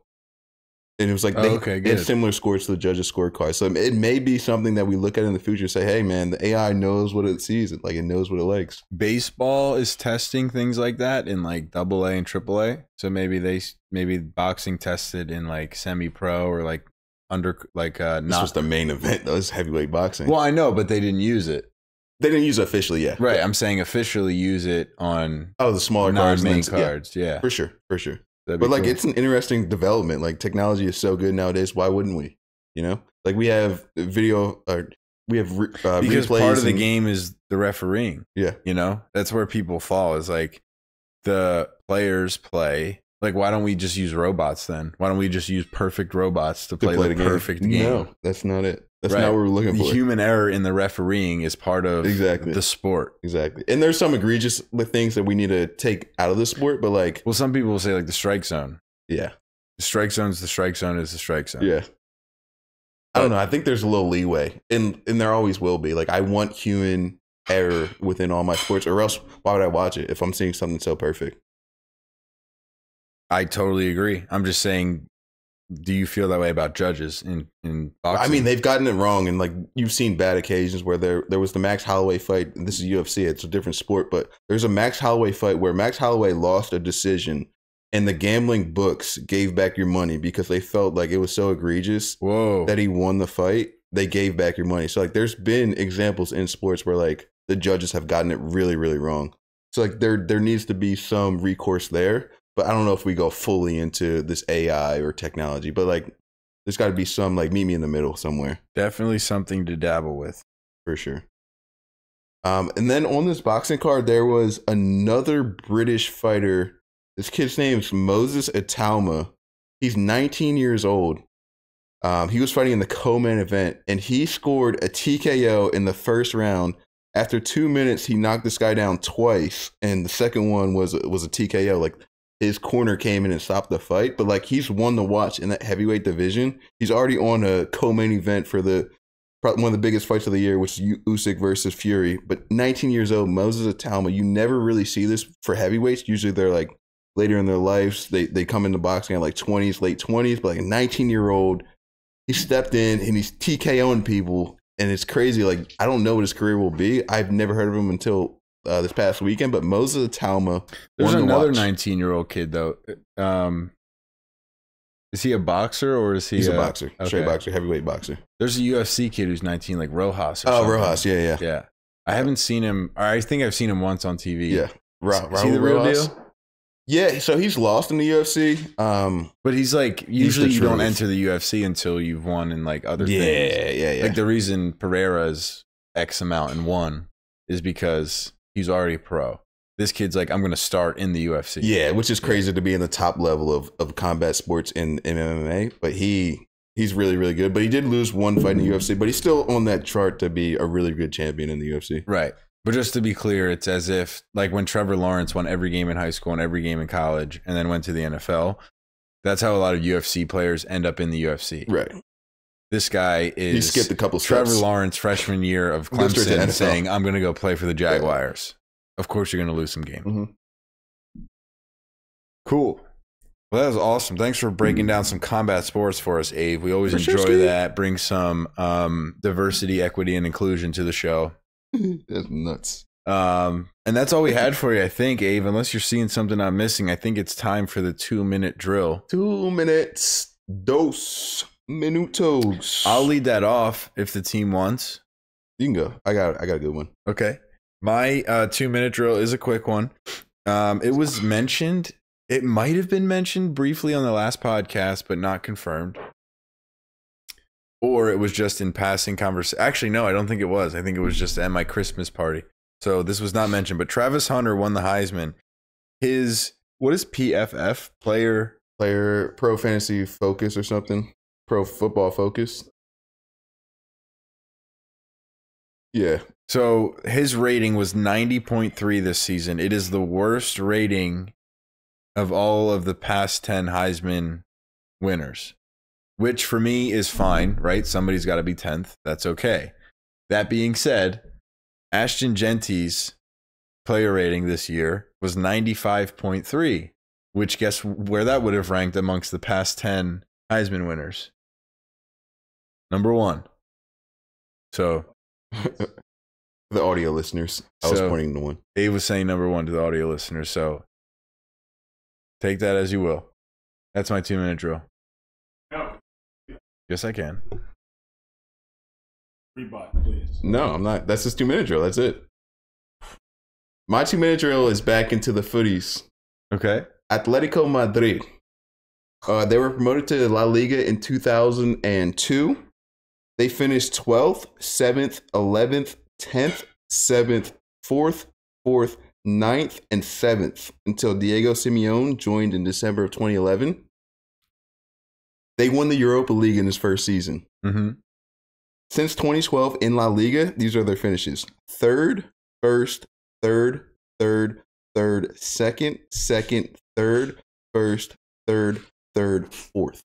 And it was like they had similar scores to the judges' scorecard. So it may be something that we look at in the future and say, hey, man, the AI knows what it sees. Like, it knows what it likes.
Baseball is testing things like that in like AA and AAA. So maybe boxing tested in like semi-pro or like
This was the main event, though. It's heavyweight boxing.
Well, I know, but they didn't use it.
They didn't use it officially, yeah.
Right, I'm saying officially use it on
the smaller cards,
main cards, yeah.
For sure.
But
like, it's an interesting development. Like, technology is so good nowadays. Why wouldn't we? You know, like we have video, we have
because
replays
part of the game is the refereeing.
Yeah,
you know, that's where people fall. Is like the players play. Like, why don't we just use robots then? Why don't we just use perfect robots to play the perfect game?
No, that's not it. That's not what we're looking for.
The human error in the refereeing is part of the sport.
Exactly. And there's some egregious things that we need to take out of the sport, but like...
Well, some people will say like the strike zone.
Yeah.
The strike zone is the strike zone is the strike zone.
Yeah. I don't know. I think there's a little leeway. And there always will be. Like, I want human error within all my sports, or else why would I watch it if I'm seeing something so perfect?
I totally agree. I'm just saying... Do you feel that way about judges in boxing?
I mean, they've gotten it wrong, and like you've seen bad occasions where there was the Max Holloway fight. And this is UFC; it's a different sport, but there's a Max Holloway fight where Max Holloway lost a decision, and the gambling books gave back your money because they felt like it was so egregious that he won the fight. They gave back your money. So like, there's been examples in sports where like the judges have gotten it really, really wrong. So like there needs to be some recourse there. But I don't know if we go fully into this AI or technology, but like there's got to be some like meet me in the middle somewhere.
Definitely something to dabble with.
For sure. And then on this boxing card, there was another British fighter. This kid's name is Moses Atauma. He's 19 years old. He was fighting in the co-main event, and he scored a TKO in the first round. After 2 minutes, he knocked this guy down twice, and the second one was a TKO. Like, his corner came in and stopped the fight, but like he's won the watch in that heavyweight division. He's already on a co-main event for one of the biggest fights of the year, which is Usyk versus Fury. But 19 years old, Moses Atauma, you never really see this for heavyweights. Usually they're like later in their lives, they come into boxing at like 20s, late 20s, but like a 19-year-old, he stepped in and he's TKOing people, and it's crazy. Like, I don't know what his career will be. I've never heard of him until this past weekend, but Moses Atauma.
There's another 19-year-old kid though. Is he a boxer or is he?
He's a boxer, straight boxer, heavyweight boxer.
There's a UFC kid who's 19, like Rojas. Or something.
Rojas, yeah.
I haven't seen him. Or I think I've seen him once on TV.
Yeah,
is he the real deal?
Yeah, so he's lost in the UFC.
But he's like, usually you don't enter the UFC until you've won in like other things.
Yeah.
Like the reason Pereira's X amount and won is because he's already pro. This kid's like, I'm going to start in the UFC.
Yeah, which is crazy to be in the top level of combat sports in MMA. But he's really, really good. But he did lose one fight in the UFC, but he's still on that chart to be a really good champion in the UFC.
Right. But just to be clear, it's as if like when Trevor Lawrence won every game in high school and every game in college and then went to the NFL. That's how a lot of UFC players end up in the UFC.
Right.
This guy
he skipped a couple
Trevor
steps.
Lawrence, freshman year of Clemson, saying, I'm going to go play for the Jaguars. Of course, you're going to lose some games.
Mm-hmm.
Cool. Well, that was awesome. Thanks for breaking down some combat sports for us, Abe. We always enjoy that. Bring some diversity, equity, and inclusion to the show.
That's nuts.
And that's all we had for you, I think, Abe. Unless you're seeing something I'm missing, I think it's time for the 2-minute drill.
2 minutes. Dos minutos.
I'll lead that off if the team wants.
You can go. I got a good one.
Okay. My 2-minute drill is a quick one. It was mentioned. It might have been mentioned briefly on the last podcast, but not confirmed. Or it was just in passing conversation. Actually, no, I don't think it was. I think it was just at my Christmas party. So this was not mentioned. But Travis Hunter won the Heisman. What is PFF? Player
Pro Fantasy Focus or something? Pro Football Focus? Yeah.
So his rating was 90.3 this season. It is the worst rating of all of the past 10 Heisman winners. Which for me is fine, right? Somebody's got to be 10th. That's okay. That being said, Ashton Genty's player rating this year was 95.3, which guess where that would have ranked amongst the past 10 Heisman winners? Number 1. So
the audio listeners, I was pointing to one.
Dave was saying number 1 to the audio listeners. So take that as you will. That's my 2-minute drill. Yes, I can.
Rebut, please.
No, I'm not. That's just 2-minute drill. That's it. My 2-minute drill is back into the footies.
Okay.
Atletico Madrid. They were promoted to La Liga in 2002. They finished 12th, 7th, 11th, 10th, 7th, 4th, 9th, and 7th until Diego Simeone joined in December of 2011. They won the Europa League in his first season.
Mm-hmm.
Since 2012 in La Liga, these are their finishes: 3rd, 1st, 3rd, 3rd, 3rd, 2nd, 2nd, 3rd, 1st, 3rd, 3rd, 4th.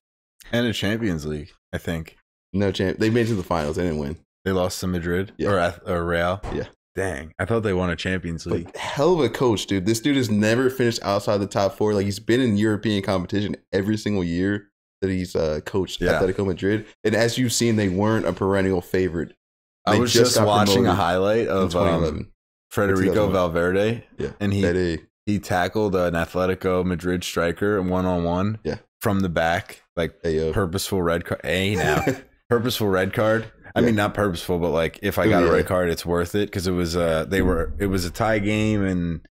And a Champions League, I think.
No champ. They made it to the finals. They didn't win.
They lost to Madrid?
Yeah.
Or Real?
Yeah.
Dang. I thought they won a Champions League.
But hell of a coach, dude. This dude has never finished outside the top 4. Like, he's been in European competition every single year that he's coached Atletico Madrid. And as you've seen, they weren't a perennial favorite.
I was just watching a highlight of
2011.
Federico Valverde.
Yeah.
And he tackled an Atletico Madrid striker one-on-one from the back. Like, purposeful red card. Purposeful red card. I mean, not purposeful, but like if I got a red card, it's worth it because it was a tie game and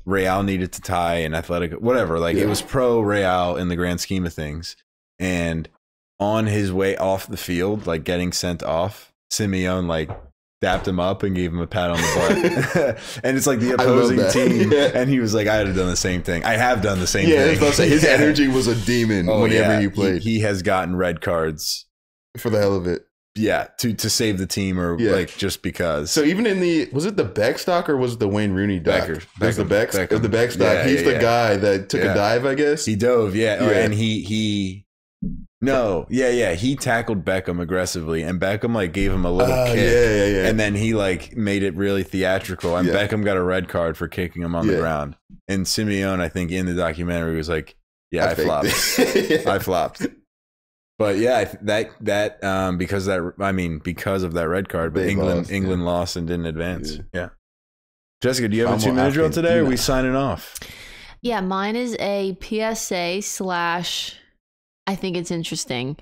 Real needed to tie and Atletico, whatever. Like it was pro Real in the grand scheme of things. And on his way off the field, like getting sent off, Simeone like dapped him up and gave him a pat on the butt. And it's like the opposing team. And he was like, I had done the same thing. I have done the same thing.
His energy was a demon whenever he played.
He has gotten red cards
for the hell of it.
Yeah, to save the team or like just because.
So even in was it the Beck stock or was it the Wayne Rooney doc? It was the Beck stock. Yeah, he's the guy that took a dive, I guess.
He dove, and he tackled Beckham aggressively, and Beckham like gave him a little kick, and then he like made it really theatrical, and Beckham got a red card for kicking him on the ground. And Simeone, I think, in the documentary was like, I flopped, I flopped. But yeah, because of that red card, but England lost and didn't advance. Yeah. Jessica, do you have a 2-minute drill today, or are we signing off?
Yeah, mine is a PSA / I think it's interesting.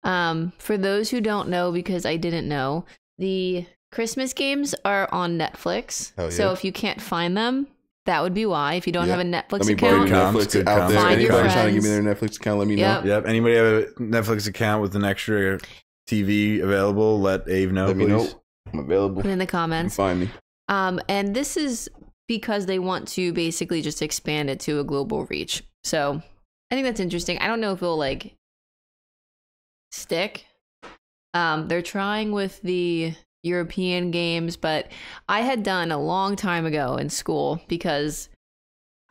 For those who don't know, because I didn't know, the Christmas games are on Netflix. So if you can't find them, that would be why. If you don't have a Netflix account,
Netflix out there. Anybody trying to give me their Netflix account, let me know.
Yep. Anybody have a Netflix account with an extra TV available? Let Ave know.
Let me know. I'm available.
Put in the comments.
Find me.
And this is because they want to basically just expand it to a global reach. So I think that's interesting. I don't know if it'll like stick. They're trying with the European games, but I had done a long time ago in school because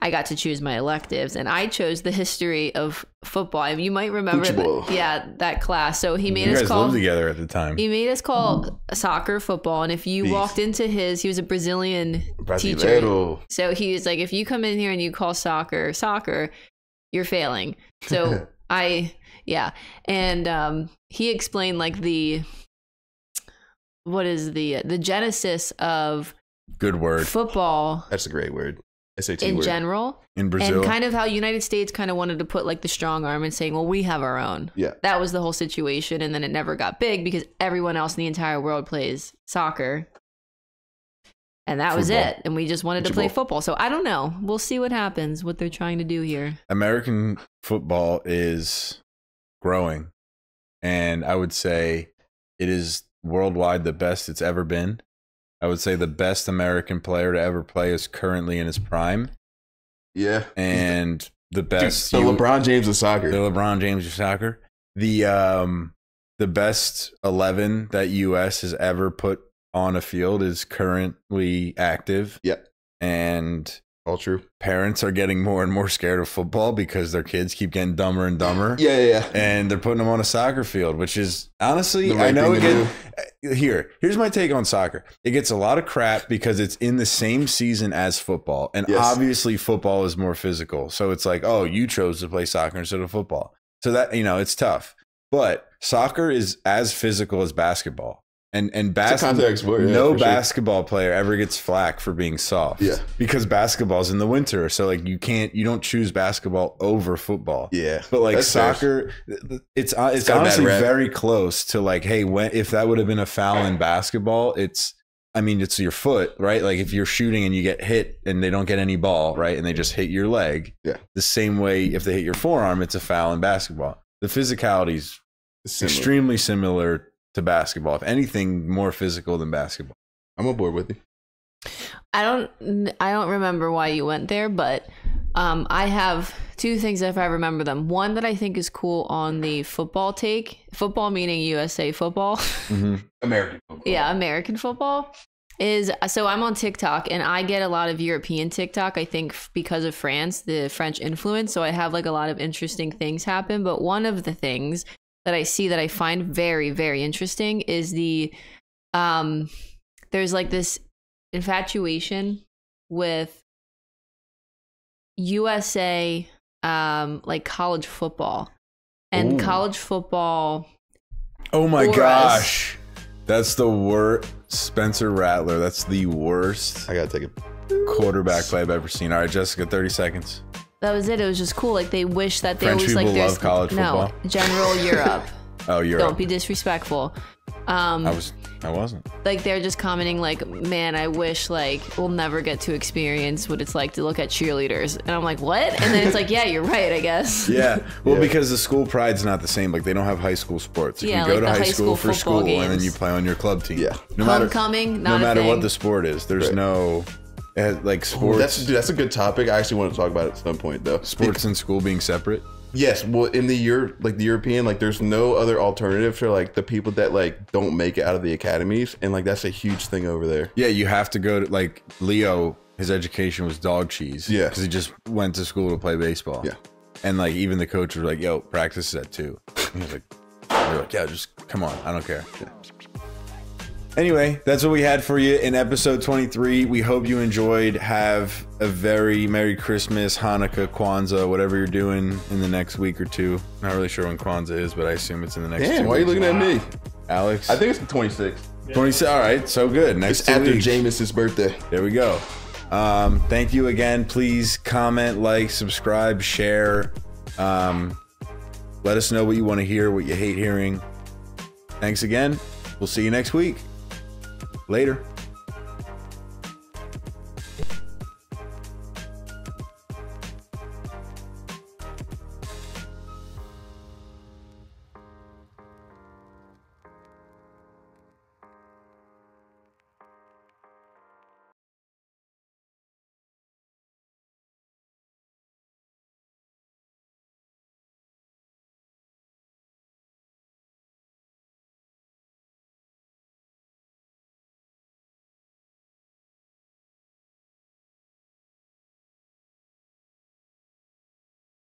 I got to choose my electives, and I chose the history of football. I mean, you might remember that class. So he made us call. You
guys lived together at the time.
He made us call soccer football, and if you walked into he was a Brazilian teacher. So he was like, if you come in here and you call soccer, you're failing. So and he explained like what is the genesis of
good word
football.
That's a great word. SAT
in
word.
General
in Brazil,
and kind of how United States kind of wanted to put like the strong arm and saying, well, we have our own.
Yeah,
that was the whole situation, and then it never got big because everyone else in the entire world plays soccer, and that was it. And we just wanted to play football. So I don't know. We'll see what happens. What they're trying to do here.
American football is growing, and I would say it is worldwide the best it's ever been. I would say the best American player to ever play is currently in his prime. Yeah. And the best.
The LeBron James of soccer.
The LeBron James of soccer. The best 11 that U.S. has ever put on a field is currently active.
Yep.
And
all true.
Parents are getting more and more scared of football because their kids keep getting dumber and dumber.
Yeah.
And they're putting them on a soccer field, which is honestly, I know here's my take on soccer. It gets a lot of crap because it's in the same season as football. And obviously football is more physical. So it's like, oh, you chose to play soccer instead of football. So that, it's tough. But soccer is as physical as basketball. And basketball, no basketball player ever gets flack for being soft.
Yeah.
Because basketball's in the winter. So like you don't choose basketball over football.
Yeah.
But like soccer, it's honestly very close to like, hey, if that would have been a foul in basketball, it's your foot, right? Like if you're shooting and you get hit and they don't get any ball, right? And they just hit your leg.
Yeah.
The same way if they hit your forearm, it's a foul in basketball. The physicality is extremely similar to basketball. If anything, more physical than basketball.
I'm on board with you.
I don't remember why you went there, but I have two things if I remember them. One that I think is cool on the football take. Football meaning USA football.
Mm-hmm.
American football.
Yeah, American football is, so I'm on TikTok and I get a lot of European TikTok, I think because of France, the French influence. So I have like a lot of interesting things happen. But one of the things that I see that I find very, very interesting is there's like this infatuation with USA like college football and college football.
Oh my gosh. That's the worst. Spencer Rattler. That's the worst.
I gotta take a
quarterback play I've ever seen. All right, Jessica, 30 seconds.
That was it. It was just cool. Like they wish that they
French
always like
love college football.
No, general Europe.
Oh, Europe.
Don't be disrespectful.
I wasn't.
Like they're just commenting like, man, I wish like we'll never get to experience what it's like to look at cheerleaders. And I'm like, what? And then it's like, yeah, you're right, I guess.
Yeah. Well, because the school pride's not the same. Like they don't have high school sports. If you go to high school for school games. And then you play on your club team.
Yeah.
Homecoming,
no matter what the sport is, there's no like sports.
That's a good topic. I actually want to talk about it at some point though.
Sports in school being separate.
Yes, well, in the European, like, there's no other alternative for like the people that like don't make it out of the academies, and like that's a huge thing over there.
Yeah, you have to go to like Leo. His education was dog cheese.
Yeah,
because he just went to school to play baseball.
Yeah,
and like even the coach was like, "Yo, practice at 2." And he was like, "They're like, yeah, just come on, I don't care." Yeah. Anyway, that's what we had for you in episode 23. We hope you enjoyed. Have a very Merry Christmas, Hanukkah, Kwanzaa, whatever you're doing in the next week or two. Not really sure when Kwanzaa is, but I assume it's in the next 2 weeks.
Why are you looking at me?
Alex?
I think it's the 26th.
26th, all right, so good. Next 2
after
weeks.
Jameis's birthday.
There we go. Thank you again. Please comment, like, subscribe, share. Let us know what you want to hear, what you hate hearing. Thanks again. We'll see you next week. Later.